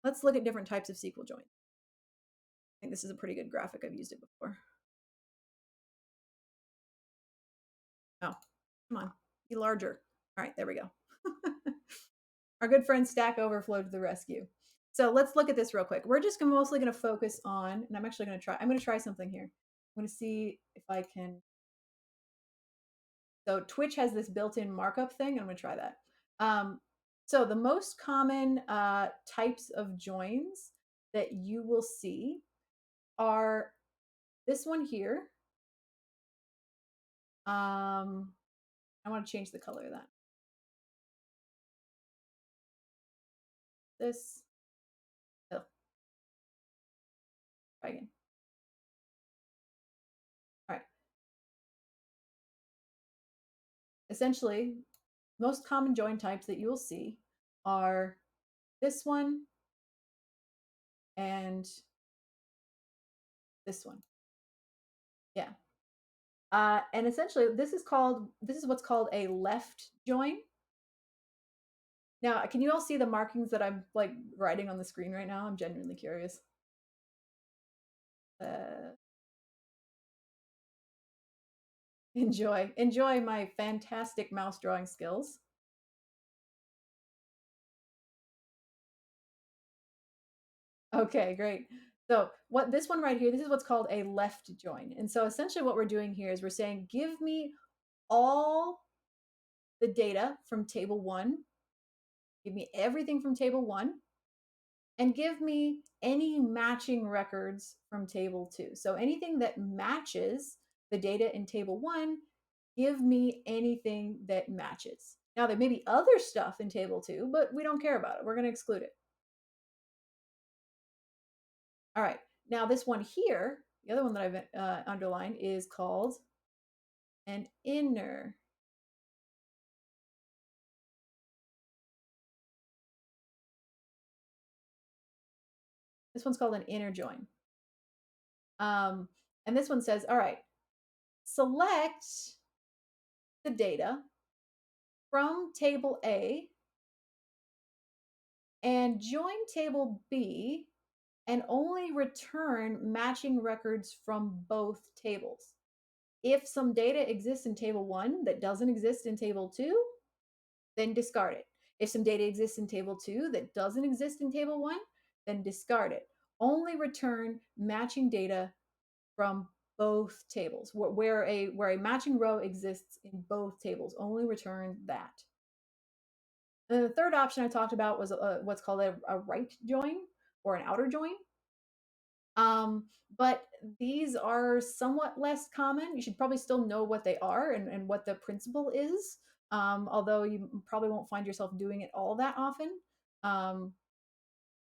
Let's look at different types of SQL joins. I think this is a pretty good graphic. I've used it before. Oh, come on. Be larger. All right, there we go. Our good friend Stack Overflow to the rescue. So let's look at this real quick. We're just mostly going to focus on, and I'm going to try something here. I'm going to see if I can. So Twitch has this built-in markup thing. I'm going to try that. So the most common types of joins that you will see are this one here. I want to change the color of that. This. Oh, try again. All right. Essentially, most common join types that you will see are this one and this one. Yeah. And essentially, this is what's called a left join. Now, can you all see the markings that I'm like writing on the screen right now? I'm genuinely curious. Uh, enjoy my fantastic mouse drawing skills. Okay, great. So what this one right here, this is what's called a left join. And so essentially what we're doing here is we're saying, give me all the data from table one, give me everything from table one, and give me any matching records from table two. So anything that matches the data in table one, give me anything that matches. Now there may be other stuff in table two, but we don't care about it. We're going to exclude it. All right. Now this one here, the other one that I've underlined is called an inner. This one's called an inner join. And this one says, all right, select the data from table A and join table B and only return matching records from both tables. If some data exists in table one that doesn't exist in table two, then discard it. If some data exists in table two that doesn't exist in table one, then discard it. Only return matching data from both tables. Where a matching row exists in both tables, only return that. And the third option I talked about was what's called a right join or an outer join. But these are somewhat less common. You should probably still know what they are and what the principle is, although you probably won't find yourself doing it all that often. Um,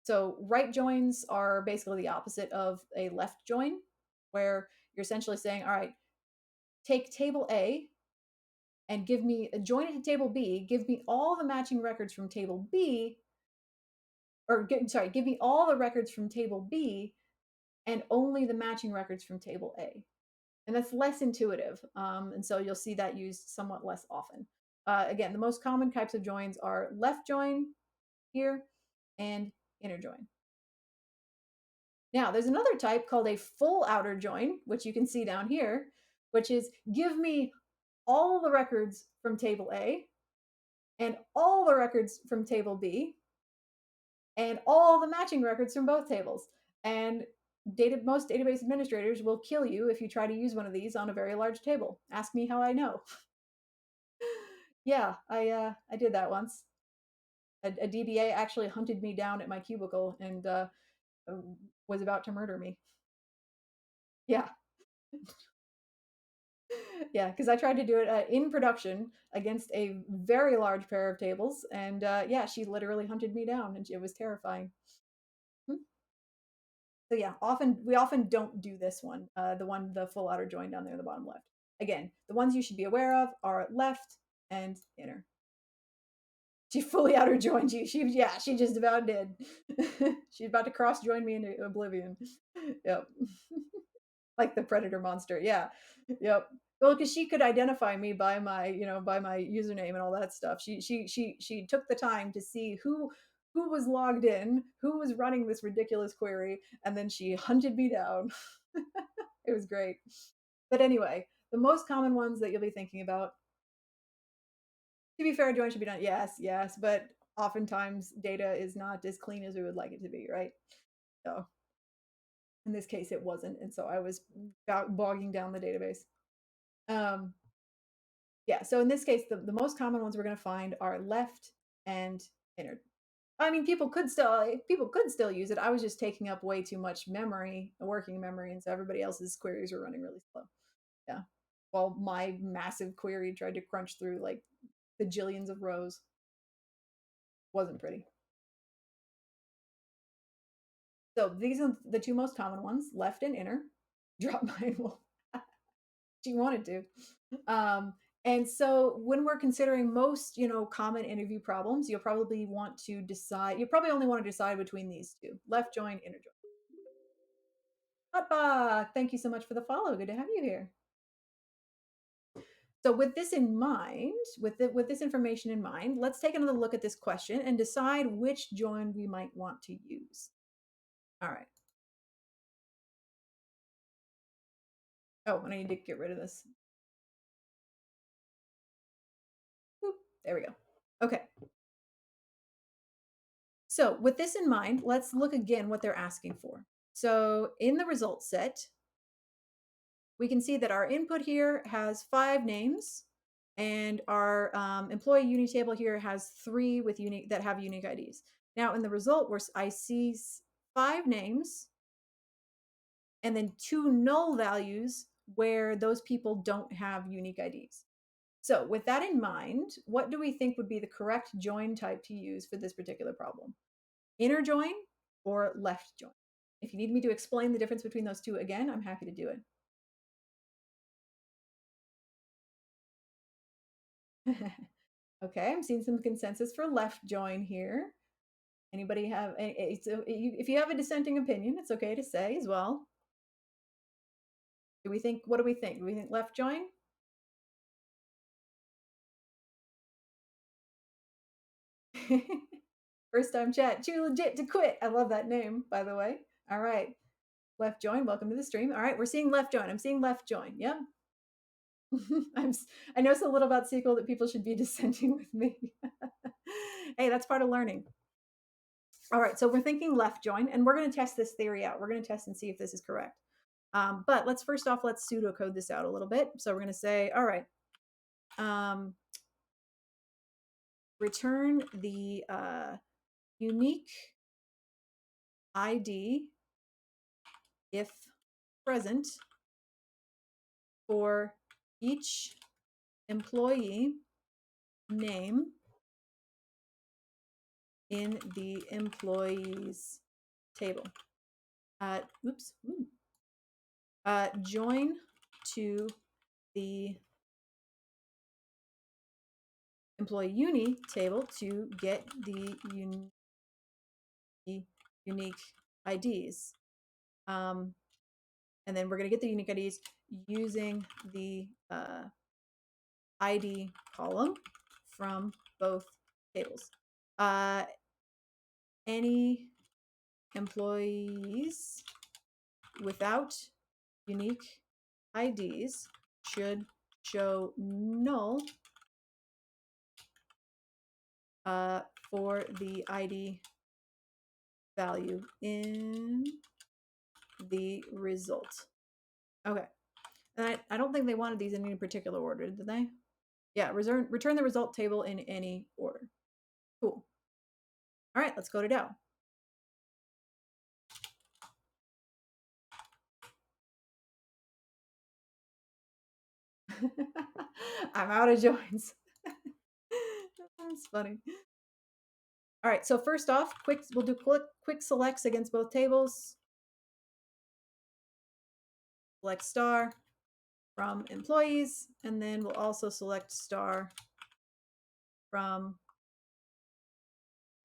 so right joins are basically the opposite of a left join, where you're essentially saying, all right, take table A and give me join it to table B, give me all the matching records from table B, or sorry, give me all the records from table B and only the matching records from table A. And that's less intuitive. And so you'll see that used somewhat less often. Again, the most common types of joins are left join here and inner join. Now, there's another type called a full outer join, which you can see down here, which is give me all the records from table A and all the records from table B and all the matching records from both tables. And most database administrators will kill you if you try to use one of these on a very large table. Ask me how I know. Yeah, I did that once. A DBA actually hunted me down at my cubicle and was about to murder me. Yeah, yeah, because I tried to do it in production against a very large pair of tables, and yeah, she literally hunted me down, and it was terrifying. Hmm. So yeah, we often don't do this one, the full outer join down there in the bottom left. Again, the ones you should be aware of are left and inner. She fully outer joined you. She just about did. She's about to cross join me into oblivion. Yep. Like the predator monster. Yeah. Yep. Well, because she could identify me by my username and all that stuff. She took the time to see who was logged in, who was running this ridiculous query, and then she hunted me down. It was great. But anyway, the most common ones that you'll be thinking about, to be fair, join should be done. Yes, yes, but oftentimes data is not as clean as we would like it to be, right? So in this case, it wasn't, and so I was bogging down the database. Um, yeah, so in this case, the most common ones we're going to find are left and inner. I mean, people could still use it. I was just taking up way too much memory, working memory, and so everybody else's queries were running really slow. Yeah, while my massive query tried to crunch through like the jillions of rows. Wasn't pretty. So these are the two most common ones, left and inner. Drop mine will. She wanted to. Um, and so when we're considering most, common interview problems, you'll probably want to decide, you probably only want to decide between these two, left join, inner join. Hotbot, thank you so much for the follow. Good to have you here. So with this in mind, with this information in mind, let's take another look at this question and decide which join we might want to use. All right. Oh, and I need to get rid of this. Boop, there we go. Okay. So with this in mind, let's look again what they're asking for. So in the results set, we can see that our input here has 5 names, and our employee uni table here has 3 with unique that have unique IDs. Now in the result, where I see 5 names and then 2 null values where those people don't have unique IDs. So with that in mind, what do we think would be the correct join type to use for this particular problem? Inner join or left join? If you need me to explain the difference between those two again, I'm happy to do it. Okay, I'm seeing some consensus for left join here. Anybody have, if you have a dissenting opinion, it's okay to say as well. What do we think? Do we think left join? First time chat, too legit to quit. I love that name, by the way. All right. Left join, welcome to the stream. All right, we're seeing left join. I'm seeing left join. Yep. I know so little about SQL that people should be dissenting with me. Hey, that's part of learning. All right, so we're thinking left join, and we're going to test this theory out. We're going to test and see if this is correct. But let's pseudocode this out a little bit. So we're going to say, all right, return the unique ID if present for each employee name in the employees table. Oops. Join to the employee uni table to get the unique IDs. And then we're going to get the unique IDs using the ID column from both tables. Any employees without unique IDs should show null for the ID value in the result. Okay. And I don't think they wanted these in any particular order, did they? Yeah, return the result table in any order. Cool. All right, let's code it out. I'm out of joins. That's funny. All right, so first off, we'll do quick selects against both tables. Select star from employees, and then we'll also select star from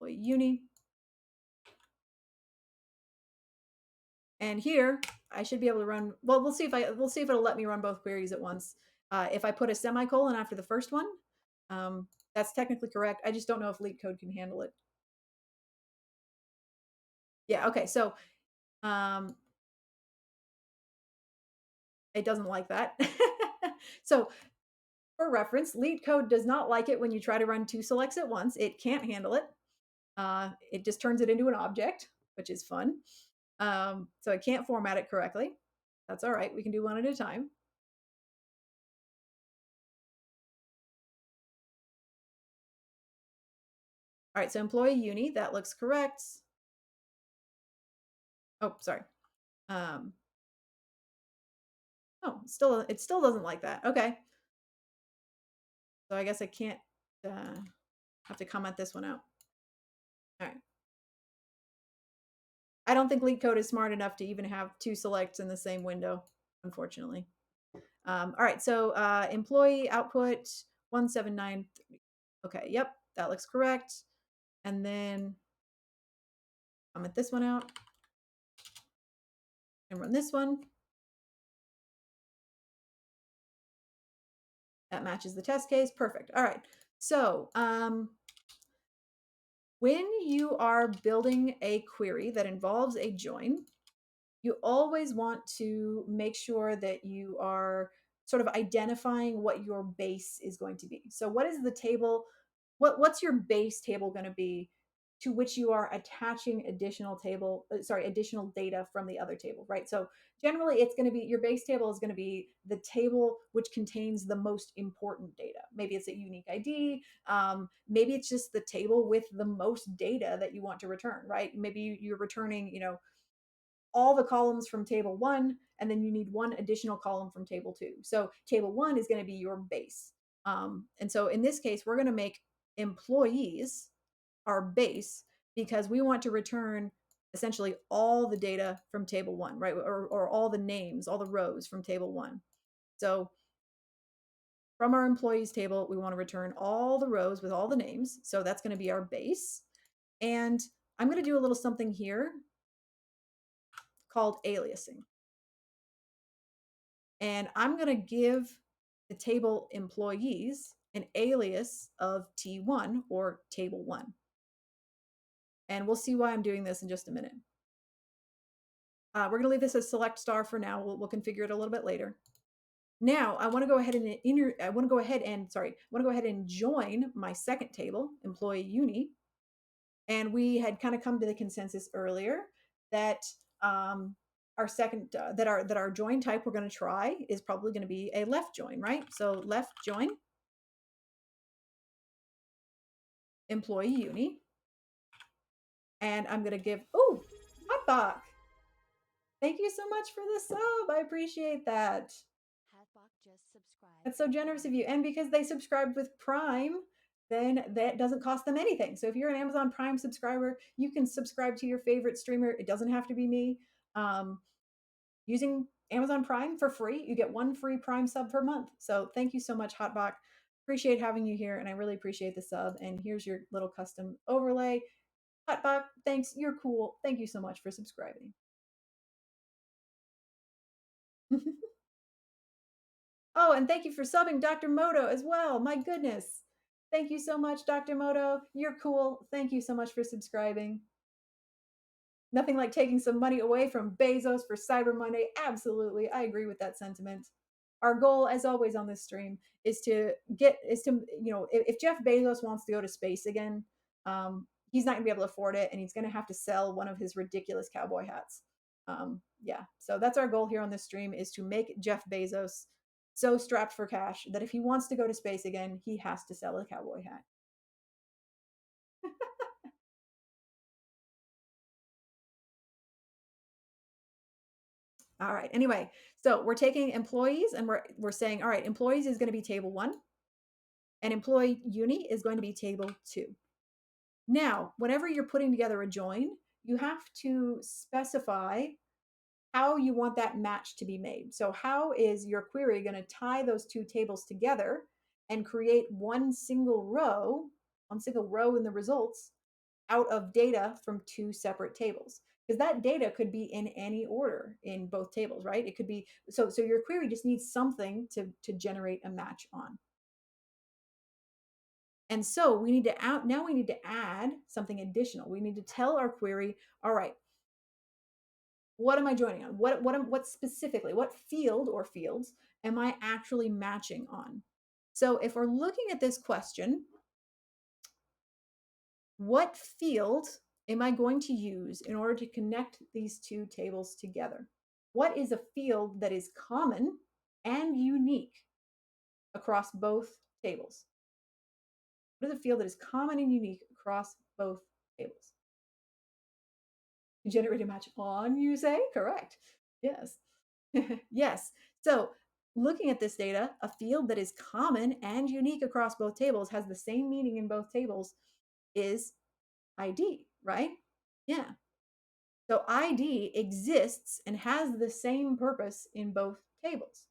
employee uni. And here I should be able to run, well, we'll see if it'll let me run both queries at once. If I put a semicolon after the first one, that's technically correct. I just don't know if LeetCode can handle it. Yeah, okay, so it doesn't like that. So for reference, LeetCode does not like it when you try to run 2 selects at once. It can't handle it. It just turns it into an object, which is fun. So I can't format it correctly. That's all right. We can do one at a time. All right, so employee uni, that looks correct. Oh, sorry. Oh, it still doesn't like that. Okay. So I guess I can't have to comment this one out. All right. I don't think LeetCode is smart enough to even have 2 selects in the same window, unfortunately. All right, so employee output 1793. Okay, yep, that looks correct. And then comment this one out and run this one. That matches the test case. Perfect. All right. So when you are building a query that involves a join, You always want to make sure that you are sort of identifying what your base is going to be. So what is the table? What's your base table going to be to which you are attaching additional data from the other table, right? So generally it's going to be your base table is going to be the table which contains the most important data. Maybe it's a unique ID. Maybe it's just the table with the most data that you want to return, right? Maybe you're returning, all the columns from table one, and then you need one additional column from table two. So table one is going to be your base. And so in this case, we're going to make employees our base because we want to return essentially all the data from table one, right? Or all the names, all the rows from table one. So from our employees table, we want to return all the rows with all the names. So that's going to be our base. And I'm going to do a little something here called aliasing. And I'm going to give the table employees an alias of T1 or table one. And we'll see why I'm doing this in just a minute. We're going to leave this as select star for now. We'll configure it a little bit later. Now I want to go ahead and join my second table, employee uni. And we had kind of come to the consensus earlier that our second that our join type we're going to try is probably going to be a left join, right? So left join employee uni, and I'm going to give Hotbach. Thank you so much for the sub. I appreciate that. Just subscribed. That's so generous of you. And because they subscribed with Prime, then that doesn't cost them anything. So if you're an Amazon Prime subscriber, you can subscribe to your favorite streamer. It doesn't have to be me. Using Amazon Prime for free, you get one free Prime sub per month. So thank you so much, Hotbach. Appreciate having you here, and I really appreciate the sub. And here's your little custom overlay. Hotbach, thanks. You're cool. Thank you so much for subscribing. Oh, and thank you for subbing Dr. Moto as well. My goodness. Thank you so much, Dr. Moto. You're cool. Thank you so much for subscribing. Nothing like taking some money away from Bezos for Cyber Monday. Absolutely. I agree with that sentiment. Our goal, as always on this stream, is to if Jeff Bezos wants to go to space again, he's not going to be able to afford it, and he's going to have to sell one of his ridiculous cowboy hats. Yeah. So that's our goal here on this stream, is to make Jeff Bezos so strapped for cash that if he wants to go to space again, he has to sell a cowboy hat. All right. Anyway, so we're taking employees and we're saying, all right, employees is going to be table one, and employee uni is going to be table two. Now, whenever you're putting together a join, you have to specify how you want that match to be made. So how is your query going to tie those two tables together and create one single row in the results out of data from two separate tables? Because that data could be in any order in both tables, right? It could be so your query just needs something to generate a match on. And so we need to add something additional. We need to tell our query, all right, what am I joining on? What specifically, what field or fields am I actually matching on? So if we're looking at this question, what field am I going to use in order to connect these two tables together? What is a field that is common and unique across both tables? What is a field that is common and unique across both tables? Generate a match on, you say? Correct. Yes. Yes. So looking at this data, a field that is common and unique across both tables, has the same meaning in both tables, is ID, right? Yeah. So ID exists and has the same purpose in both tables.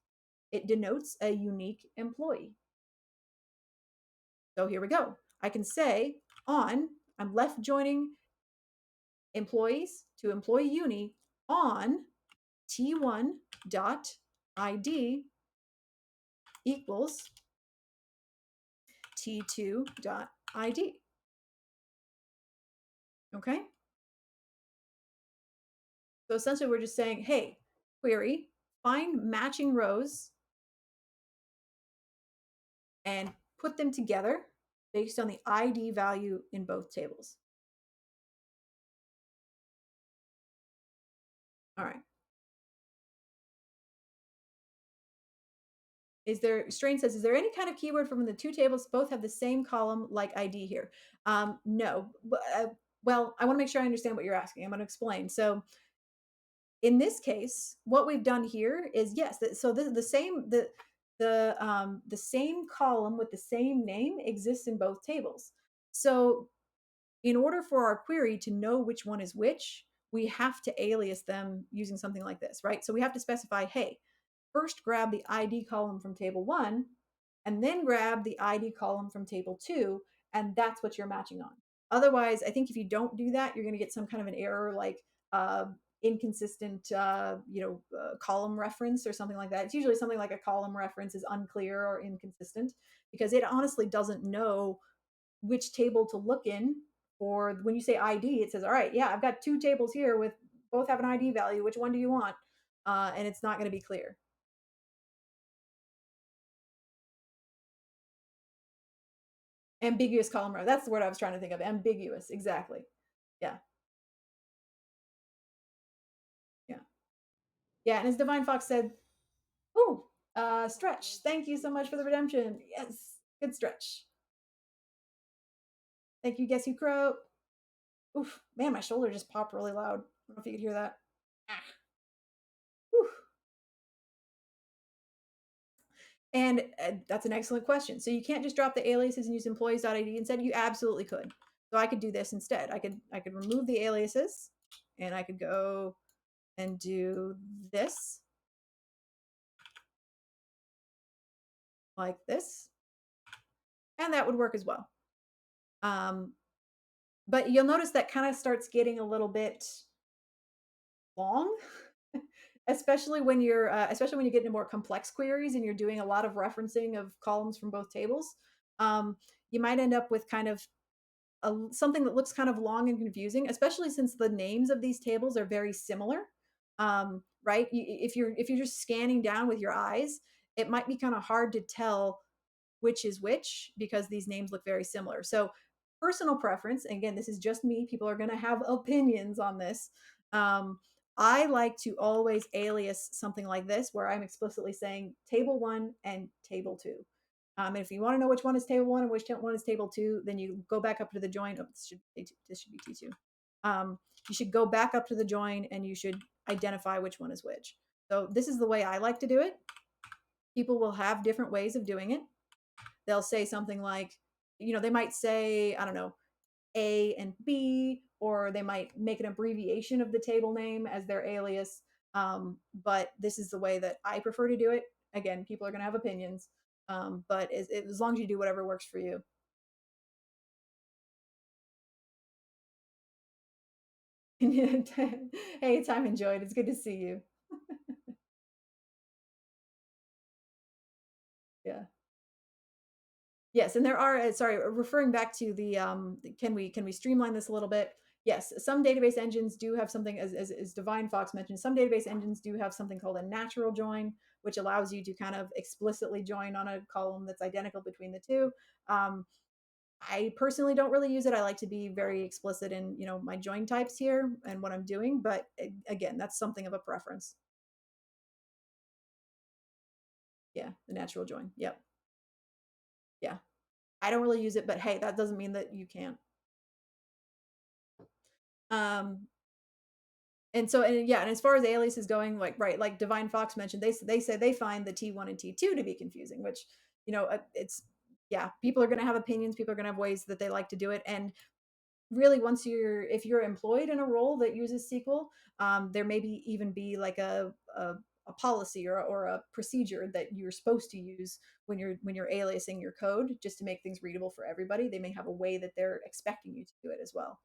It denotes a unique employee. So here we go. I can say I'm left joining employees to employee uni on T1 dot ID equals T2 dot ID. Okay. So essentially, we're just saying, hey, query, find matching rows and put them together based on the ID value in both tables. All right. Is there, Strain says, is there any kind of keyword from the two tables both have the same column like ID here? No. Well, I want to make sure I understand what you're asking. I'm going to explain. So in this case, what we've done here is yes. So the same column with the same name exists in both tables. So in order for our query to know which one is which, we have to alias them using something like this, right? So we have to specify, hey, first grab the ID column from table one, and then grab the ID column from table two, and that's what you're matching on. Otherwise, I think if you don't do that, you're going to get some kind of an error like inconsistent, column reference or something like that. It's usually something like a column reference is unclear or inconsistent because it honestly doesn't know which table to look in. Or when you say ID, it says, all right, yeah, I've got two tables here with both have an ID value. Which one do you want? And it's not going to be clear. Ambiguous column row. That's the word I was trying to think of. Ambiguous. Exactly. Yeah. Yeah. Yeah. And as Divine Fox said, oh, stretch. Thank you so much for the redemption. Yes. Good stretch. Thank you. Guess who crow? Oof. Man, my shoulder just popped really loud. I don't know if you could hear that. Ah. Whew. And that's an excellent question. So you can't just drop the aliases and use employees.id instead. You absolutely could. So I could do this instead. I could remove the aliases and I could go and do this like this. And that would work as well. Um, but you'll notice that kind of starts getting a little bit long, especially when you get into more complex queries and you're doing a lot of referencing of columns from both tables. Um, you might end up with kind of something that looks kind of long and confusing, especially since the names of these tables are very similar. Right? If you're just scanning down with your eyes, it might be kind of hard to tell which is which because these names look very similar. So, personal preference, and again, this is just me, people are going to have opinions on this. Um, I like to always alias something like this where I'm explicitly saying table one and table two. And if you want to know which one is table one and which one is table two, then you go back up to the join. Oh, this should be T2. You should go back up to the join and you should identify which one is which. So this is the way I like to do it. People will have different ways of doing it. They'll say something like, they might say, I don't know, A and B, or they might make an abbreviation of the table name as their alias. But this is the way that I prefer to do it. Again, people are going to have opinions, but as long as you do whatever works for you. Hey, time enjoyed. It's good to see you. Yeah. Yes, and there are sorry, referring back to can we streamline this a little bit? Yes, some database engines do have something as Divine Fox mentioned, some database engines do have something called a natural join, which allows you to kind of explicitly join on a column that's identical between the two. Um, I personally don't really use it. I like to be very explicit in, my join types here and what I'm doing, but again, that's something of a preference. Yeah, the natural join. Yep. Yeah. I don't really use it, but hey, that doesn't mean that you can't. Um, and yeah, and as far as alias is going, like right, like Divine Fox mentioned, they say they find the T1 and T2 to be confusing, which it's yeah, people are going to have opinions, people are going to have ways that they like to do it, and really, if you're employed in a role that uses SQL, there maybe even be like a policy or a procedure that you're supposed to use when you're aliasing your code just to make things readable for everybody. They may have a way that they're expecting you to do it as well.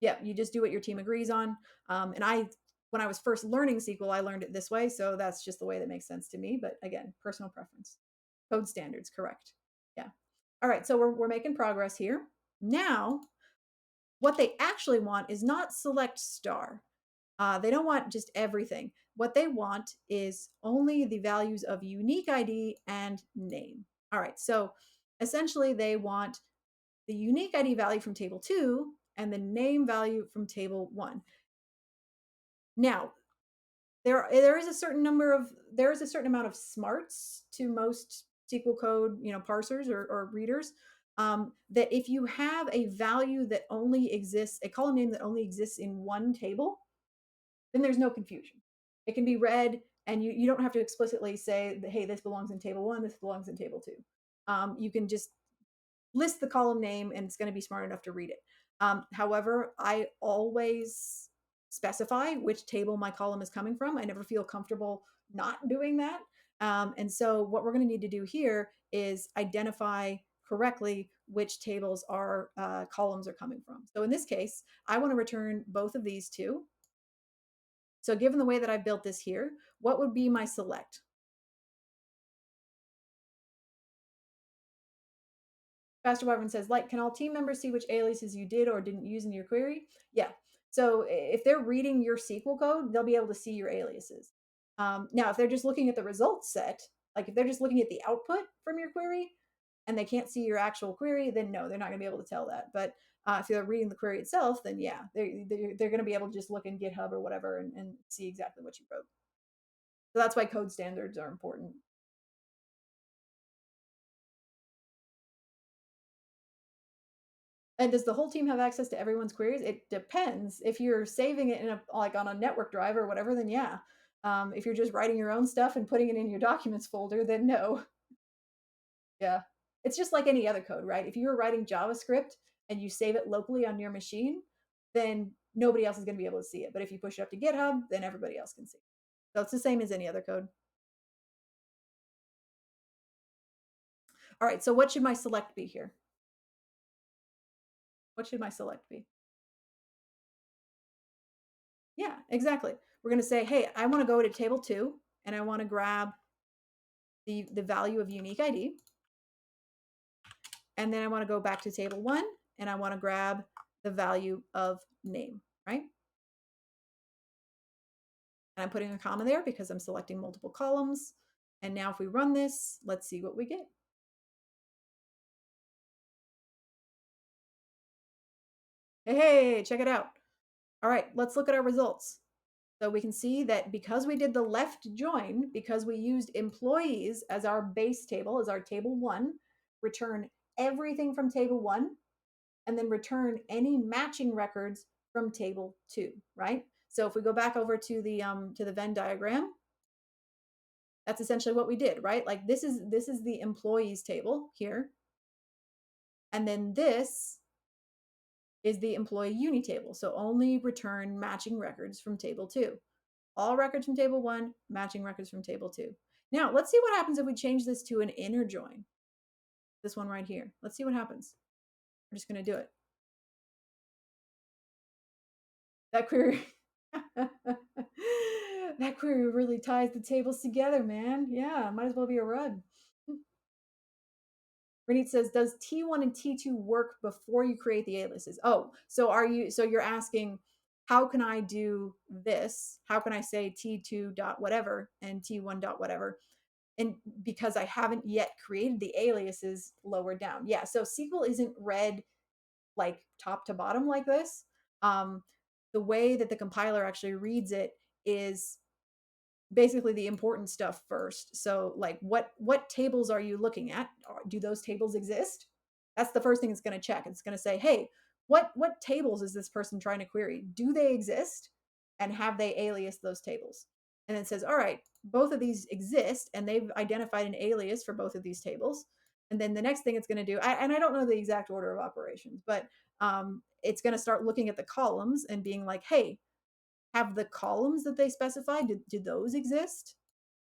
Yeah, you just do what your team agrees on. And when I was first learning SQL, I learned it this way, so that's just the way that makes sense to me. But again, personal preference. Code standards, correct? Yeah. All right, so we're making progress here. Now, what they actually want is not select star. They don't want just everything. What they want is only the values of unique ID and name. All right, so essentially they want the unique ID value from table 2 and the name value from table 1. Now, there is a certain number of there is a certain amount of smarts to most SQL code, parsers or readers. That if you have a value that only exists, a column name that only exists in one table, then there's no confusion. It can be read, and you don't have to explicitly say, hey, this belongs in table 1, this belongs in table 2. You can just list the column name and it's going to be smart enough to read it. However, I always specify which table my column is coming from. I never feel comfortable not doing that. And so, what we're going to need to do here is identify correctly which tables our columns are coming from. So, in this case, I want to return both of these two. So, given the way that I built this here, what would be my select? Pastor Wyvern says, like, can all team members see which aliases you did or didn't use in your query? Yeah. So if they're reading your SQL code, they'll be able to see your aliases. Now, if they're just looking at the results set, like if they're just looking at the output from your query and they can't see your actual query, then no, they're not going to be able to tell that. But if they're reading the query itself, then yeah, they're going to be able to just look in GitHub or whatever and see exactly what you wrote. So that's why code standards are important. And does the whole team have access to everyone's queries? It depends. If you're saving it in like on a network drive or whatever, then yeah. If you're just writing your own stuff and putting it in your documents folder, then no. Yeah. It's just like any other code, right? If you're writing JavaScript and you save it locally on your machine, then nobody else is going to be able to see it. But if you push it up to GitHub, then everybody else can see it. So it's the same as any other code. All right. So what should my select be here? What should my select be? Yeah, exactly. We're going to say, hey, I want to go to table 2 and I want to grab the value of unique ID. And then I want to go back to table 1 and I want to grab the value of name, right? And I'm putting a comma there because I'm selecting multiple columns. And now if we run this, let's see what we get. Hey, check it out. All right, let's look at our results. So we can see that because we did the left join, because we used employees as our base table, as our table 1, return everything from table 1, and then return any matching records from table 2, right? So if we go back over to the Venn diagram, that's essentially what we did, right? Like this is the employees table here, and then this is the employee uni table. So only return matching records from table 2. All records from table 1, matching records from table 2. Now, let's see what happens if we change this to an inner join. This one right here. Let's see what happens. We're just going to do it. That query that query really ties the tables together, man. Yeah, might as well be a rug. Renate says, does T1 and T2 work before you create the aliases? Oh, so you're asking, how can I do this? How can I say T2 dot whatever and T1 dot whatever? And because I haven't yet created the aliases lower down. Yeah, so SQL isn't read like top to bottom like this. Um, the way that the compiler actually reads it is basically the important stuff first. So like what tables are you looking at? Do those tables exist? That's the first thing it's going to check. It's going to say, "Hey, what tables is this person trying to query? Do they exist? And have they aliased those tables?" And it says, "All right, both of these exist and they've identified an alias for both of these tables." And then the next thing it's going to do, and I don't know the exact order of operations, but it's going to start looking at the columns and being like, "Hey, have the columns that they specified, do those exist?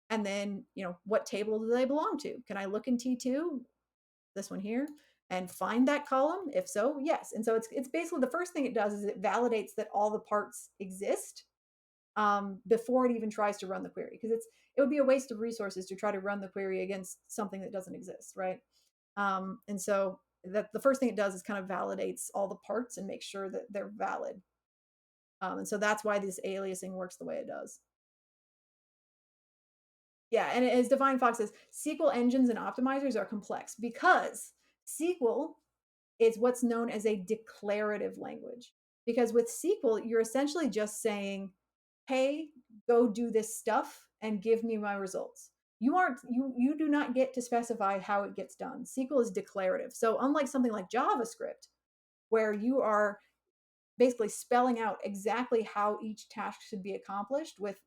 And then, what table do they belong to? Can I look in T2, this one here, and find that column? If so, yes." And so it's basically the first thing it does is it validates that all the parts exist before it even tries to run the query, because it would be a waste of resources to try to run the query against something that doesn't exist, right? And so that the first thing it does is kind of validates all the parts and make sure that they're valid. And so that's why this aliasing works the way it does. Yeah, and as Divine Fox says, SQL engines and optimizers are complex because SQL is what's known as a declarative language. Because with SQL, you're essentially just saying, "Hey, go do this stuff and give me my results." You do not get to specify how it gets done. SQL is declarative. So unlike something like JavaScript, where you are basically spelling out exactly how each task should be accomplished with,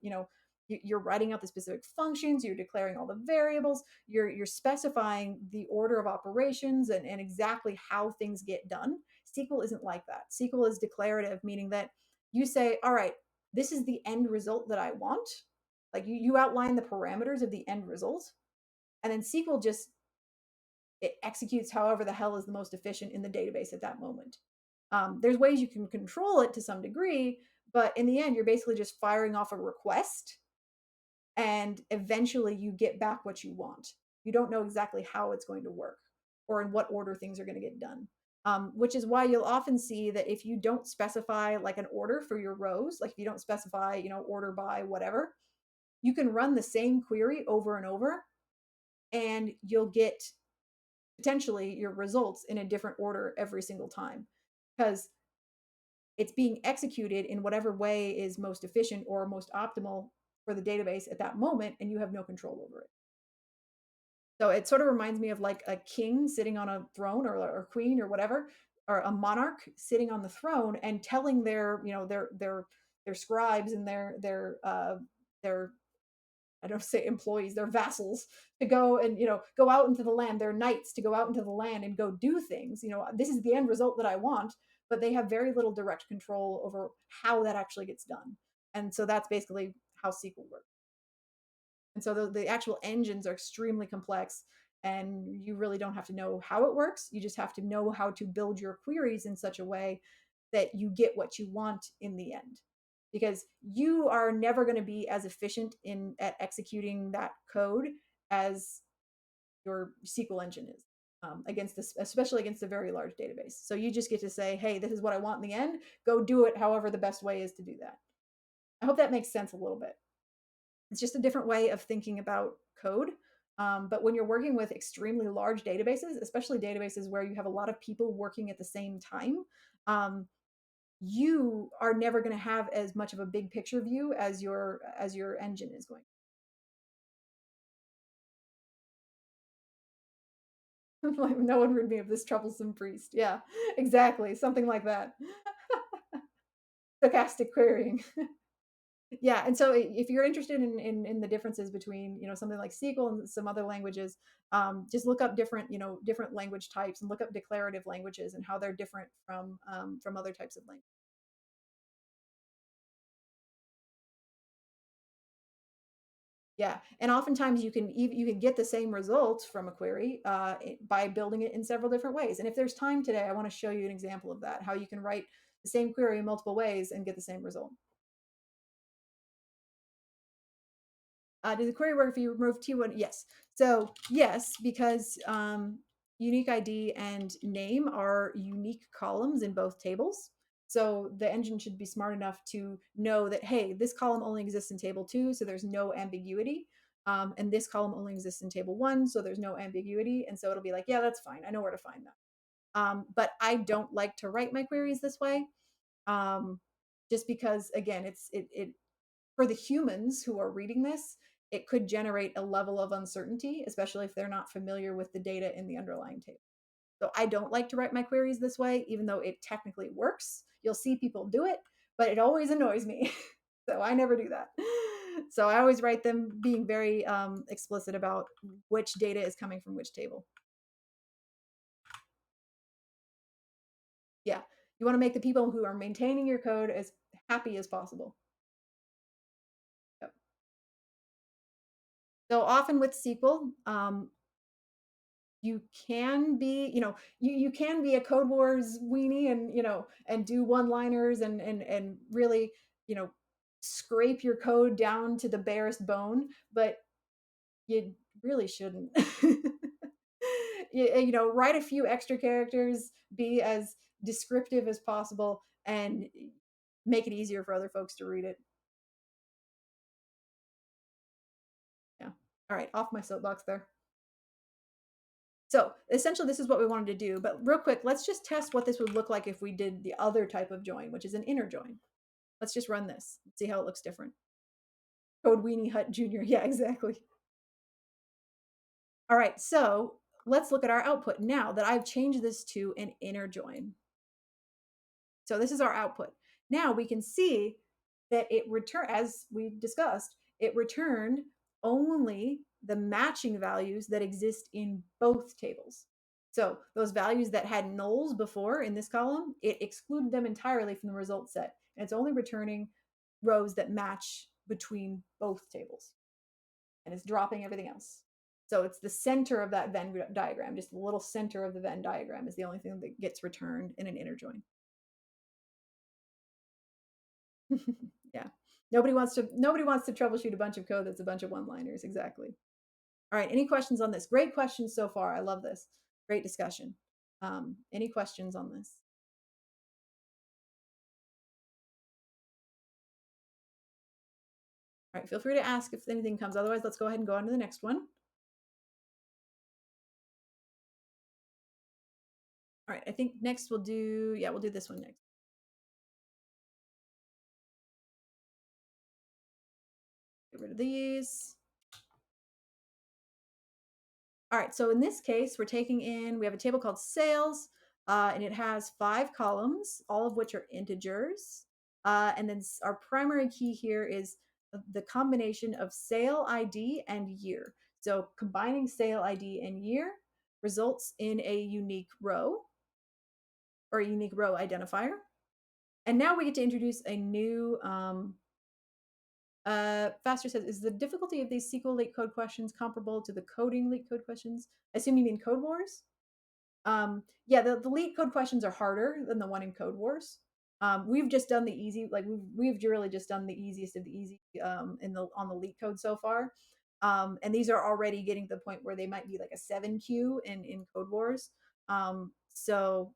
you're writing out the specific functions, you're declaring all the variables, you're specifying the order of operations and exactly how things get done. SQL isn't like that. SQL is declarative, meaning that you say, all right, this is the end result that I want. Like you outline the parameters of the end result, and then SQL just it executes however the hell is the most efficient in the database at that moment. There's ways you can control it to some degree, but in the end, you're basically just firing off a request, and eventually you get back what you want. You don't know exactly how it's going to work or in what order things are going to get done. Which is why you'll often see that if you don't specify like an order for your rows, like if you don't specify, order by whatever, you can run the same query over and over, and you'll get potentially your results in a different order every single time because it's being executed in whatever way is most efficient or most optimal for the database at that moment, and you have no control over it. So it sort of reminds me of like a king sitting on a throne, or queen or whatever, or a monarch sitting on the throne and telling their scribes and their I don't say employees, they're vassals to go and, go out into the land. They're knights to go out into the land and go do things. This is the end result that I want, but they have very little direct control over how that actually gets done. And so that's basically how SQL works. And so the actual engines are extremely complex, and you really don't have to know how it works. You just have to know how to build your queries in such a way that you get what you want in the end. Because you are never going to be as efficient in at executing that code as your SQL engine is, against this, especially against a very large database. So you just get to say, "Hey, this is what I want in the end. Go do it. However, the best way is to do that." I hope that makes sense a little bit. It's just a different way of thinking about code. But when you're working with extremely large databases, especially databases where you have a lot of people working at the same time, um, you are never going to have as much of a big picture view as your engine is going. Like, no one rid me of this troublesome priest. Yeah, exactly, something like that. Stochastic querying. Yeah, and so if you're interested in the differences between, something like SQL and some other languages, just look up different language types and look up declarative languages and how they're different from other types of language. Yeah, and oftentimes you can get the same results from a query by building it in several different ways. And if there's time today, I want to show you an example of that, how you can write the same query in multiple ways and get the same result. Does the query work if you remove T1? Yes. So yes, because unique ID and name are unique columns in both tables. So the engine should be smart enough to know that, hey, this column only exists in table 2, so there's no ambiguity. And this column only exists in table 1, so there's no ambiguity. And so it'll be like, yeah, that's fine. I know where to find that. But I don't like to write my queries this way, um, just because, again, it for the humans who are reading this, it could generate a level of uncertainty, especially if they're not familiar with the data in the underlying table. So I don't like to write my queries this way, even though it technically works. You'll see people do it, but it always annoys me. So I never do that. So I always write them being very explicit about which data is coming from which table. Yeah. You want to make the people who are maintaining your code as happy as possible. Yep. So often with SQL, you can be, you can be a code wars weenie, and and do one liners and really, you know scrape your code down to the barest bone, but you really shouldn't. Write a few extra characters, be as descriptive as possible, and make it easier for other folks to read it. Yeah. All right, off my soapbox there. So essentially, this is what we wanted to do. But real quick, let's just test what this would look like if we did the other type of join, which is an inner join. Let's just run this, see how it looks different. Code Weenie Hut Jr. Yeah, exactly. All right, so let's look at our output now that I've changed this to an inner join. So this is our output. Now we can see that it returned, as we discussed, it returned only the matching values that exist in both tables. So those values that had nulls before in this column, it excluded them entirely from the result set. And it's only returning rows that match between both tables. And it's dropping everything else. So it's the center of that Venn diagram, just the little center of the Venn diagram is the only thing that gets returned in an inner join. Yeah. Nobody wants to troubleshoot a bunch of code that's a bunch of one-liners. Exactly. All right. Any questions on this? Great questions so far. I love this. Great discussion. Any questions on this? All right. Feel free to ask if anything comes. Otherwise, let's go ahead and go on to the next one. All right. I think next we'll do this one next. Get rid of these. All right, so in this case, we have a table called sales, and it has 5 columns, all of which are integers. And then our primary key here is the combination of sale ID and year. So combining sale ID and year results in a unique row or a unique row identifier. And now we get to introduce a new Faster says, is the difficulty of these SQL LeetCode questions comparable to the coding LeetCode questions? I assume you mean Code Wars? Yeah, the LeetCode questions are harder than the one in Code Wars. We've just done the easy, like we've really just done the easiest of the easy on the LeetCode so far. And these are already getting to the point where they might be like a 7Q in Code Wars. So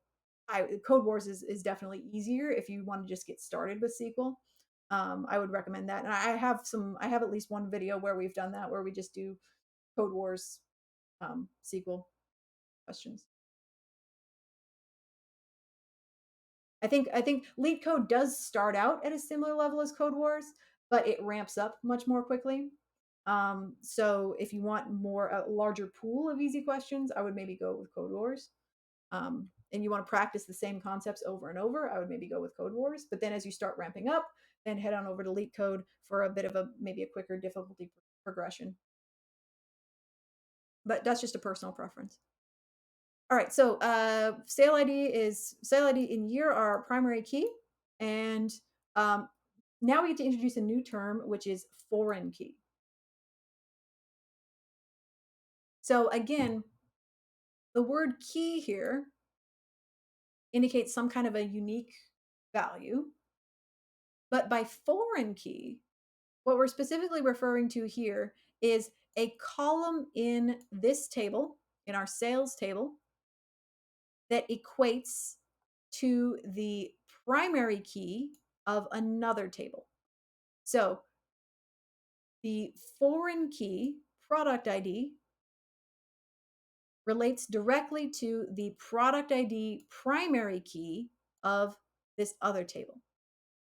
Code Wars is definitely easier if you want to just get started with SQL. I would recommend that. And I have at least one video where we've done that, where we just do Code Wars SQL questions. I think LeetCode does start out at a similar level as Code Wars, but it ramps up much more quickly. So if you want a larger pool of easy questions, I would maybe go with Code Wars. And you want to practice the same concepts over and over, I would maybe go with Code Wars. But then as you start ramping up, then head on over to LeetCode for a bit of maybe a quicker difficulty progression. But that's just a personal preference. All right, so sale ID in year our primary key, and now we get to introduce a new term, which is foreign key. So again, the word key here indicates some kind of a unique value, but by foreign key, what we're specifically referring to here is a column in this table, in our sales table, that equates to the primary key of another table. So the foreign key, product ID, relates directly to the product ID primary key of this other table.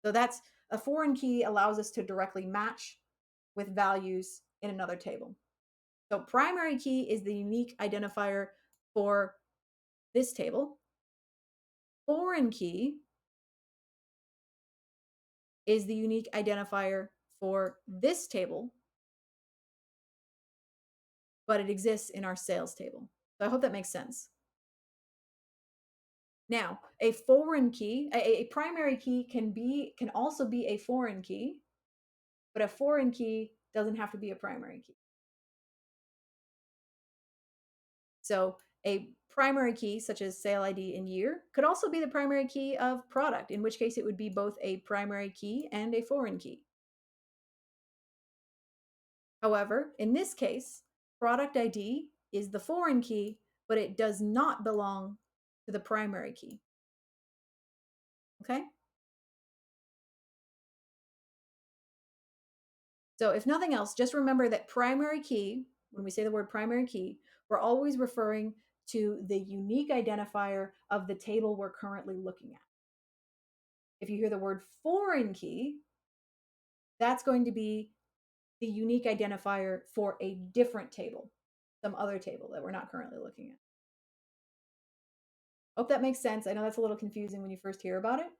So that's a foreign key allows us to directly match with values in another table. So primary key is the unique identifier for this table. Foreign key is the unique identifier for this table, but it exists in our sales table. So I hope that makes sense. Now, a foreign key, a primary key can also be a foreign key, but a foreign key doesn't have to be a primary key. So a primary key, such as sale ID and year, could also be the primary key of product, in which case it would be both a primary key and a foreign key. However, in this case, product ID is the foreign key, but it does not belong to the primary key. Okay? So if nothing else, just remember that primary key, when we say the word primary key, we're always referring to the unique identifier of the table we're currently looking at. If you hear the word foreign key, that's going to be the unique identifier for a different table, some other table that we're not currently looking at. Hope that makes sense. I know that's a little confusing when you first hear about it,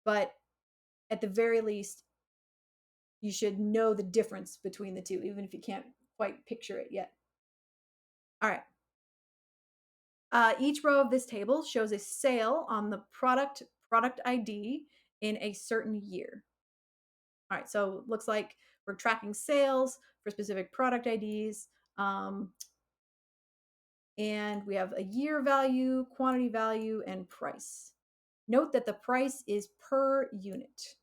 but at the very least, you should know the difference between the two, even if you can't quite picture it yet. All right. Each row of this table shows a sale on the product ID in a certain year. All right, so it looks like we're tracking sales for specific product IDs. And we have a year value, quantity value, and price. Note that the price is per unit.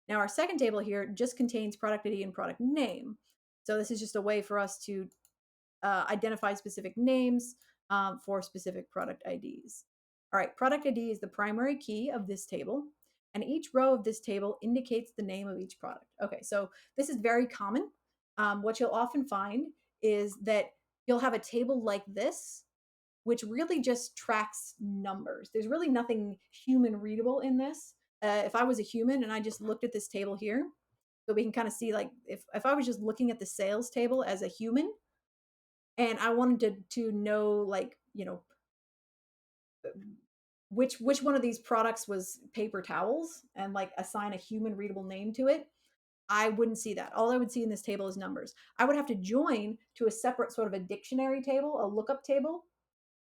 Now, our second table here just contains product ID and product name. So this is just a way for us to identify specific names for specific product IDs. All right, product ID is the primary key of this table, and each row of this table indicates the name of each product. Okay, so this is very common. What you'll often find is that you'll have a table like this, which really just tracks numbers. There's really nothing human readable in this. If I was a human and I just looked at this table here, so we can kind of see like if I was just looking at the sales table as a human, and I wanted to know like which one of these products was paper towels and like assign a human readable name to it. I wouldn't see that. All I would see in this table is numbers. I would have to join to a separate sort of a dictionary table, a lookup table,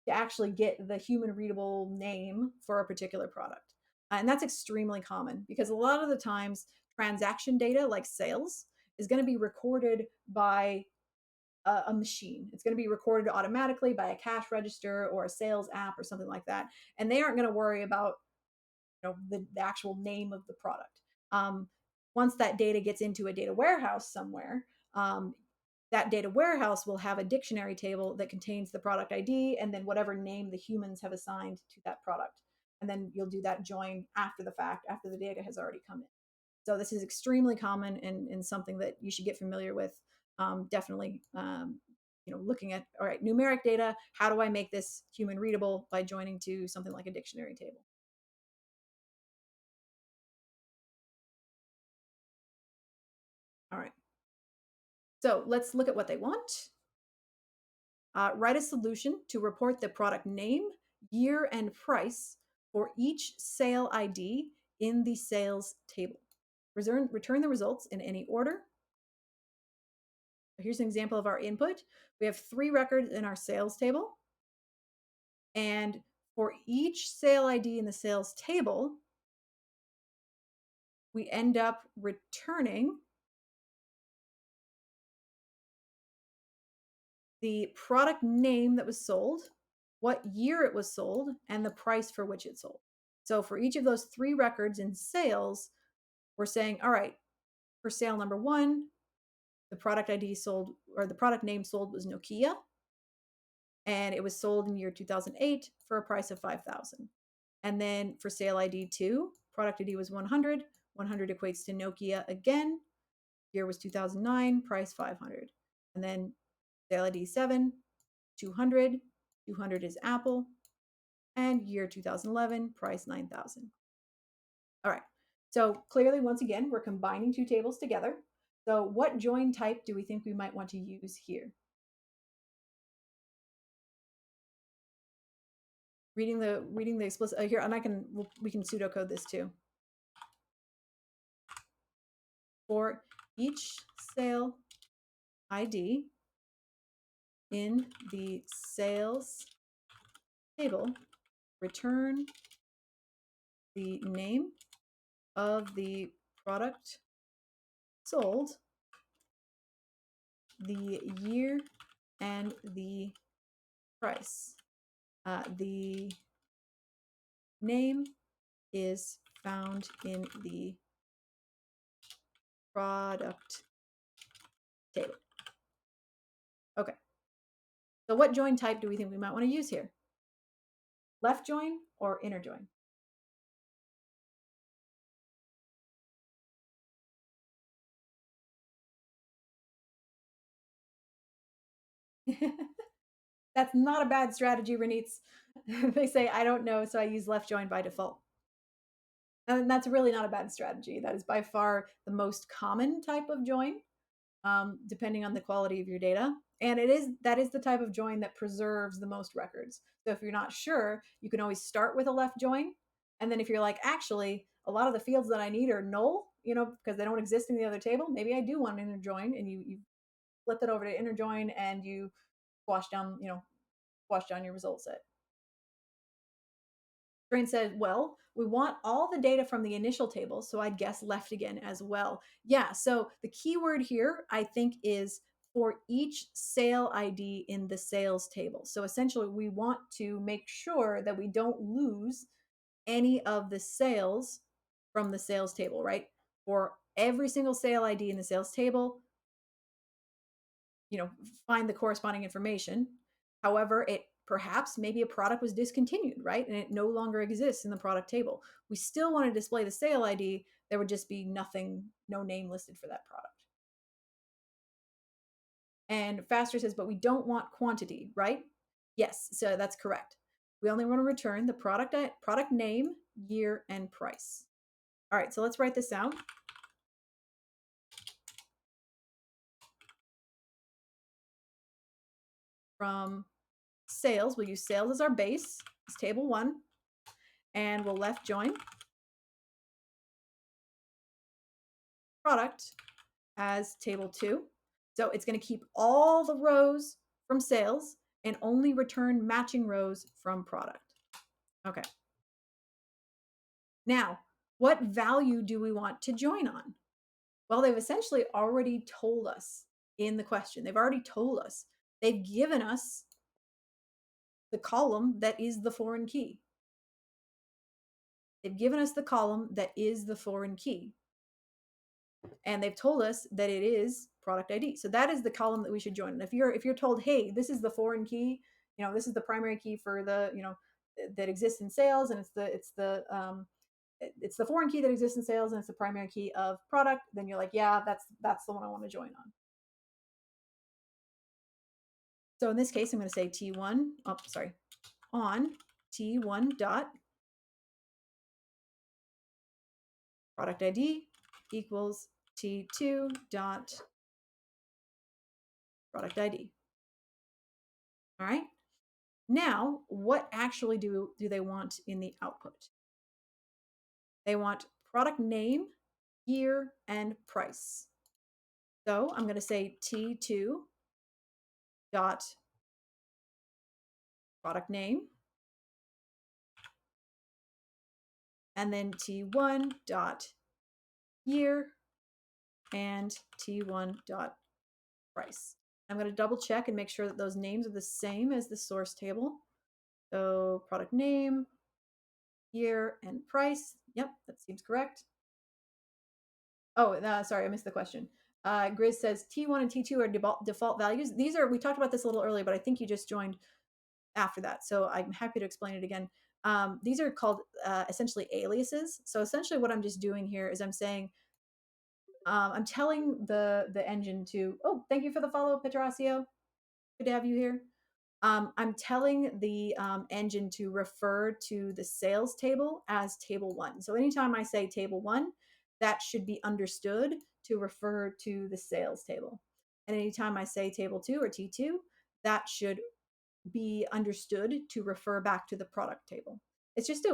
to actually get the human readable name for a particular product. And that's extremely common because a lot of the times transaction data like sales is going to be recorded by a machine. It's going to be recorded automatically by a cash register or a sales app or something like that. And they aren't going to worry about the actual name of the product. Once that data gets into a data warehouse somewhere, that data warehouse will have a dictionary table that contains the product ID and then whatever name the humans have assigned to that product. And then you'll do that join after the fact, after the data has already come in. So this is extremely common and something that you should get familiar with. Definitely, looking at, all right, numeric data, how do I make this human readable by joining to something like a dictionary table? All right. So let's look at what they want. Write a solution to report the product name, year, and price for each sale ID in the sales table. Return the results in any order. Here's an example of our input. We have 3 records in our sales table. And for each sale ID in the sales table, we end up returning the product name that was sold, what year it was sold, and the price for which it sold. So for each of those 3 records in sales, we're saying, all right, for sale number 1, the product ID sold or the product name sold was Nokia, and it was sold in year 2008 for a price of 5,000. And then for sale ID 2, product ID was 100. 100 equates to Nokia again. Year was 2009, price 500. And then sale ID 7, 200. 200 is Apple. And year 2011, price 9,000. All right. So clearly, once again, we're combining 2 tables together. So what join type do we think we might want to use here? Reading the explicit here, and we can pseudocode this too. For each sale ID in the sales table, return the name of the product sold, the year, and the price. The name is found in the product table. Okay. So what join type do we think we might want to use here? Left join or inner join? That's not a bad strategy, Renitz. They say, I don't know, so I use left join by default. And that's really not a bad strategy. That is by far the most common type of join, depending on the quality of your data. And that is the type of join that preserves the most records. So if you're not sure, you can always start with a left join. And then if you're like, actually, a lot of the fields that I need are null, because they don't exist in the other table, maybe I do want an inner join, and you flip it over to inner join and you wash down your result set. Train said, well, we want all the data from the initial table, so I'd guess left again as well. Yeah, so the keyword here, I think, is for each sale ID in the sales table. So essentially, we want to make sure that we don't lose any of the sales from the sales table, right? For every single sale ID in the sales table, you know, find the corresponding information. However, it perhaps maybe a product was discontinued, right? And it no longer exists in the product table. We still want to display the sale ID. There would just be nothing, no name listed for that product. And Faster says, but we don't want quantity, right? Yes, so that's correct. We only want to return the product name, year, and price. All right, so let's write this out. From sales, we'll use sales as our base. It's table 1. And we'll left join product as table 2. So it's going to keep all the rows from sales and only return matching rows from product. Okay. Now, what value do we want to join on? Well, they've essentially already told us in the question. They've already told us. They've given us the column that is the foreign key. They've given us the column that is the foreign key. And they've told us that it is product ID. So that is the column that we should join. And if you're told, hey, this is the foreign key, this is the primary key for the, that exists in sales, and it's the foreign key that exists in sales, and it's the primary key of product, then you're like, yeah, that's the one I want to join on. So in this case, I'm going to say T1, on T1 dot product ID equals T2 dot product ID. All right. Now, what actually do they want in the output? They want product name, year, and price. So I'm going to say T2 dot product name, and then T1 dot year, and T1 dot price. I'm going to double check and make sure that those names are the same as the source table. So product name, year, and price. Yep, that seems correct. Oh, sorry, I missed the question. Grizz says T1 and T2 are default values. We talked about this a little earlier, but I think you just joined after that. So I'm happy to explain it again. These are called essentially aliases. So essentially what I'm just doing here is I'm saying, I'm telling the engine to, oh, thank you for the follow, Petrosio. Good to have you here. I'm telling the engine to refer to the sales table as table 1. So anytime I say table 1, that should be understood to refer to the sales table. And anytime I say table 2 or T2, that should be understood to refer back to the product table. It's just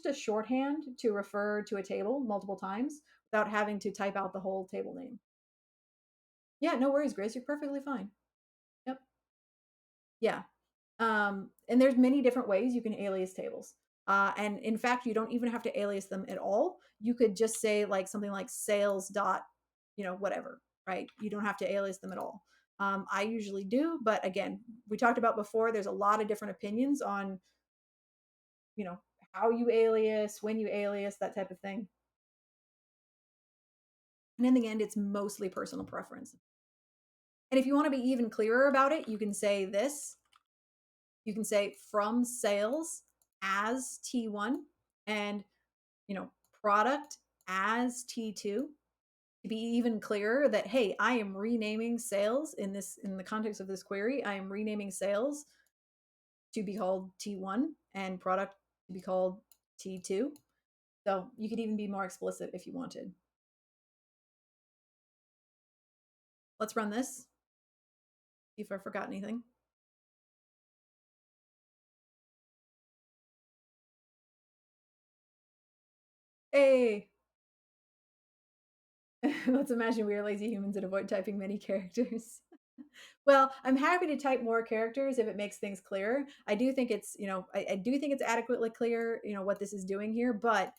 a shorthand to refer to a table multiple times without having to type out the whole table name. Yeah, no worries, Grace. You're perfectly fine. Yep. Yeah. And there's many different ways you can alias tables. And in fact, you don't even have to alias them at all. You could just say like something like sales dot, whatever, right? You don't have to alias them at all. I usually do, but again, we talked about before, there's a lot of different opinions on, you know, how you alias, when you alias, that type of thing. And in the end, it's mostly personal preference. And if you want to be even clearer about it, you can say this. You can say from sales as T1 and, product as T2. to be even clearer that, hey, I am renaming sales in the context of this query. I am renaming sales to be called T1 and product to be called T2. So you could even be more explicit if you wanted. Let's run this. See if I forgot anything. Hey, let's imagine we are lazy humans and avoid typing many characters. Well, I'm happy to type more characters if it makes things clearer. I do think it's, I do think it's adequately clear, what this is doing here. But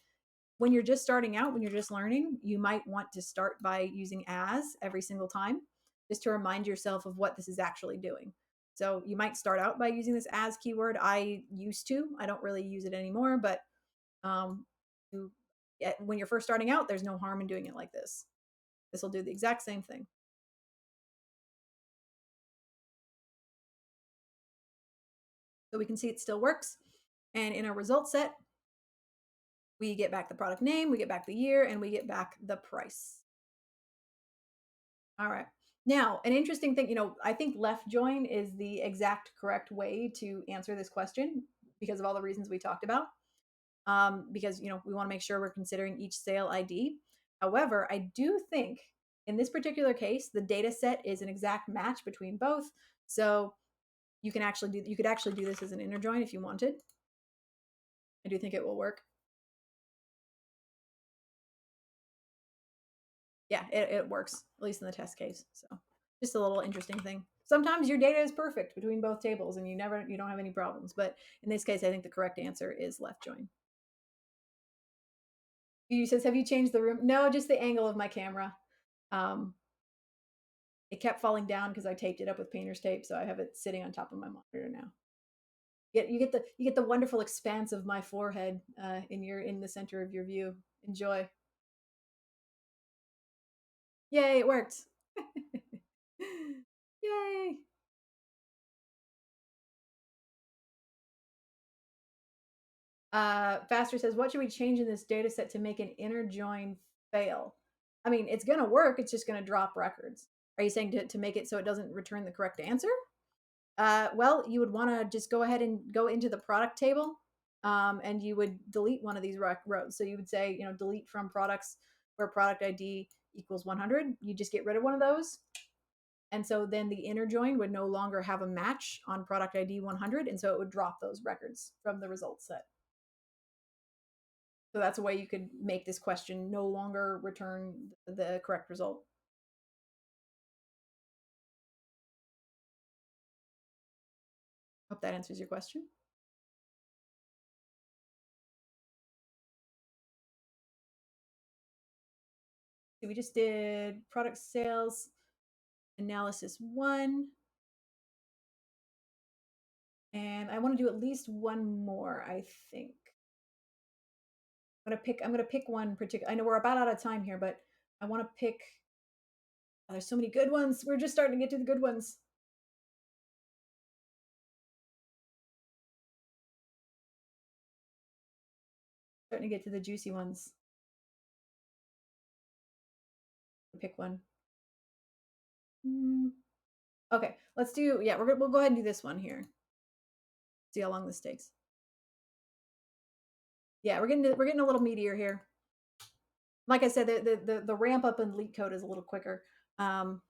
when you're just starting out, when you're just learning, you might want to start by using as every single time, just to remind yourself of what this is actually doing. So you might start out by using this as keyword. I used to, I don't really use it anymore, but um, you, when you're first starting out, there's no harm in doing it like this. This will do the exact same thing. So we can see it still works. And in our result set, we get back the product name, we get back the year, and we get back the price. All right. Now, an interesting thing, I think left join is the exact correct way to answer this question because of all the reasons we talked about. Because, we want to make sure we're considering each sale ID. However, I do think in this particular case, the data set is an exact match between both. So you could actually do this as an inner join if you wanted. I do think it will work. Yeah, it works, at least in the test case. So just a little interesting thing. Sometimes your data is perfect between both tables and you don't have any problems. But in this case, I think the correct answer is left join. You says, have you changed the room? No, just the angle of my camera. Um, it kept falling down because I taped it up with painter's tape, so I have it sitting on top of my monitor now. You get the wonderful expanse of my forehead in the center of your view. Enjoy. Yay, it worked. Yay. Faster says, what should we change in this data set to make an inner join fail? I mean, it's going to work. It's just going to drop records. Are you saying to make it so it doesn't return the correct answer? Well, you would want to just go ahead and go into the product table, and you would delete one of these rows. So you would say, delete from products where product ID equals 100. You just get rid of one of those. And so then the inner join would no longer have a match on product ID 100. And so it would drop those records from the results set. So that's a way you could make this question no longer return the correct result. Hope that answers your question. So we just did product sales analysis 1. And I want to do at least one more, I think. I'm gonna pick one particular. I know we're about out of time here, but I want to pick. Oh, there's so many good ones. We're just starting to get to the good ones. Starting to get to the juicy ones. Pick one. Okay, let's do. Yeah, we'll go ahead and do this one here. See how long this takes. Yeah, we're getting a little meatier here. Like I said, the ramp up in LeetCode is a little quicker. All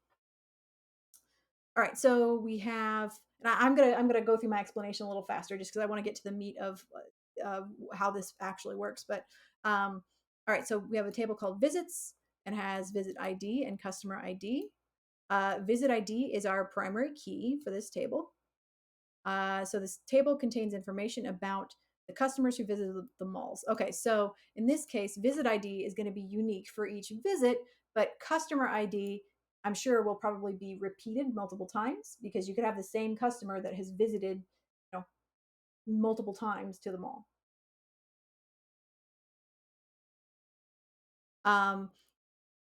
right, so we have, and I'm gonna go through my explanation a little faster just because I want to get to the meat of how this actually works. But all right, so we have a table called visits and has visit ID and customer ID. Visit ID is our primary key for this table. So this table contains information about the customers who visited the malls. Okay, so in this case, visit ID is going to be unique for each visit, but customer ID, I'm sure, will probably be repeated multiple times because you could have the same customer that has visited, multiple times to the mall. Um,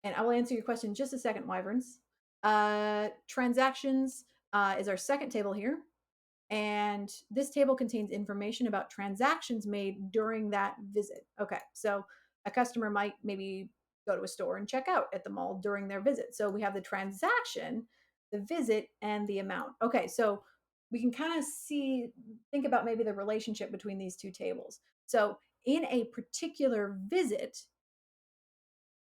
and I will answer your question in just a second, Wyverns. Transactions is our second table here. And this table contains information about transactions made during that visit. Okay, so a customer might maybe go to a store and check out at the mall during their visit. So we have the transaction, the visit, and the amount. Okay, so we can kind of think about maybe the relationship between these two tables. So in a particular visit,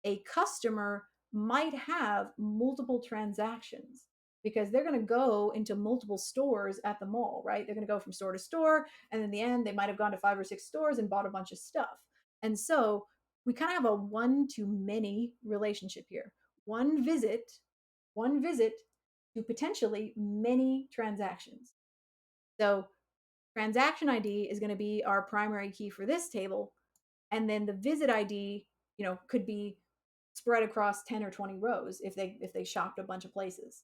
a customer might have multiple transactions because they're going to go into multiple stores at the mall, right? They're going to go from store to store. And in the end, they might have gone to 5 or 6 stores and bought a bunch of stuff. And so we kind of have a one to many relationship here. One visit, one visit to potentially many transactions. So transaction ID is going to be our primary key for this table. And then the visit ID, could be spread across 10 or 20 rows if they shopped a bunch of places.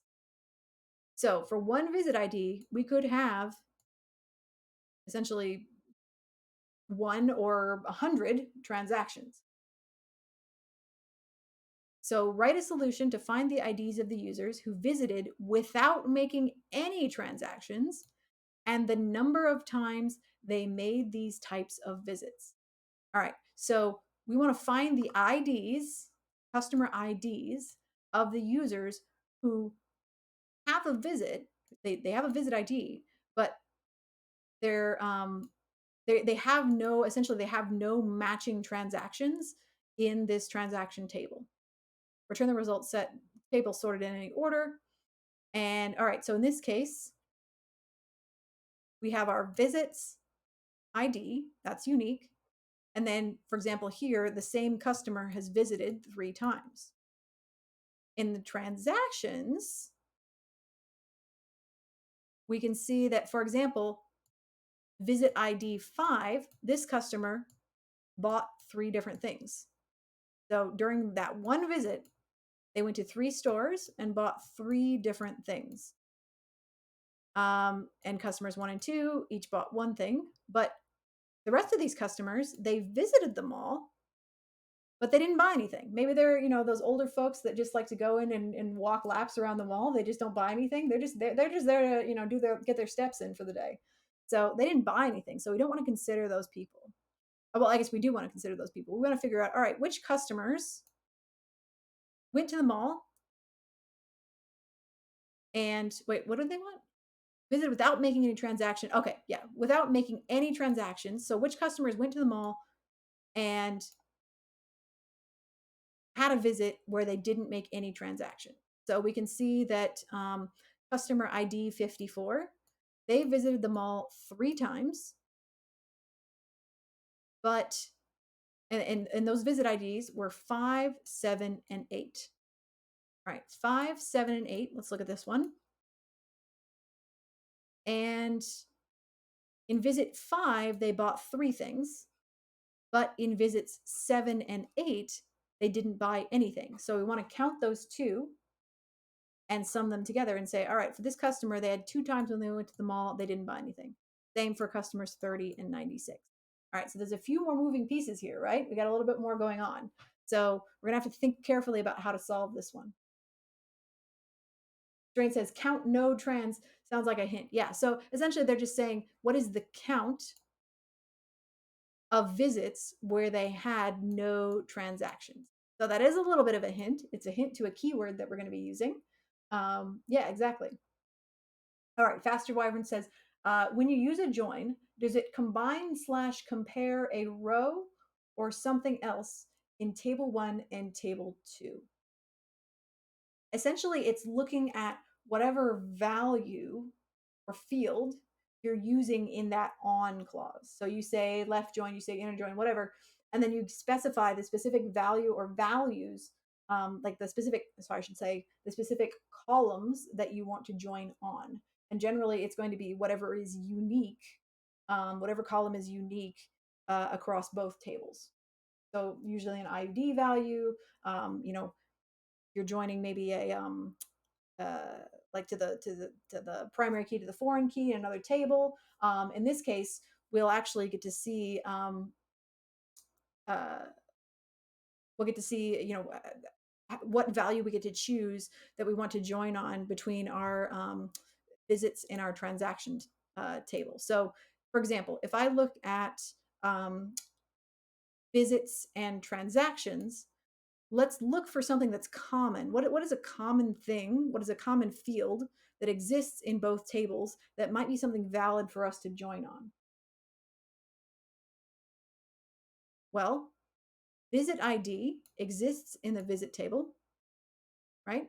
So for one visit ID, we could have essentially one or 100 transactions. So write a solution to find the IDs of the users who visited without making any transactions and the number of times they made these types of visits. All right. So we want to find the IDs, customer IDs of the users who have a visit. They have a visit ID, but they're they have no essentially they have no matching transactions in this transaction table. Return the results set table sorted in any order. And all right, so in this case, we have our visits ID, that's unique. And then, for example, here, the same customer has visited 3 times. In the transactions, we can see that, for example, visit ID 5, this customer bought 3 different things. So during that one visit, they went to 3 stores and bought 3 different things. And customers 1 and 2 each bought 1 thing. But the rest of these customers, they visited the mall, but they didn't buy anything. Maybe they're, those older folks that just like to go in and walk laps around the mall. They just don't buy anything. They're just there to, get their steps in for the day. So they didn't buy anything. So we don't want to consider those people. Well, I guess we do want to consider those people. We want to figure out, all right, which customers went to the mall and wait, what did they want? Visit without making any transaction. Okay, yeah, without making any transactions. So which customers went to the mall and had a visit where they didn't make any transaction. So we can see that customer ID 54, they visited the mall 3 times, but and those visit IDs were 5, 7, and 8. All right, 5, 7, and 8. Let's look at this one. And in visit 5, they bought 3 things, but in visits 7 and 8, they didn't buy anything. So we want to count those two and sum them together and say, all right, for this customer, they had 2 times when they went to the mall, they didn't buy anything. Same for customers 30 and 96. All right, so there's a few more moving pieces here, right? We got a little bit more going on. So we're gonna have to think carefully about how to solve this one. Drain says count no trans sounds like a hint. Yeah, so essentially they're just saying what is the count of visits where they had no transactions. So that is a little bit of a hint. It's a hint to a keyword that we're going to be using. Yeah, exactly. All right, Faster Wyvern says, when you use a join, does it combine/compare a row or something else in table 1 and table 2? Essentially, it's looking at whatever value or field you're using in that on clause. So you say left join, you say inner join, whatever, and then you specify the specific value or values, like the specific, sorry, I should say the specific columns that you want to join on. And generally, it's going to be whatever is unique, whatever column is unique across both tables. So usually an ID value, you're joining maybe a like to the primary key to the foreign key in another table. In this case, we'll actually get to see uh, we'll get to see what value we get to choose that we want to join on between our visits in our transaction table. So, for example, if I look at um, visits and transactions, let's look for something that's common. What is a common thing? What is a common field that exists in both tables that might be something valid for us to join on? Well, visit ID exists in the visit table, right?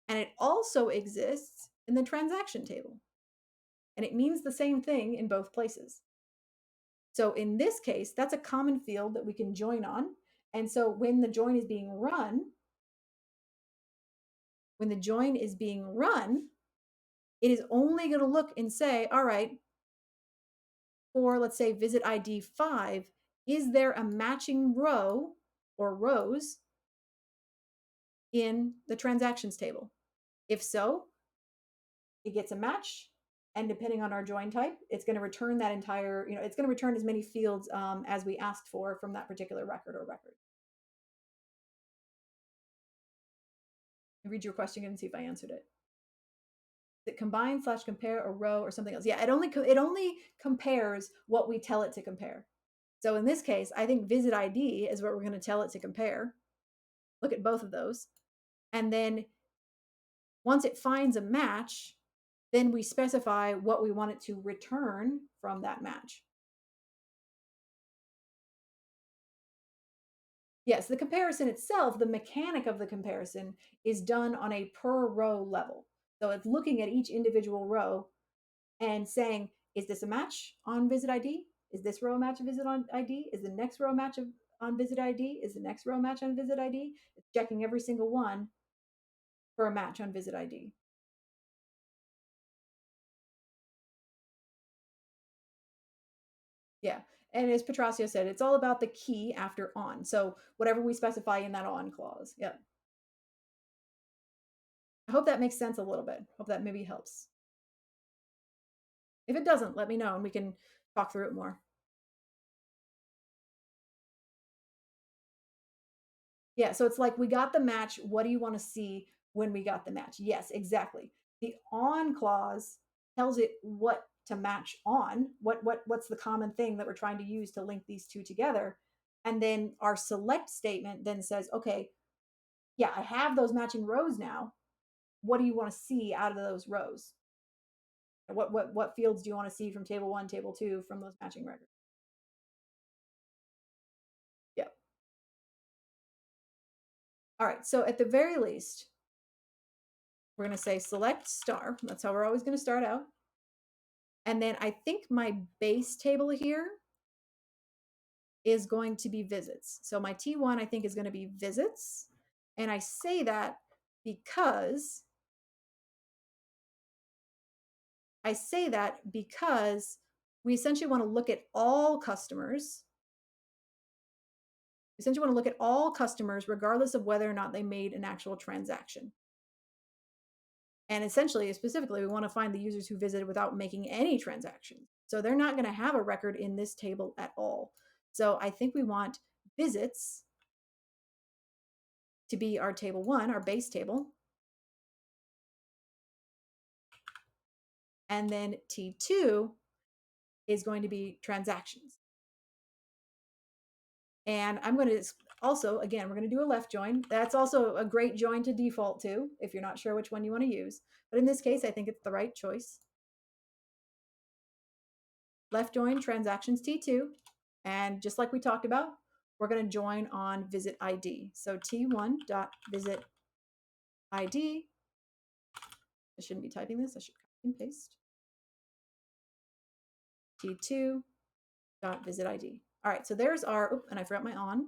And it also exists in the transaction table. And it means the same thing in both places. So in this case, that's a common field that we can join on. And so when the join is being run, when the join is being run, it is only going to look and say, all right, for let's say visit ID 5, is there a matching row or rows in the transactions table? If so, it gets a match. And depending on our join type, it's going to return that entire, it's going to return as many fields as we asked for from that particular record or record. Read your question and see if I answered it. That combine slash compare a row or something else. Yeah, it only compares what we tell it to compare. So in this case, I think visit ID is what we're going to tell it to compare. Look at both of those. And then once it finds a match, then we specify what we want it to return from that match. Yes, the comparison itself, the mechanic of the comparison is done on a per row level. So it's looking at each individual row and saying, is this a match on visit ID? Is this row a match of visit on ID? Is the next row a match on visit ID? Is the next row a match on visit ID? It's checking every single one for a match on visit ID. Yeah. And as Petrosio said, it's all about the key after on. So whatever we specify in that on clause. Yeah. I hope that makes sense a little bit. Hope that maybe helps. If it doesn't, let me know and we can talk through it more. Yeah, so it's like we got the match. What do you want to see when we got the match? Yes, exactly. The on clause tells it what to match on. What's the common thing that we're trying to use to link these two together? And then our select statement then says, okay, yeah, I have those matching rows now. What do you want to see out of those rows? What fields do you want to see from table 1, table 2 from those matching records? Yeah. All right. So at the very least, we're going to say select star. That's how we're always going to start out. And then I think my base table here is going to be visits. So my T1, I think, is going to be visits. And I say that because we essentially want to look at all customers. We essentially want to look at all customers regardless of whether or not they made an actual transaction. And essentially, specifically, we want to find the users who visited without making any transactions. So they're not going to have a record in this table at all. So I think we want visits to be our table 1, our base table. And then T2 is going to be transactions. And I'm going to also, again, we're going to do a left join. That's also a great join to default to if you're not sure which one you want to use. But in this case, I think it's the right choice. Left join transactions T2. And just like we talked about, we're going to join on visit ID. So T1.visit ID. I shouldn't be typing this. I should copy and paste. T2.visit ID. All right, so there's our, and I forgot my on.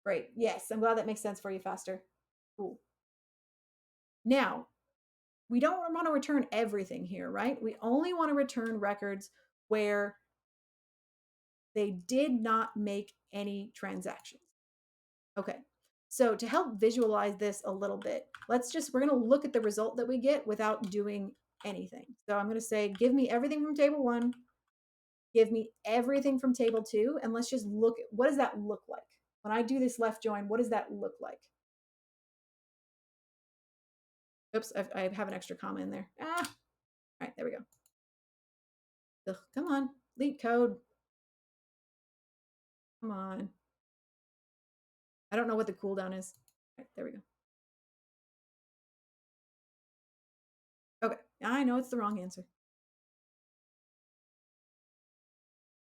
Great. Yes, I'm glad that makes sense for you faster. Cool. Now, we don't want to return everything here, right? We only want to return records where they did not make any transactions. Okay. So to help visualize this a little bit, we're going to look at the result that we get without doing anything. So I'm going to say, give me everything from table 1, give me everything from table 2, and let's just look at what does that look like? When I do this left join, what does that look like? Oops, I have an extra comma in there. All right, there we go. Ugh, come on, LeetCode. Come on. I don't know what the cooldown is. Right, there we go. Okay, I know it's the wrong answer.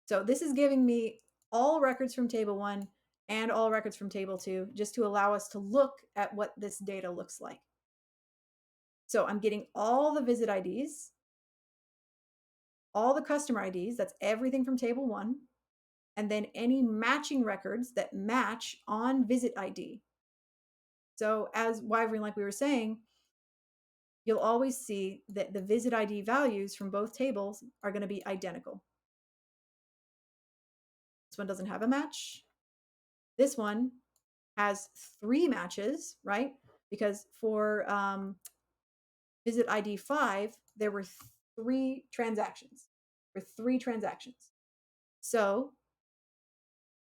So this is giving me all records from table 1 and all records from table 2 just to allow us to look at what this data looks like. So I'm getting all the visit IDs, all the customer IDs, that's everything from table 1, and then any matching records that match on visit ID. So as Wyvern, like we were saying, you'll always see that the visit ID values from both tables are going to be identical. This one doesn't have a match. This one has 3 matches, right? Because for visit ID 5, there were 3 transactions. For 3 transactions. So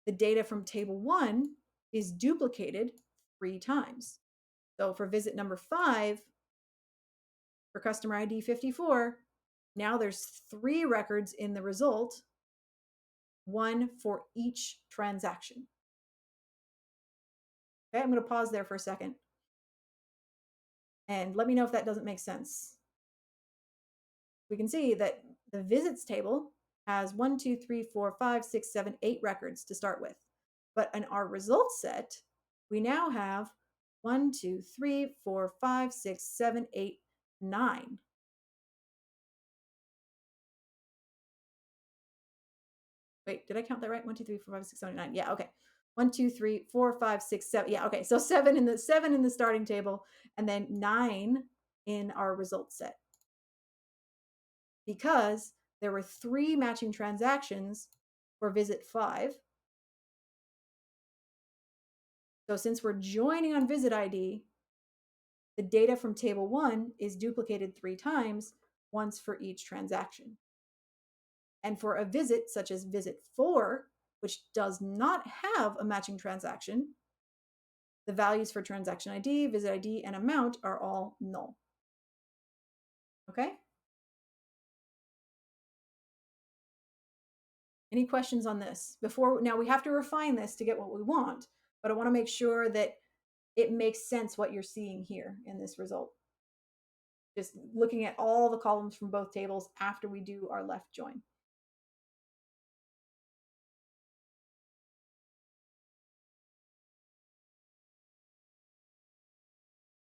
the data from table 1 is duplicated 3 times. So for visit number 5, for customer ID 54, now there's 3 records in the result, 1 for each transaction. Okay, I'm going to pause there for a second and let me know if that doesn't make sense. We can see that the visits table has 1, 2, 3, 4, 5, 6, 7, 8 records to start with. But in our results set, we now have 1, 2, 3, 4, 5, 6, 7, 8, 9. Wait, did I count that right? 1, 2, 3, 4, 5, 6, 7, 8, 9. Yeah, okay. 1, 2, 3, 4, 5, 6, 7. Yeah, okay. So 7 in the starting table, and then 9 in our results set. Because there were 3 matching transactions for visit 5. So since we're joining on visit ID, the data from table 1 is duplicated 3 times, once for each transaction. And for a visit such as visit 4, which does not have a matching transaction, the values for transaction ID, visit ID, and amount are all null. Okay? Any questions on this? Now we have to refine this to get what we want, but I want to make sure that it makes sense what you're seeing here in this result. Just looking at all the columns from both tables after we do our left join.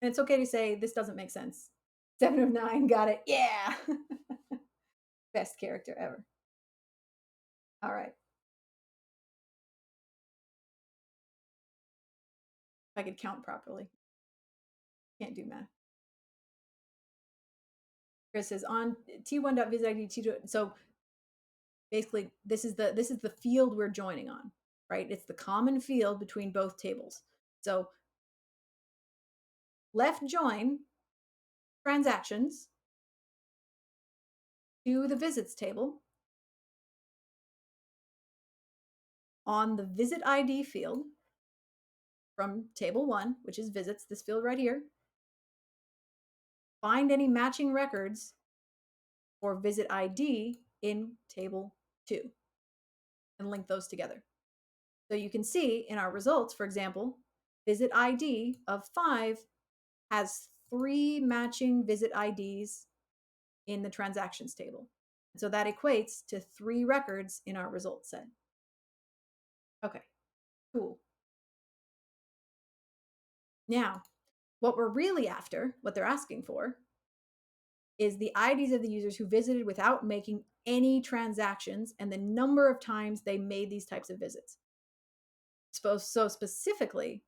And it's okay to say this doesn't make sense. 7 of 9, got it. Yeah. Best character ever. All right. If I could count properly. Can't do math. Chris says on t1.visitid t2. So basically this is the field we're joining on, right? It's the common field between both tables. So left join transactions to the visits table on the visit ID field from table 1, which is visits, this field right here. Find any matching records for visit ID in table 2 and link those together. So you can see in our results, for example, visit ID of 5 has 3 matching visit IDs in the transactions table. So that equates to 3 records in our result set. Okay, cool. Now, what we're really after, what they're asking for, is the IDs of the users who visited without making any transactions and the number of times they made these types of visits. So specifically,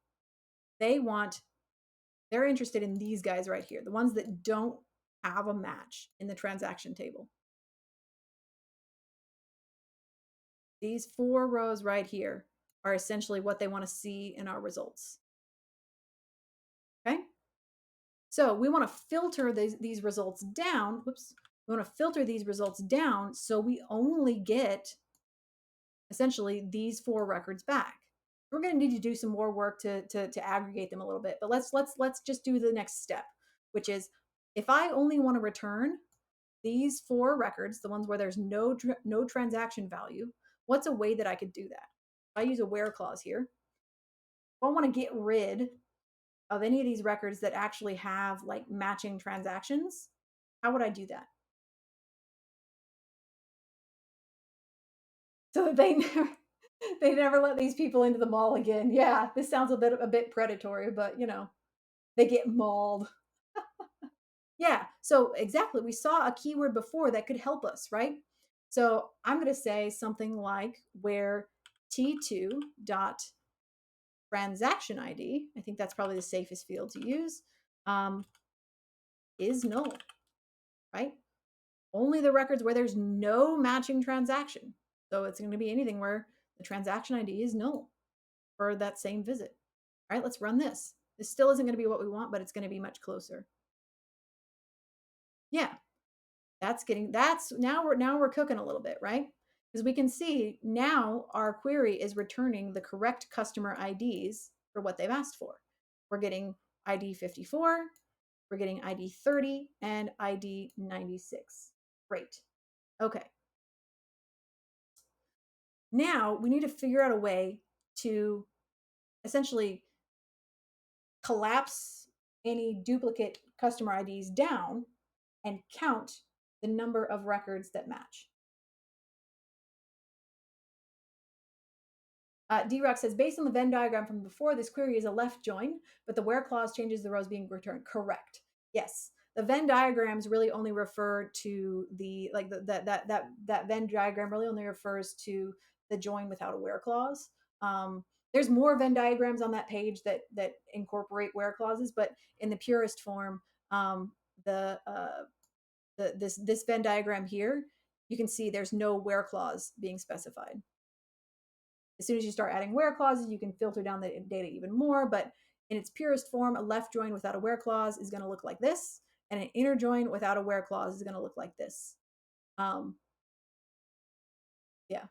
they're interested in these guys right here, the ones that don't have a match in the transaction table. These 4 rows right here are essentially what they want to see in our results. Okay? So we want to filter these results down. Whoops. We want to filter these results down so we only get essentially these 4 records back. We're going to need to do some more work to aggregate them a little bit, but let's just do the next step, which is if I only want to return these 4 records, the ones where there's no transaction value, what's a way that I could do that? I use a where clause here. If I want to get rid of any of these records that actually have like matching transactions, how would I do that? So that they never let these people into the mall again. Yeah, this sounds a bit predatory, but they get mauled. Yeah, so exactly. We saw a keyword before that could help us, right? So I'm going to say something like where T2 dot transaction ID, I think that's probably the safest field to use, um, is null, right? Only the records where there's no matching transaction. So it's going to be anything where the transaction ID is null for that same visit. All right, let's run this. This still isn't going to be what we want, but it's going to be much closer. Yeah, that's now we're cooking a little bit, right? Because we can see now our query is returning the correct customer IDs for what they've asked for. We're getting ID 54, we're getting ID 30, and ID 96. Great. Okay. Now we need to figure out a way to essentially collapse any duplicate customer IDs down and count the number of records that match. DRock says, based on the Venn diagram from before, this query is a left join, but the where clause changes the rows being returned. Correct. Yes. The Venn diagrams really only refer to the like that Venn diagram really only refers to the join without a where clause. There's more Venn diagrams on that page that incorporate where clauses, but in the purest form, um, the this Venn diagram here, you can see there's no where clause being specified. As soon as you start adding where clauses, you can filter down the data even more. But in its purest form, a left join without a where clause is going to look like this, and an inner join without a where clause is going to look like this. Um, yeah,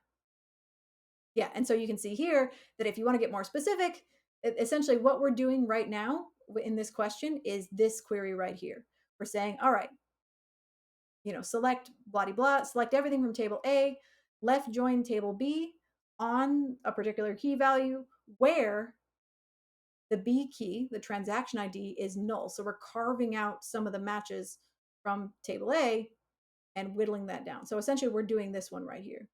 yeah. And so you can see here that if you want to get more specific, essentially what we're doing right now in this question is this query right here. We're saying, all right, select blah blah, select everything from table A, left join table B on a particular key value where the B key, the transaction ID, is null. So we're carving out some of the matches from table A and whittling that down. So essentially, we're doing this one right here,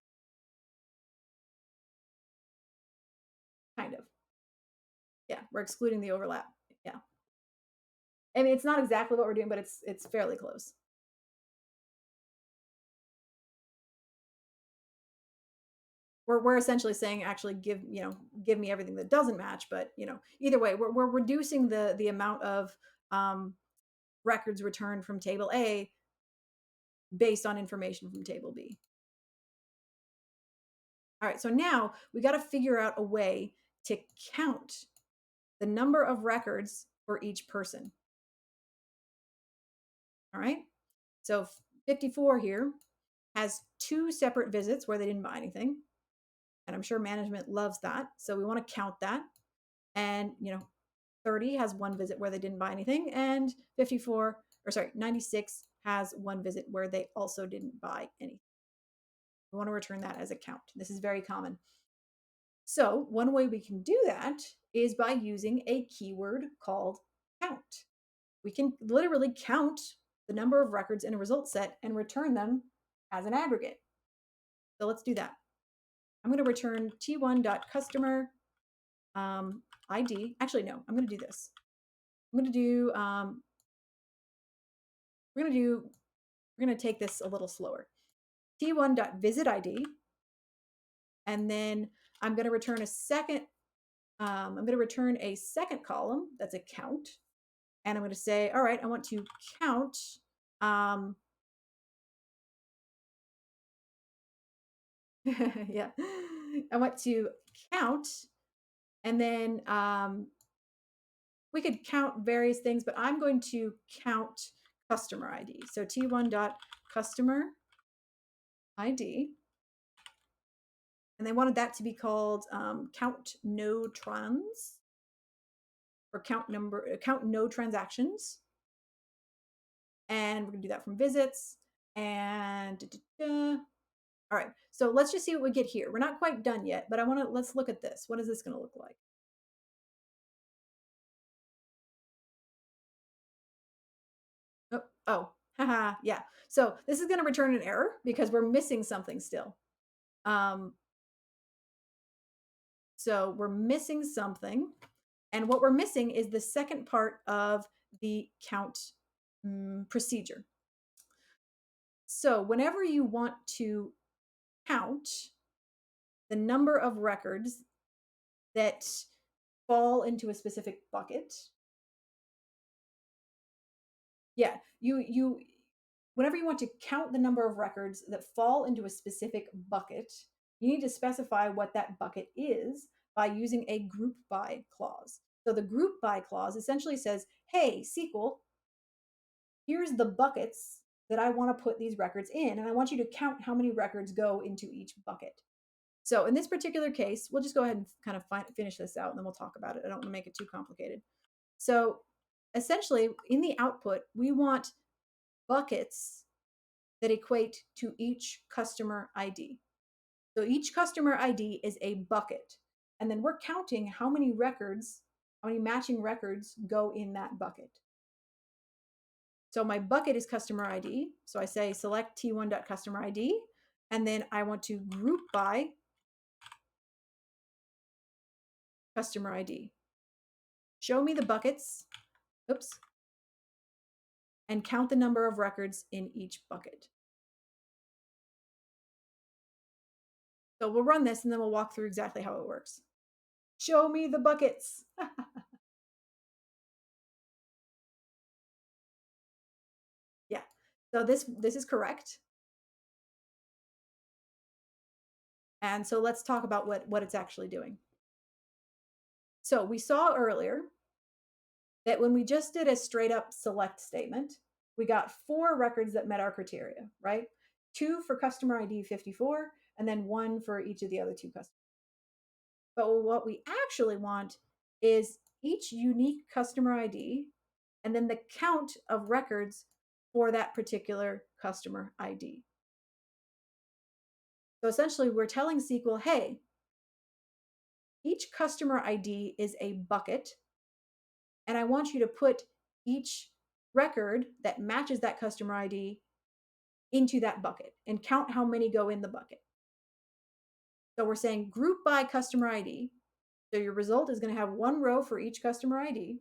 kind of. Yeah, we're excluding the overlap. Yeah, I mean it's not exactly what we're doing, but it's fairly close. We're essentially saying actually give me everything that doesn't match, but either way, we're reducing the amount of um, records returned from table A based on information from table B. All right, so now we got to figure out a way to count the number of records for each person. All right, so 54 here has two separate visits where they didn't buy anything. And I'm sure management loves that. So we want to count that. And, 30 has one visit where they didn't buy anything. And 96 has one visit where they also didn't buy anything. We want to return that as a count. This is very common. So one way we can do that is by using a keyword called count. We can literally count the number of records in a result set and return them as an aggregate. So let's do that. I'm going to return t1.customer ID. Actually, no, I'm going to do this. I'm going to do, we're going to take this a little slower. t1.visitID. And then I'm going to return a second, I'm going to return a second column that's a count. And I'm going to say, all right, I want to count yeah, I want to count, and then we could count various things, but I'm going to count customer ID. So t1.customer ID, and they wanted that to be called count no trans, or count no transactions, and we're gonna do that from visits and All right. So let's just see what we get here. We're not quite done yet, but let's look at this. What is this going to look like? Oh, haha, yeah. So this is going to return an error because we're missing something still. Um, so we're missing something. And what we're missing is the second part of the count procedure. So whenever you want to count the number of records that fall into a specific bucket, yeah, you whenever you want to count the number of records that fall into a specific bucket, you need to specify what that bucket is by using a group by clause. So the group by clause essentially says, hey, SQL, here's the buckets that I want to put these records in, and I want you to count how many records go into each bucket. So in this particular case, we'll just go ahead and kind of finish this out, and then we'll talk about it. I don't want to make it too complicated. So essentially, in the output, we want buckets that equate to each customer ID. So each customer ID is a bucket. And then we're counting how many records, how many matching records go in that bucket. So my bucket is customer ID. So I say select t1.customer ID, and then I want to group by customer ID. Show me the buckets, oops, and count the number of records in each bucket. So we'll run this and then we'll walk through exactly how it works. Show me the buckets. Yeah. So this is correct. And so let's talk about what it's actually doing. So we saw earlier that when we just did a straight up select statement, we got 4 records that met our criteria, right? 2 for customer ID 54, and then 1 for each of the other 2 customers. But what we actually want is each unique customer ID and then the count of records for that particular customer ID. So essentially, we're telling SQL, hey, each customer ID is a bucket, and I want you to put each record that matches that customer ID into that bucket and count how many go in the bucket. So we're saying group by customer ID. So your result is going to have 1 row for each customer ID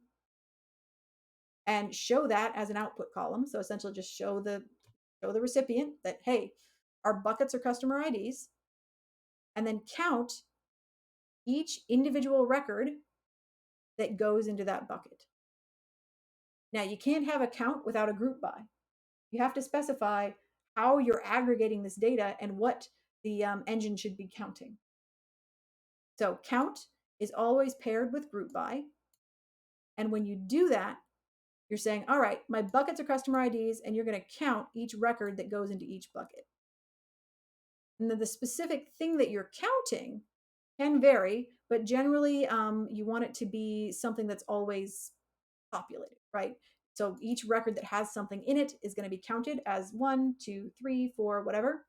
and show that as an output column. So essentially just show the recipient that, hey, our buckets are customer IDs, and then count each individual record that goes into that bucket. Now, you can't have a count without a group by. You have to specify how you're aggregating this data and what the engine should be counting. So count is always paired with group by. And when you do that, you're saying, all right, my buckets are customer IDs, and you're going to count each record that goes into each bucket. And then the specific thing that you're counting can vary, but generally you want it to be something that's always populated, right? So each record that has something in it is going to be counted as 1, 2, 3, 4, whatever.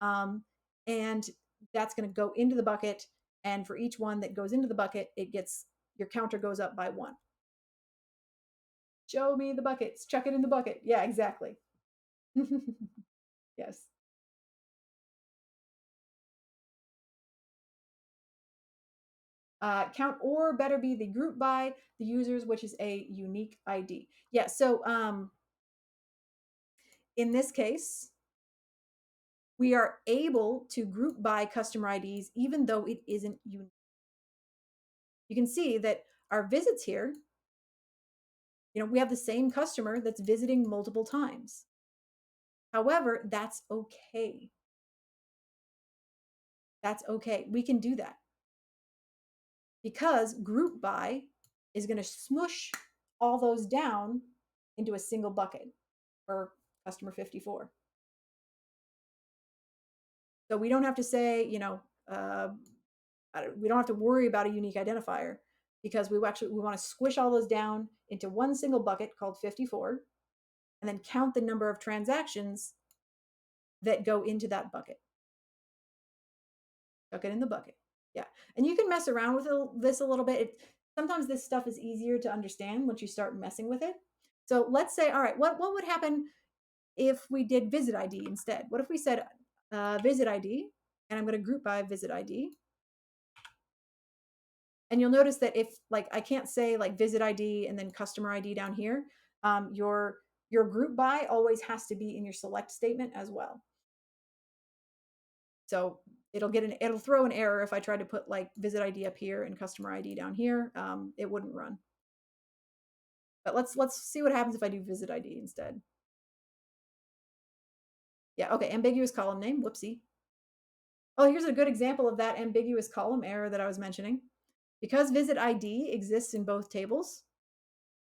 And that's going to go into the bucket. And for each one that goes into the bucket, your counter goes up by 1. Show me the buckets, chuck it in the bucket. Yeah, exactly. Yes. Count or better be the group by the users, which is a unique ID. Yeah, so in this case, we are able to group by customer IDs even though it isn't unique. You can see that our visits here, we have the same customer that's visiting multiple times. However, that's okay. That's okay. We can do that because group by is going to smush all those down into a single bucket for customer 54. So we don't have to say, we don't have to worry about a unique identifier because we want to squish all those down into one single bucket called 54 and then count the number of transactions that go into that bucket. Chuck it in the bucket. Yeah. And you can mess around with this a little bit. Sometimes this stuff is easier to understand once you start messing with it. So let's say, all right, what would happen if we did visit ID instead? What if we said visit ID, and I'm going to group by visit ID. And you'll notice that if like I can't say like visit ID and then customer ID down here, your group by always has to be in your select statement as well. So it'll throw an error if I tried to put like visit ID up here and customer ID down here. It wouldn't run. But let's see what happens if I do visit ID instead. Yeah, okay, ambiguous column name. Whoopsie. Oh, here's a good example of that ambiguous column error that I was mentioning. Because visit ID exists in both tables,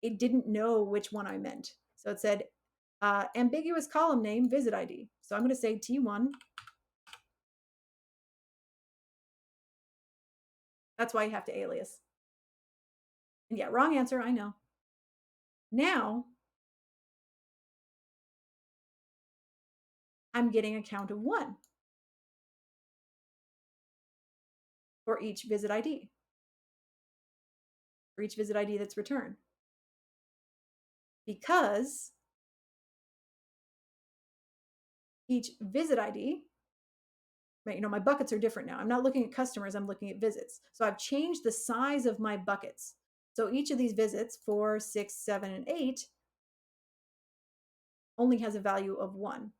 it didn't know which one I meant. So it said ambiguous column name visit ID. So I'm going to say T1. That's why you have to alias. And yeah, wrong answer, I know. Now I'm getting a count of 1 for each visit ID, for each visit ID that's returned. Because each visit ID, right, my buckets are different now. I'm not looking at customers, I'm looking at visits. So I've changed the size of my buckets. So each of these visits, 4, 6, 7, and 8, only has a value of 1.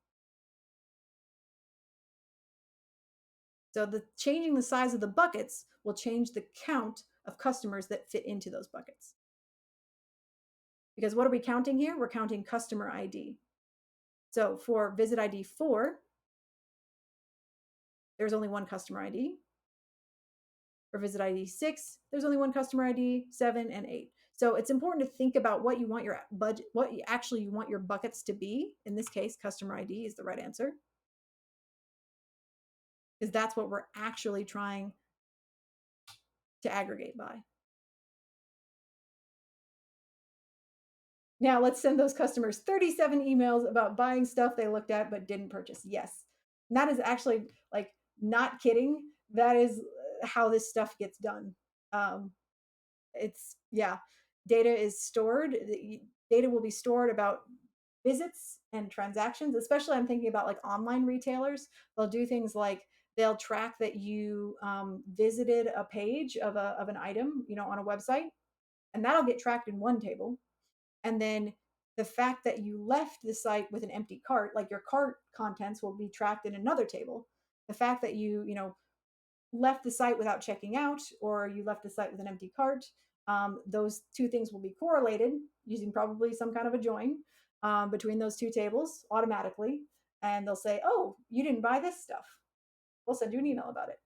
So changing the size of the buckets will change the count of customers that fit into those buckets. Because what are we counting here? We're counting customer ID. So for visit ID 4, there's only one customer ID. For visit ID 6, there's only one customer ID, 7 and 8. So it's important to think about what you want your budget, what you actually want your buckets to be. In this case, customer ID is the right answer, because that's what we're actually trying to aggregate by. Now let's send those customers 37 emails about buying stuff they looked at but didn't purchase. Yes. And that is actually like not kidding. That is how this stuff gets done. Um, it's yeah, data is stored. Data will be stored about visits and transactions. Especially, I'm thinking about like online retailers. They'll do things like they'll track that you visited a page of an item, on a website, and that'll get tracked in one table. And then the fact that you left the site with an empty cart, like your cart contents will be tracked in another table. The fact that you left the site without checking out, or you left the site with an empty cart, those two things will be correlated using probably some kind of a join between those two tables automatically. And they'll say, oh, you didn't buy this stuff. We'll send you an email about it.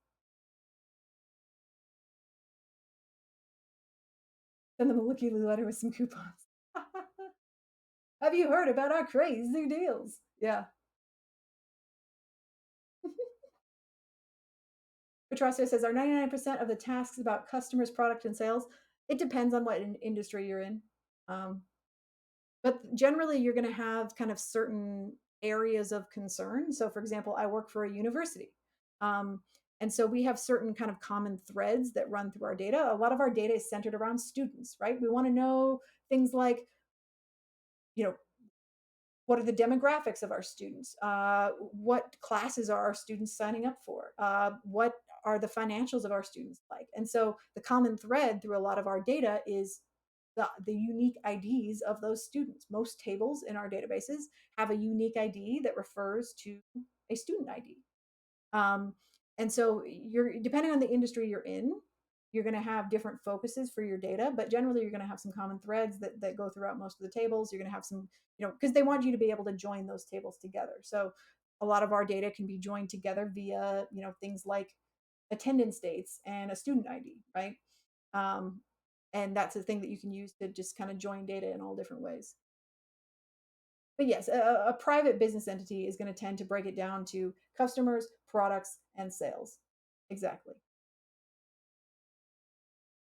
Send them a looky loo letter with some coupons. Have you heard about our crazy deals? Yeah. Petrasso says, are 99% of the tasks about customers, product, and sales? It depends on what industry you're in. Um, but generally, you're going to have kind of certain areas of concern. So, for example, I work for a university. Um, and so we have certain kind of common threads that run through our data. A lot of our data is centered around students, right? We want to know things like, you know, what are the demographics of our students? What classes are our students signing up for? What are the financials of our students like? And so the common thread through a lot of our data is the unique IDs of those students. Most tables in our databases have a unique ID that refers to a student ID. Um, and so you're depending on the industry you're in, you're going to have different focuses for your data, but generally you're going to have some common threads that go throughout most of the tables. You're going to have some, because they want you to be able to join those tables together. So a lot of our data can be joined together via, things like attendance dates and a student ID, right? Um, and that's a thing that you can use to just kind of join data in all different ways. But yes, a private business entity is going to tend to break it down to customers, products, and sales. Exactly.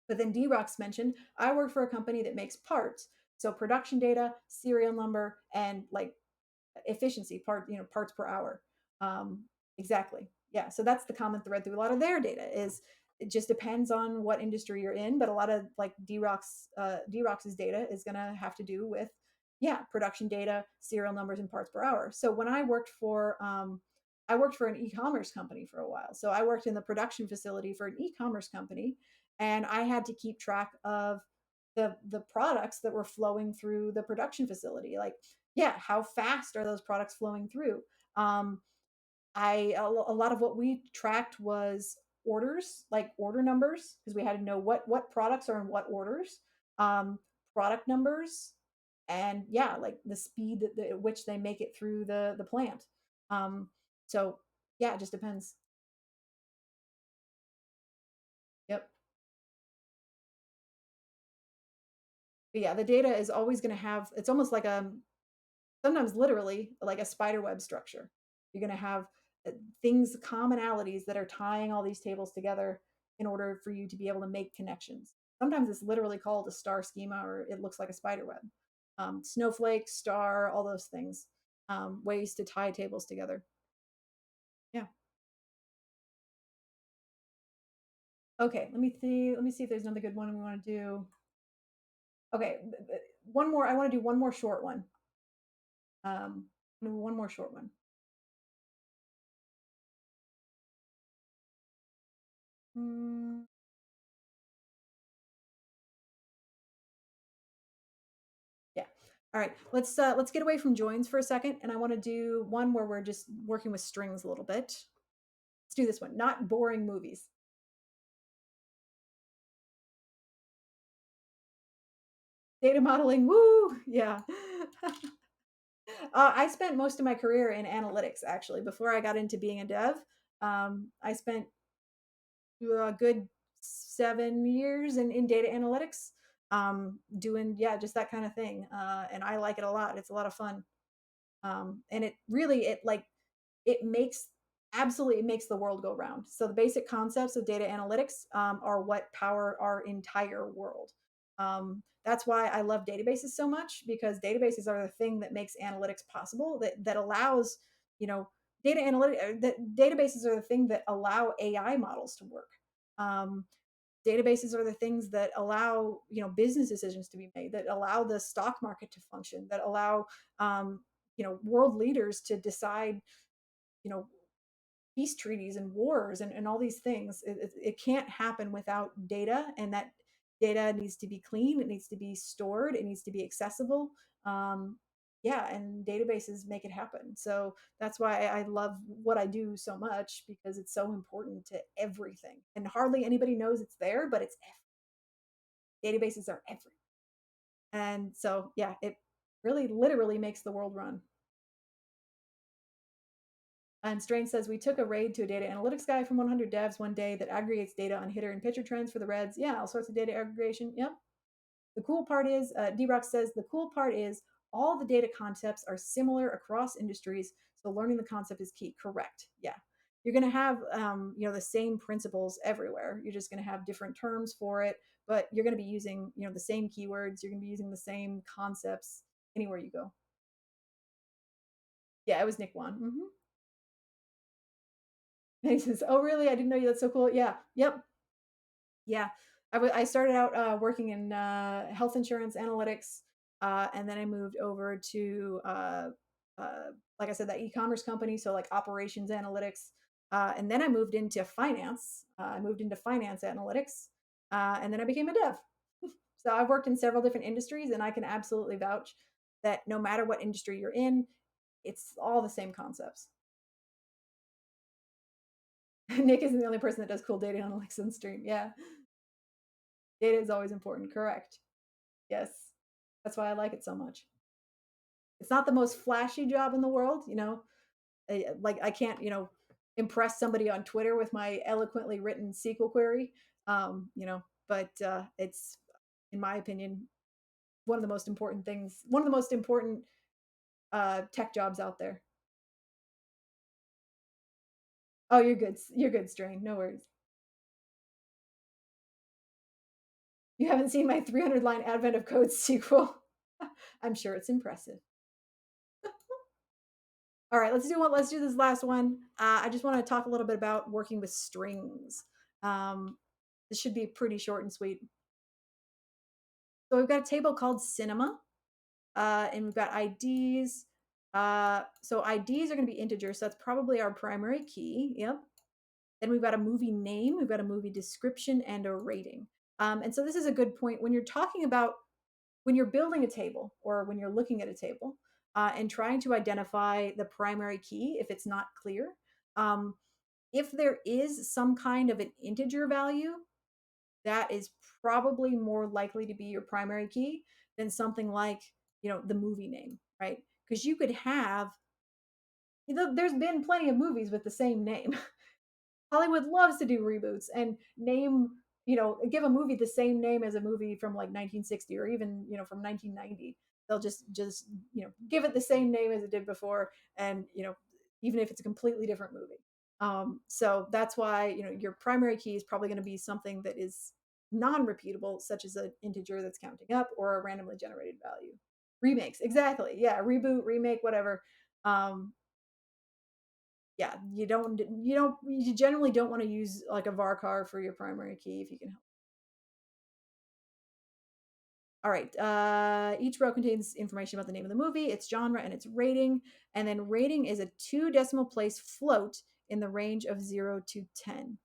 But then D-Rox mentioned, I work for a company that makes parts. So production data, serial number, and like efficiency parts per hour. Exactly. Yeah, so that's the common thread through a lot of their data is it just depends on what industry you're in, but a lot of like DRox's data is going to have to do with yeah, production data, serial numbers and parts per hour. So when I worked for an e-commerce company for a while. So I worked in the production facility for an e-commerce company and I had to keep track of the products that were flowing through the production facility. Like, yeah, how fast are those products flowing through? Um, a lot of what we tracked was orders, like order numbers, because we had to know what products are in what orders, um, product numbers, and yeah, like the speed at which they make it through the plant. Um, so yeah, it just depends. Yep. But yeah, the data is always going to have. It's almost like sometimes literally like a spider web structure. You're going to have things, commonalities that are tying all these tables together in order for you to be able to make connections. Sometimes it's literally called a star schema or it looks like a spider web. Snowflake, star, all those things, ways to tie tables together. Yeah. Okay. Let me see if there's another good one we want to do. Okay. One more. I want to do one more short one. One more short one. Hmm. Yeah. All right. Let's get away from joins for a second, and I want to do one where we're just working with strings a little bit. Let's do this one. Not boring movies. Data modeling. Woo! Yeah. I spent most of my career in analytics. Actually, before I got into being a dev, I spent a good 7 years in data analytics, doing yeah, just that kind of thing. And I like it a lot. It's a lot of fun. And it really it like it makes absolutely it makes the world go round. So the basic concepts of data analytics are what power our entire world. That's why I love databases so much because databases are the thing that makes analytics possible. That allows you know data analytic that databases are the thing that allow AI models to work. Um, Databases are the things that allow business decisions to be made, that allow the stock market to function, that allow world leaders to decide you know peace treaties and wars and all these things. It can't happen without data, and that data needs to be clean, it needs to be stored, it needs to be accessible. Yeah, and databases make it happen. So that's why I love what I do so much, because it's so important to everything and hardly anybody knows it's there, but databases are everywhere. And so yeah, it really literally makes the world run. And Strange says, we took a raid to a data analytics guy from 100 devs one day that aggregates data on hitter and pitcher trends for the Reds. Yeah, all sorts of data aggregation. Yep. The cool part is, D-Rock says, the cool part is all the data concepts are similar across industries. So learning the concept is key. Correct. Yeah. You're going to have, the same principles everywhere. You're just going to have different terms for it, but you're going to be using, the same keywords. You're going to be using the same concepts anywhere you go. Yeah, it was Nick Wan. He says, "Oh, really? I didn't know you. That's so cool." Yeah. Yep. Yeah. I started out working in health insurance analytics, and then I moved over to, uh, like I said, that e-commerce company. So like operations analytics, and then I moved into finance. I moved into finance analytics, and then I became a dev. So I've worked in several different industries, and I can absolutely vouch that no matter what industry you're in, it's all the same concepts. Nick isn't the only person that does cool data analytics on stream. Yeah. Data is always important, correct. Yes. That's why I like it so much. It's not the most flashy job in the world, like I can't, impress somebody on Twitter with my eloquently written SQL query, but it's, in my opinion, one of the most important things, one of the most important tech jobs out there. Oh, you're good. You're good, Strain. No worries. You haven't seen my 300 line advent of code sequel. I'm sure it's impressive. All right, let's do one. Let's do this last one. I just want to talk a little bit about working with strings. Um, this should be pretty short and sweet. So we've got a table called cinema, and we've got IDs. So IDs are going to be integers. So that's probably our primary key. Yep. Then we've got a movie name, we've got a movie description, and a rating. And so this is a good point when you're talking about when you're building a table or when you're looking at a table and trying to identify the primary key if it's not clear. Um, if there is some kind of an integer value, that is probably more likely to be your primary key than something like, the movie name, right? Because you could have, there's been plenty of movies with the same name. Hollywood loves to do reboots and give a movie the same name as a movie from like 1960 or even, from 1990. They'll just, give it the same name as it did before and, even if it's a completely different movie. So that's why, your primary key is probably going to be something that is non-repeatable, such as an integer that's counting up or a randomly generated value. Remakes, exactly. Yeah, reboot, remake, whatever. Um, yeah, you generally don't want to use like a varchar for your primary key if you can help. All right. Each row contains information about the name of the movie, its genre, and its rating. And then rating is a 2 decimal place float in the range of 0 to 10.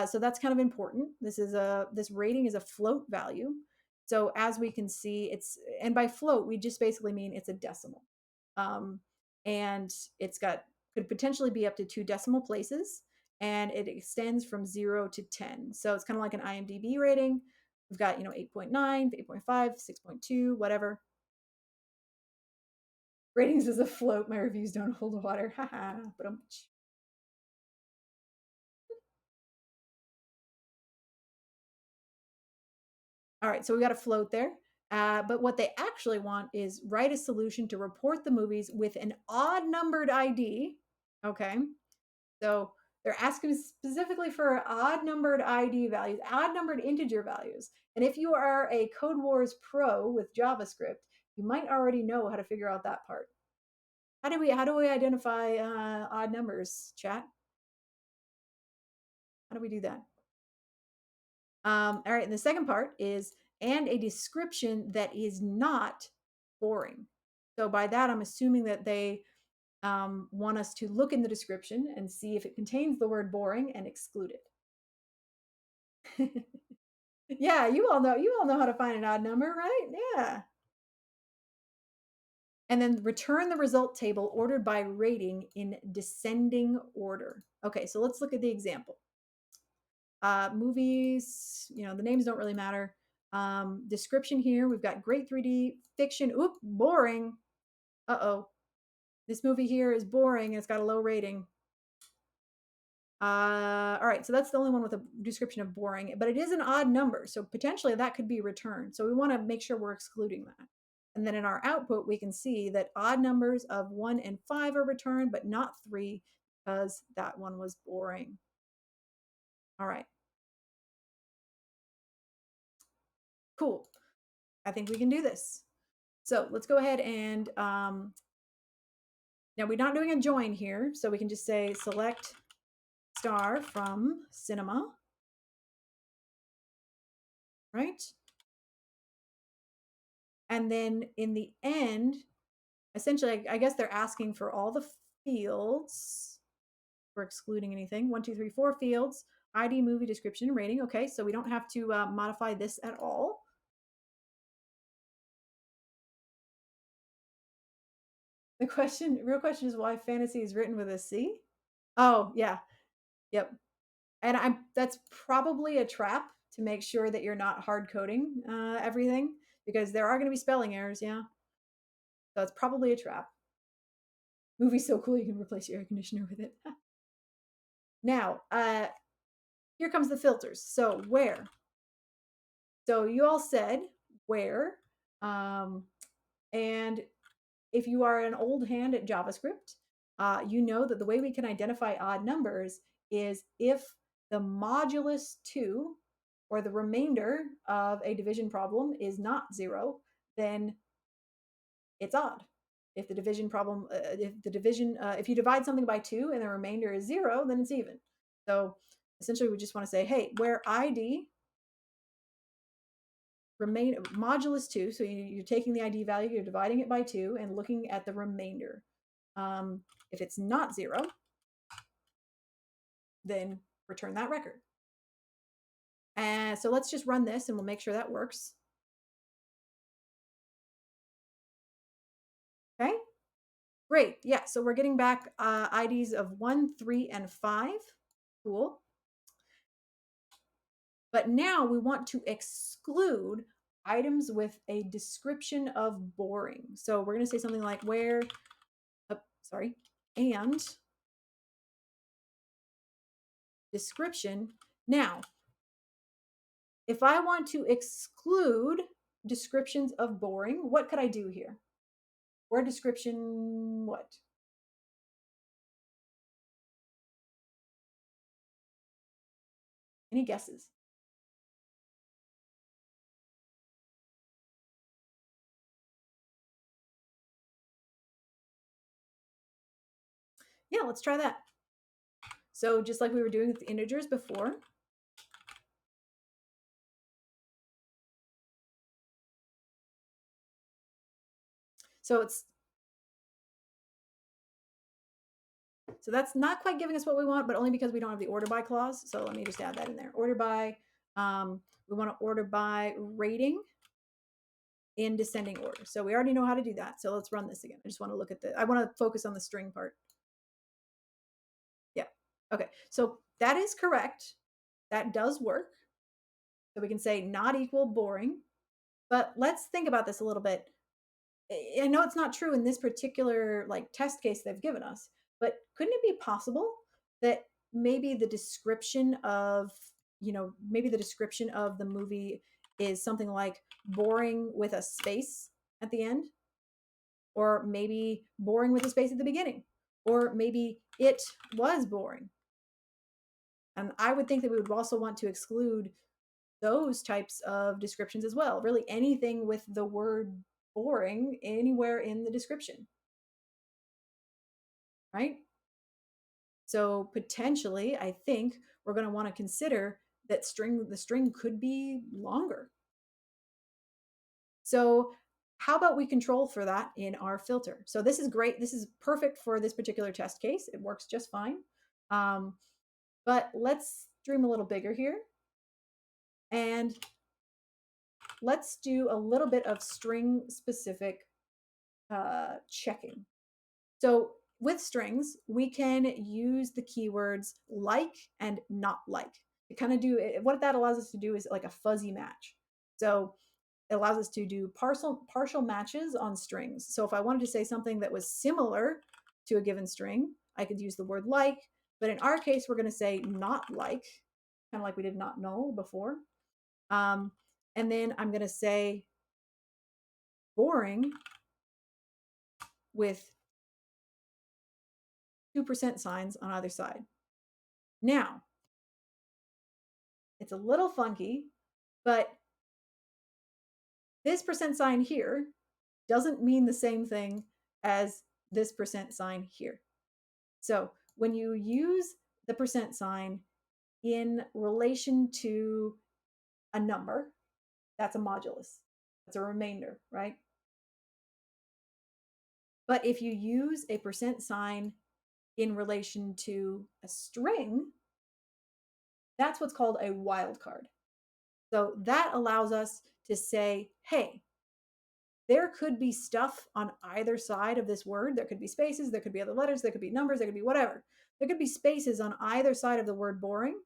So that's kind of important. This rating is a float value. So as we can see, and by float we just basically mean it's a decimal, um, and it's got could potentially be up to 2 decimal places, and it extends from 0 to 10. So it's kind of like an IMDb rating. We've got, 8.9, 8.5, 6.2, whatever. Ratings is afloat. My reviews don't hold water. Haha. But all right, so we got a float there. But what they actually want is write a solution to report the movies with an odd numbered ID. Okay. So they're asking specifically for odd numbered ID values, odd numbered integer values. And if you are a Code Wars pro with JavaScript, you might already know how to figure out that part. How do we identify odd numbers, chat? How do we do that? All right, and the second part is and a description that is not boring. So by that, I'm assuming that they want us to look in the description and see if it contains the word boring and exclude it. Yeah, you all know how to find an odd number, right? Yeah. And then return the result table ordered by rating in descending order. Okay, so let's look at the example. Movies, the names don't really matter. Description here, we've got great 3D fiction. Oop, boring. Uh-oh. This movie here is boring and it's got a low rating. All right, so that's the only one with a description of boring, but it is an odd number, so potentially that could be returned. So we want to make sure we're excluding that. And then in our output, we can see that odd numbers of 1 and 5 are returned, but not 3 because that one was boring. All right. Cool. I think we can do this. So let's go ahead and now we're not doing a join here, so we can just say select star from cinema, right? And then in the end, essentially, I guess they're asking for all the fields. We're excluding anything. 1, 2, 3, 4 fields. ID, movie, description, rating. Okay, so we don't have to modify this at all. Real question is why fantasy is written with a C? Oh, yeah. Yep. And that's probably a trap to make sure that you're not hard coding everything because there are going to be spelling errors. Yeah. So it's probably a trap. Movie's so cool you can replace your air conditioner with it. Now, here comes the filters. So where? So you all said where, um, and if you are an old hand at JavaScript, you know that the way we can identify odd numbers is if the modulus 2 or the remainder of a division problem is not 0, then it's odd. If the division problem, if you divide something by 2 and the remainder is 0, then it's even. So essentially, we just want to say, hey, where ID remain modulus 2, so you're taking the ID value, you're dividing it by 2 and looking at the remainder. If it's not 0, then return that record. And so let's just run this and we'll make sure that works. Okay, great. Yeah, so we're getting back IDs of 1, 3, and 5. Cool. But now we want to exclude items with a description of boring. So we're going to say something like where, sorry, and description. Now, if I want to exclude descriptions of boring, what could I do here? Or description what? Any guesses? Yeah, let's try that. So just like we were doing with the integers before, so that's not quite giving us what we want, but only because we don't have the order by clause. So let me just add that in there. Order by, we want to order by rating in descending order. So we already know how to do that. So let's run this again. I just want to look at I want to focus on the string part. Yeah. Okay. So that is correct. That does work. So we can say not equal boring. But let's think about this a little bit. I know it's not true in this particular like test case they've given us, but couldn't it be possible that maybe the description of, maybe the description of the movie is something like boring with a space at the end, or maybe boring with a space at the beginning, or maybe it was boring. And I would think that we would also want to exclude those types of descriptions as well. Really, anything with the word boring anywhere in the description, right? So potentially, I think we're going to want to consider that the string could be longer. So how about we control for that in our filter? So this is great. This is perfect for this particular test case. It works just fine. But let's dream a little bigger here. And let's do a little bit of string specific checking. So with strings, we can use the keywords like and not like. It kind of do what that allows us to do is like a fuzzy match. So it allows us to do partial matches on strings. So if I wanted to say something that was similar to a given string, I could use the word like, but in our case, we're going to say not like, kind of like we did not know before. And then I'm going to say boring with 2% signs on either side. Now, it's a little funky, but this percent sign here doesn't mean the same thing as this percent sign here. So when you use the percent sign in relation to a number, that's a modulus. That's a remainder, right? But if you use a percent sign in relation to a string, that's what's called a wildcard. So that allows us to say, hey, there could be stuff on either side of this word. There could be spaces, there could be other letters, there could be numbers, there could be whatever. There could be spaces on either side of the word boring,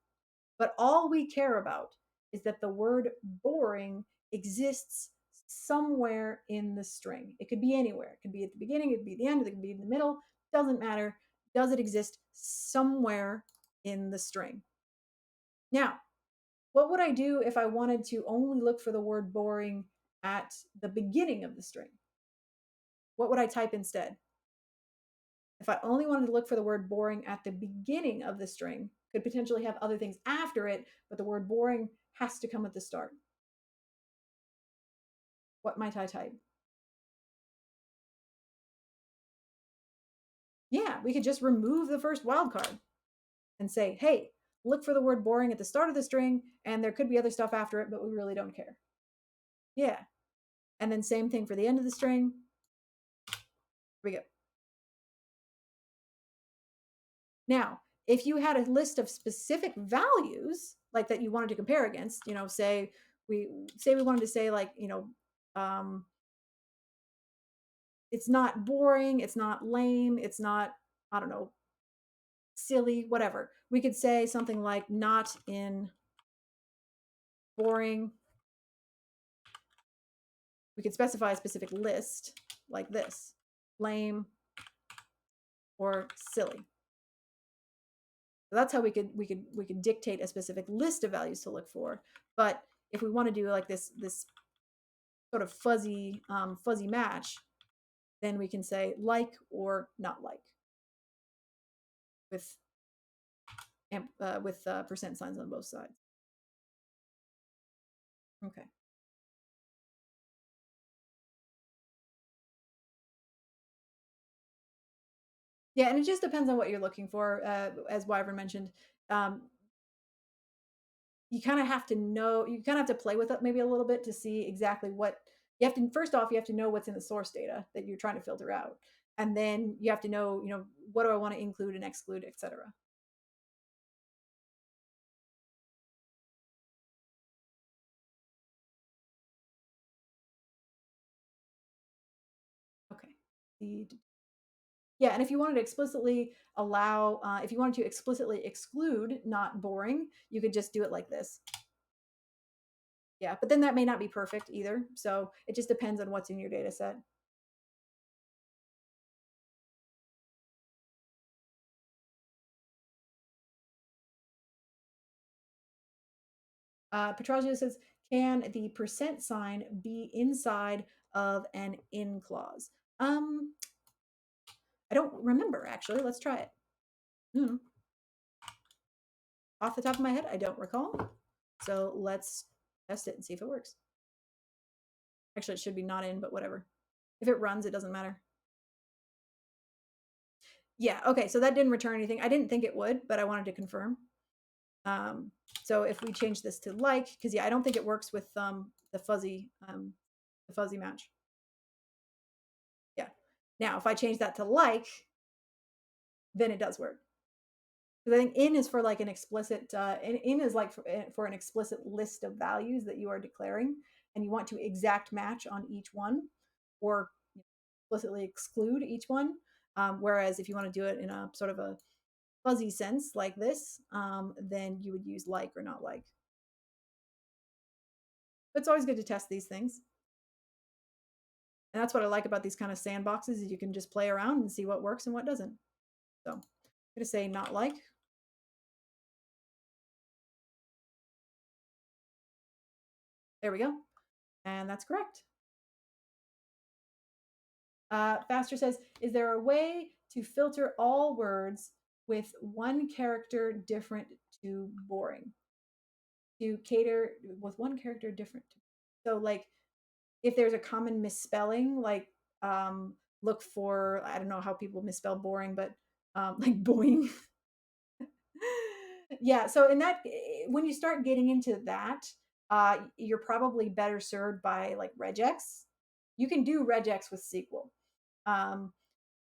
but all we care about is that the word boring exists somewhere in the string. It could be anywhere. It could be at the beginning, it could be at the end, it could be in the middle. Doesn't matter. Does it exist somewhere in the string? Now, what would I do if I wanted to only look for the word boring at the beginning of the string? What would I type instead? If I only wanted to look for the word boring at the beginning of the string, could potentially have other things after it, but the word boring has to come at the start. What might I type? Yeah, we could just remove the first wildcard and say, hey, look for the word boring at the start of the string, and there could be other stuff after it, but we really don't care. Yeah. And then same thing for the end of the string. Here we go. Now, if you had a list of specific values like that you wanted to compare against, say we wanted to say like, um, it's not boring, it's not lame, it's not, I don't know, silly, whatever. We could say something like not in boring. We could specify a specific list like this, lame or silly. So that's how we could dictate a specific list of values to look for. But if we want to do like this sort of fuzzy match, then we can say like or not like with percent signs on both sides. Okay. Yeah, and it just depends on what you're looking for. As Wyvern mentioned, um, you kind of have to know. You kind of have to play with it maybe a little bit to see exactly what you have to. First off, you have to know what's in the source data that you're trying to filter out, and then you have to know, what do I want to include and exclude, etc. Okay. Yeah, and if you wanted to explicitly if you wanted to explicitly exclude not boring, you could just do it like this. Yeah, but then that may not be perfect either. So it just depends on what's in your data set. Petrogio says, can the percent sign be inside of an in clause? Um, I don't remember actually. Let's try it. Hmm. Off the top of my head, I don't recall. So let's test it and see if it works. Actually, it should be not in, but whatever. If it runs, it doesn't matter. Yeah, okay, so that didn't return anything. I didn't think it would, but I wanted to confirm. Um, so if we change this to like, because yeah, I don't think it works with the fuzzy match. Yeah. Now, if I change that to like, then it does work. Because I think in is for like an explicit, in is like for an explicit list of values that you are declaring, and you want to exact match on each one, or explicitly exclude each one. Whereas if you want to do it in a sort of a fuzzy sense like this, then you would use like or not like. But it's always good to test these things. And that's what I like about these kind of sandboxes is you can just play around and see what works and what doesn't. So I'm going to say not like. There we go. And that's correct. Faster says, is there a way to filter all words with one character different to boring? To cater with one character different. So like if there's a common misspelling, like look for, I don't know how people misspell boring, but like boing. Yeah, so in that when you start getting into that, you're probably better served by like regex. You can do regex with SQL. Um,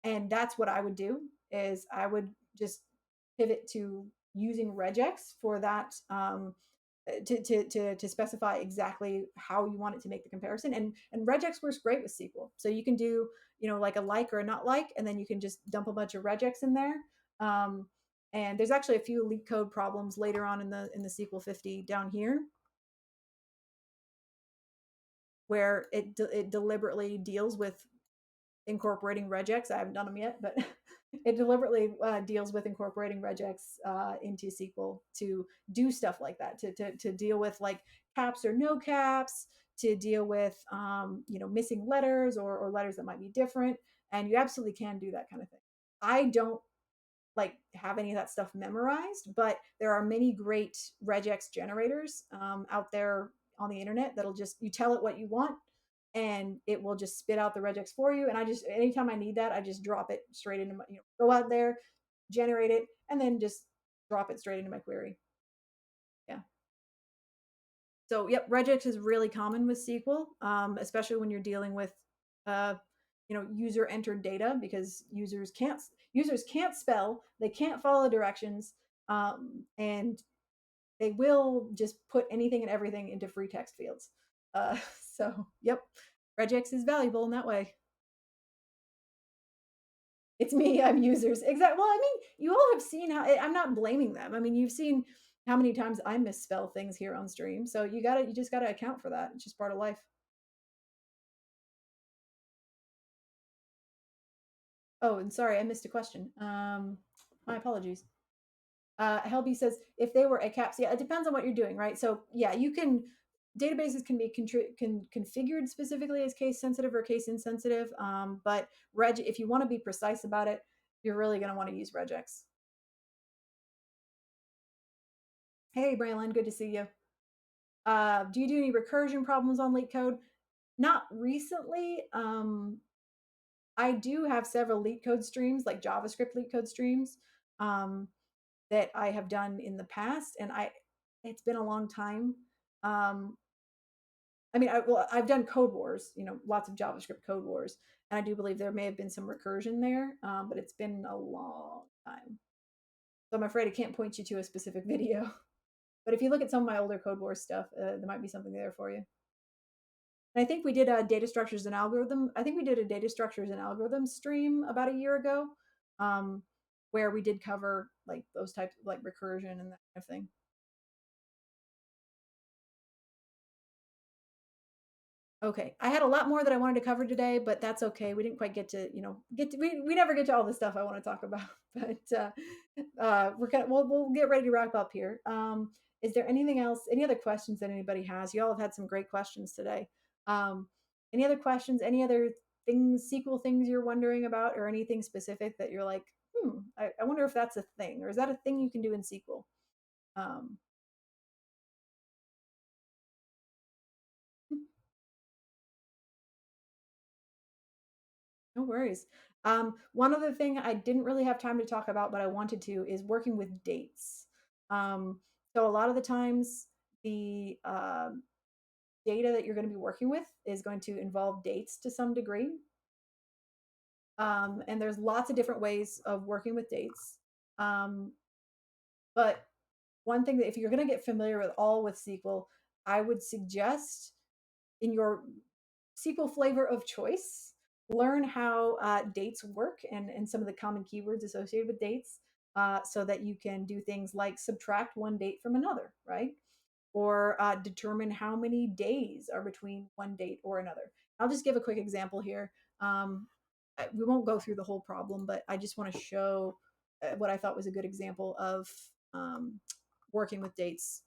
and that's what I would do is I would just pivot to using regex for that to specify exactly how you want it to make the comparison. And regex works great with SQL. So you can do, like a like or a not like, and then you can just dump a bunch of regex in there. Um, and there's actually a few LeetCode problems later on in the SQL 50 down here where it deliberately deals with incorporating regex. I haven't done them yet, but it deliberately deals with incorporating regex into SQL to do stuff like that, to deal with like caps or no caps, to deal with missing letters or letters that might be different. And you absolutely can do that kind of thing. I don't like have any of that stuff memorized, but there are many great regex generators out there on the internet that'll just you tell it what you want and it will just spit out the regex for you. And I just, anytime I need that, I just drop it straight into my, go out there, generate it, and then just drop it straight into my query. Yeah. So, yep, regex is really common with SQL, especially when you're dealing with, uh, user entered data, because users can't spell, they can't follow directions, and they will just put anything and everything into free text fields. So, yep, regex is valuable in that way. It's me, I'm users. Exactly. Well, I mean, you all have seen how I'm not blaming them. I mean, you've seen how many times I misspell things here on stream. So you just gotta account for that. It's just part of life. Oh, and sorry, I missed a question. My apologies. Helby says if they were a caps, yeah, it depends on what you're doing, right? So yeah, you can databases can be configured specifically as case sensitive or case insensitive. But if you want to be precise about it, you're really going to want to use regex. Hey, Braylon, good to see you. Do you do any recursion problems on LeetCode? Not recently. I do have several LeetCode streams, like JavaScript LeetCode streams, um, that I have done in the past, and it's been a long time. Um, I mean, I've done code wars, lots of JavaScript code wars, and I do believe there may have been some recursion there, but it's been a long time. So I'm afraid I can't point you to a specific video. But if you look at some of my older code wars stuff, there might be something there for you. And I think we did a data structures and algorithm. I think we did a data structures and algorithm stream about a year ago, um, where we did cover like those types of like recursion and that kind of thing. Okay, I had a lot more that I wanted to cover today, but that's okay. We didn't quite get to, we never get to all the stuff I want to talk about. But we'll get ready to wrap up here. Is there anything else? Any other questions that anybody has? You all have had some great questions today. Um, any other questions? Any other things, SQL things you're wondering about, or anything specific that you're like, I wonder if that's a thing, or is that a thing you can do in SQL? Um, No worries. One other thing I didn't really have time to talk about, but I wanted to, is working with dates. Um, so a lot of the times, the data that you're going to be working with is going to involve dates to some degree. And there's lots of different ways of working with dates. Um, but one thing that if you're going to get familiar with SQL, I would suggest in your SQL flavor of choice, learn how dates work and some of the common keywords associated with dates, so that you can do things like subtract one date from another, right? Or determine how many days are between one date or another. I'll just give a quick example here. We won't go through the whole problem, but I just want to show what I thought was a good example of um, working with dates.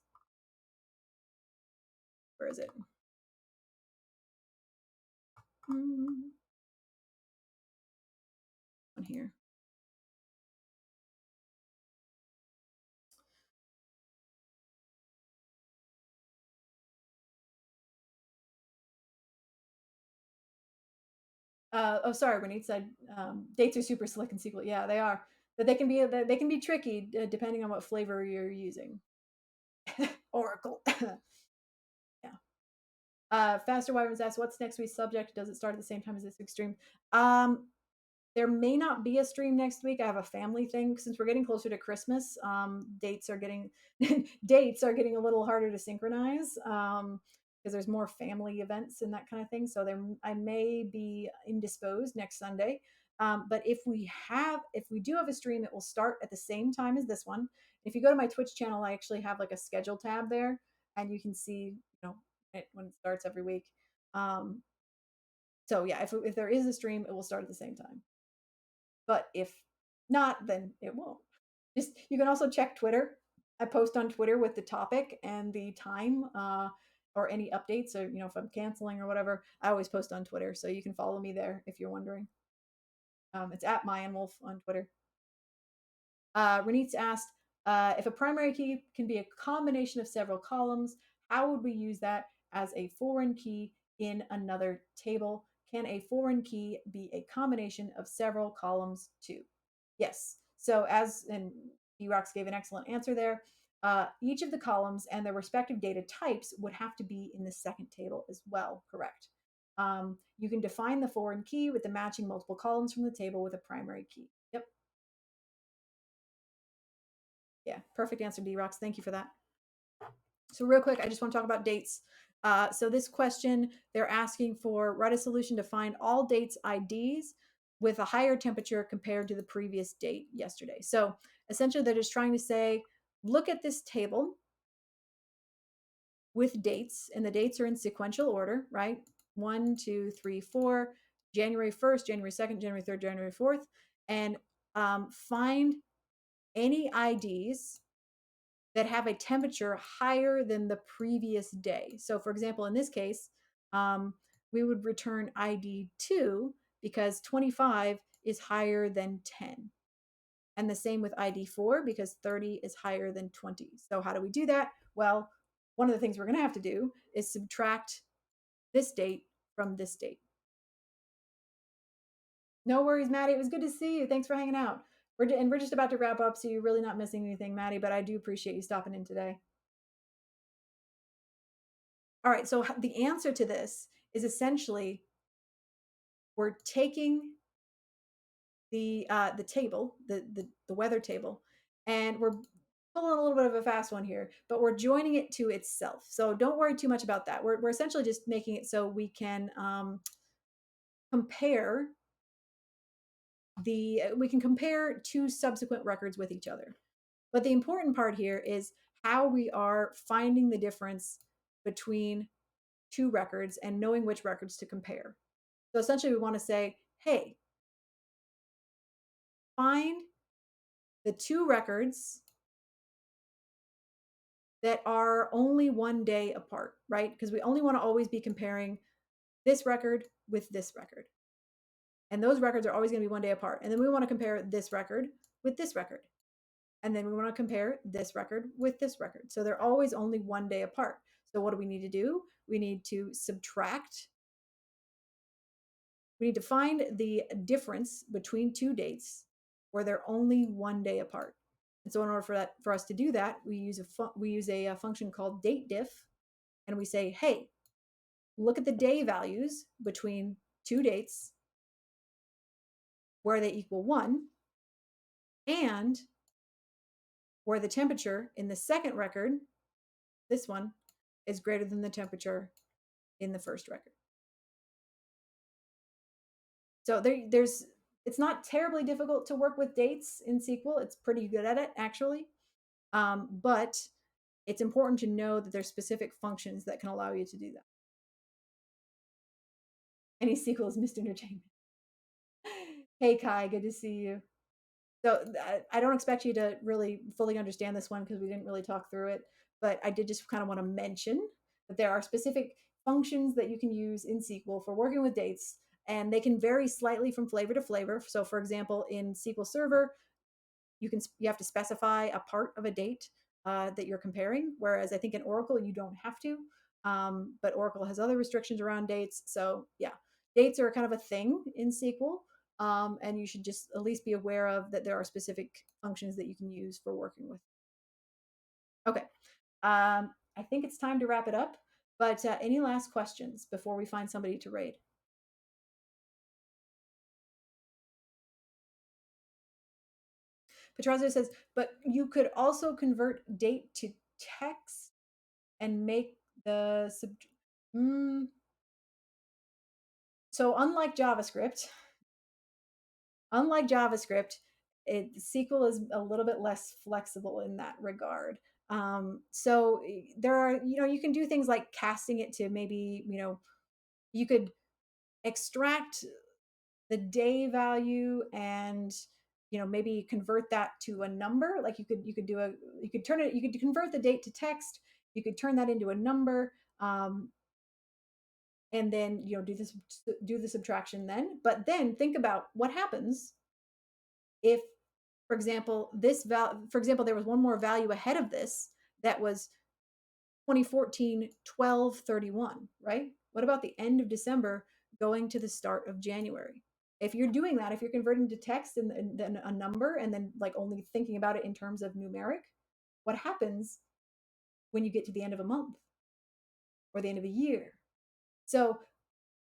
Where is it? On here. Oh, sorry, Renee said dates are super slick in SQL. Yeah, they are, but they can be tricky depending on what flavor you're using. Oracle. Yeah. Faster Wyverns asks, "What's next week's subject? Does it start at the same time as this week's stream?" Um, there may not be a stream next week. I have a family thing since we're getting closer to Christmas. Dates are getting dates are getting a little harder to synchronize because there's more family events and that kind of thing. So I may be indisposed next Sunday. But if we do have a stream, it will start at the same time as this one. If you go to my Twitch channel, I actually have like a schedule tab there, and you can see when it starts every week. Um, so yeah, if there is a stream, it will start at the same time. But if not, then it won't. Just you can also check Twitter. I post on Twitter with the topic and the time, or any updates, or if I'm canceling or whatever. I always post on Twitter, so you can follow me there if you're wondering. It's at Mayanwolf on Twitter. Renitz asked if a primary key can be a combination of several columns. How would we use that as a foreign key in another table? Can a foreign key be a combination of several columns too? Yes. So as and Drox gave an excellent answer there. Each of the columns and their respective data types would have to be in the second table as well. Correct. You can define the foreign key with the matching multiple columns from the table with a primary key. Yep. Yeah. Perfect answer, Drox. Thank you for that. So real quick, I just want to talk about dates. So this question, they're asking for write a solution to find all dates IDs with a higher temperature compared to the previous date yesterday. So essentially, they're just trying to say, look at this table with dates, and the dates are in sequential order, right? 1, 2, 3, 4, January 1st, January 2nd, January 3rd, January 4th, and find any IDs that have a temperature higher than the previous day. So, for example, in this case, we would return ID 2 because 25 is higher than 10. And the same with ID 4 because 30 is higher than 20. So, how do we do that? Well, one of the things we're going to have to do is subtract this date from this date. No worries, Maddie. It was good to see you. Thanks for hanging out. We're just about to wrap up, so you're really not missing anything, Maddie, but I do appreciate you stopping in today. All right, so the answer to this is essentially we're taking the table, the weather table, and we're pulling a little bit of a fast one here, but we're joining it to itself. So don't worry too much about that. We're essentially just making it so we can compare we can compare two subsequent records with each other. But the important part here is how we are finding the difference between two records and knowing which records to compare. So essentially, we want to say, hey, find the two records that are only one day apart, right? Because we only want to always be comparing this record with this record. And those records are always going to be one day apart. And then we want to compare this record with this record. And then we want to compare this record with this record. So they're always only one day apart. So what do we need to do? We need to subtract. We need to find the difference between two dates where they're only one day apart. And so in order for us to do that, we use a function called dateDiff, and we say, hey, look at the day values between two dates where they equal 1 and where the temperature in the second record, this one, is greater than the temperature in the first record. So there's it's not terribly difficult to work with dates in SQL. It's pretty good at it, actually. But it's important to know that there's specific functions that can allow you to do that. Any SQL is missed entertainment. Hey, Kai, good to see you. So I don't expect you to really fully understand this one because we didn't really talk through it, but I did just kind of want to mention that there are specific functions that you can use in SQL for working with dates, and they can vary slightly from flavor to flavor. So, for example, in SQL Server, you have to specify a part of a date that you're comparing, whereas I think in Oracle you don't have to. But Oracle has other restrictions around dates. So yeah, dates are kind of a thing in SQL. And you should just at least be aware of that there are specific functions that you can use for working with. Okay, I think it's time to wrap it up. But any last questions before we find somebody to raid? Petrazo says, but you could also convert date to text and make the sub. Mm. So unlike JavaScript, SQL is a little bit less flexible in that regard. So there are, you can do things like casting it to maybe, you could extract the day value and maybe convert that to a number. Like you could convert the date to text. You could turn that into a number. And then do the subtraction then. But then think about what happens if, for example, there was one more value ahead of this that was 2014 1231, right? What about the end of December going to the start of January? If you're doing that, if you're converting to text and then a number and then like only thinking about it in terms of numeric, what happens when you get to the end of a month or the end of a year? So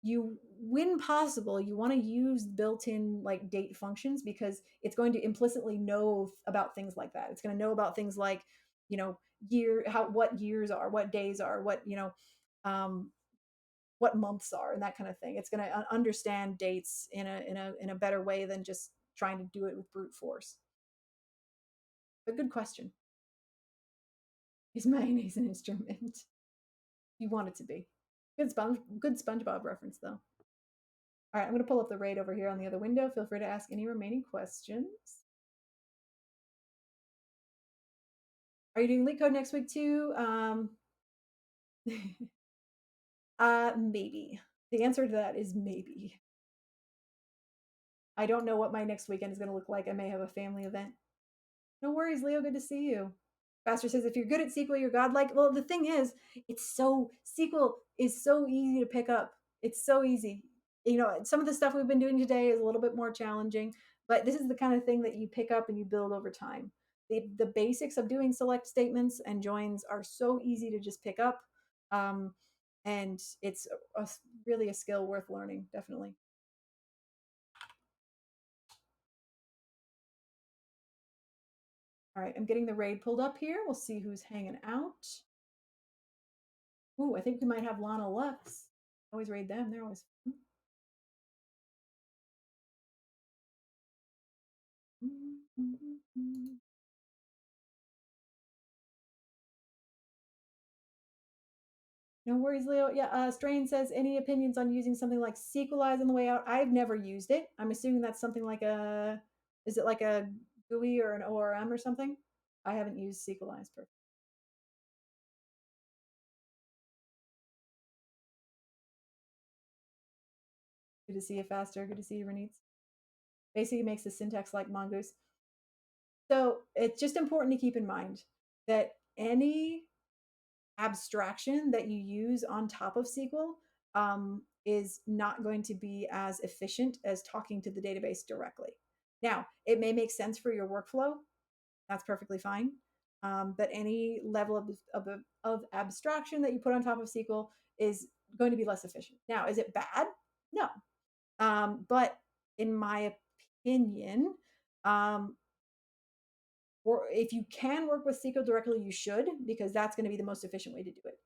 you when possible you want to use built-in like date functions because it's going to implicitly know about things like that. It's going to know about things like, you know, year how what years are, what days are, what, um what months are, and that kind of thing. It's going to understand dates in a better way than just trying to do it with brute force. But good question. Is mayonnaise an instrument? You want it to be. Good SpongeBob reference though. All right, I'm going to pull up the raid over here on the other window. Feel free to ask any remaining questions. Are you doing LeetCode next week too? Maybe. The answer to that is maybe. I don't know what my next weekend is going to look like. I may have a family event. No worries, Leo. Good to see you. Pastor says, if you're good at SQL, you're godlike. Well, the thing is, SQL is so easy to pick up. It's so easy. You know, some of the stuff we've been doing today is a little bit more challenging, but this is the kind of thing that you pick up and you build over time. The basics of doing select statements and joins are so easy to just pick up. Um, and it's really a skill worth learning, definitely. All right, I'm getting the raid pulled up here. We'll see who's hanging out. Ooh, I think we might have Lana Lux. Always raid them. They're always fun. No worries, Leo. Yeah, Strain says, any opinions on using something like Sequelize on the way out? I've never used it. I'm assuming that's something like is it like a GUI or an ORM or something? I haven't used Sequelize. Good to see you, Faster. Good to see you, Renitz. Basically makes the syntax like Mongoose. So it's just important to keep in mind that any abstraction that you use on top of SQL is not going to be as efficient as talking to the database directly. Now, it may make sense for your workflow. That's perfectly fine. But any level of abstraction that you put on top of SQL is going to be less efficient. Now, is it bad? No. But in my opinion, um, or if you can work with SQL directly, you should, because that's going to be the most efficient way to do it.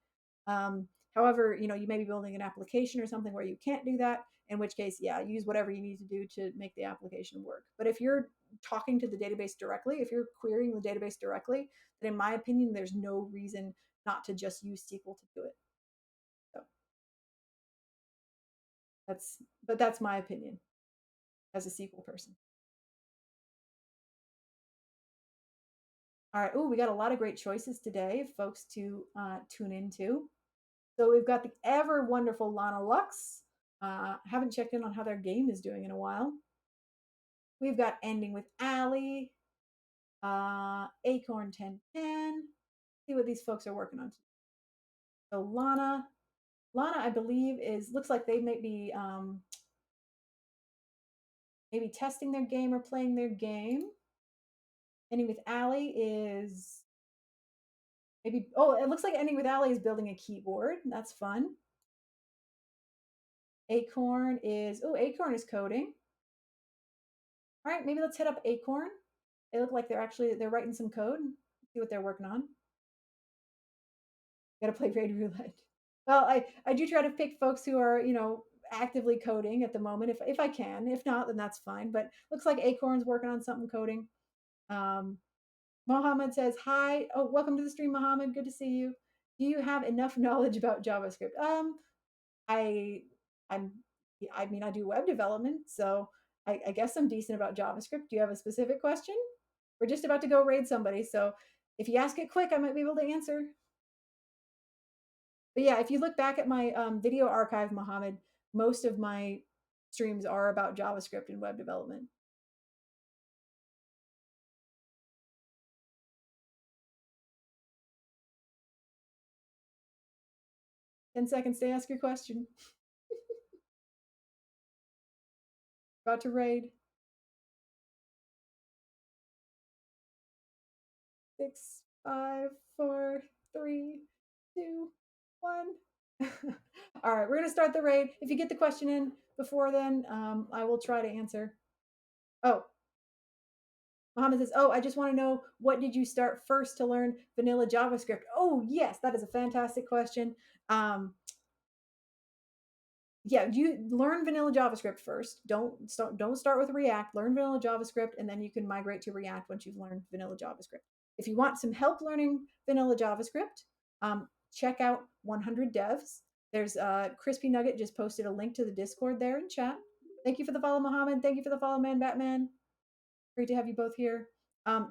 However, you may be building an application or something where you can't do that, in which case, yeah, use whatever you need to do to make the application work. But if you're talking to the database directly, if you're querying the database directly, then in my opinion, there's no reason not to just use SQL to do it. So that's my opinion as a SQL person. All right. Oh, we got a lot of great choices today, folks, to tune into. So we've got the ever wonderful Lana Lux. Haven't checked in on how their game is doing in a while. We've got Ending with Allie, Acorn 1010. See what these folks are working on. So Lana, I believe looks like they may be maybe testing their game or playing their game. Ending with Allie is maybe, oh, it looks like Ending with Allie is building a keyboard. That's fun. Acorn is coding. All right, maybe let's hit up Acorn. They look like they're writing some code. See what they're working on. Got to play raid roulette. Well, I do try to pick folks who are actively coding at the moment if I can. If not, then that's fine. But looks like Acorn's working on something coding. Um, Mohammed says hi. Oh, welcome to the stream, Mohammed. Good to see you. Do you have enough knowledge about JavaScript? I I'm I mean I do web development, so I guess I'm decent about JavaScript. Do you have a specific question? We're just about to go raid somebody, so if you ask it quick, I might be able to answer. But yeah, if you look back at my video archive, Mohammed, most of my streams are about JavaScript and web development. 10 seconds to ask your question. About to raid. 6, 5, 4, 3, 2, 1. All right, we're going to start the raid. If you get the question in before then, I will try to answer. Oh, Mohammed says, "Oh, I just want to know, what did you start first to learn vanilla JavaScript?" Oh, yes, that is a fantastic question. Um, yeah, you learn vanilla JavaScript first. Don't start with React. Learn vanilla JavaScript, and then you can migrate to React once you've learned vanilla JavaScript. If you want some help learning vanilla JavaScript, check out 100 Devs. There's Crispy Nugget just posted a link to the Discord there in chat. Thank you for the follow, Mohammed. Thank you for the follow, Man Batman. Great to have you both here.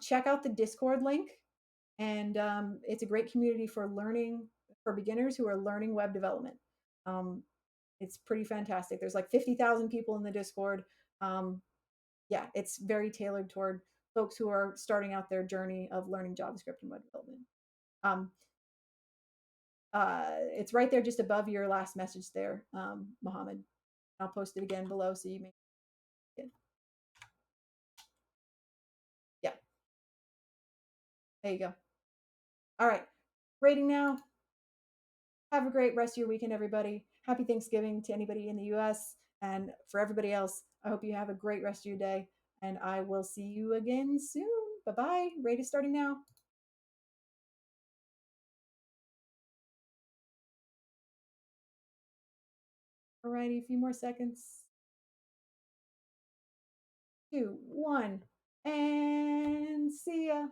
Check out the Discord link, and it's a great community for learning for beginners who are learning web development. Um, it's pretty fantastic. There's like 50,000 people in the Discord. Um, yeah, it's very tailored toward folks who are starting out their journey of learning JavaScript and web development. Um, it's right there just above your last message there, Mohammed. I'll post it again below so you may. Yeah, there you go. All right, rating now. Have a great rest of your weekend, everybody. Happy Thanksgiving to anybody in the US. And for everybody else, I hope you have a great rest of your day. And I will see you again soon. Bye bye. Rate is starting now. Alrighty, a few more seconds. 2, 1, and see ya.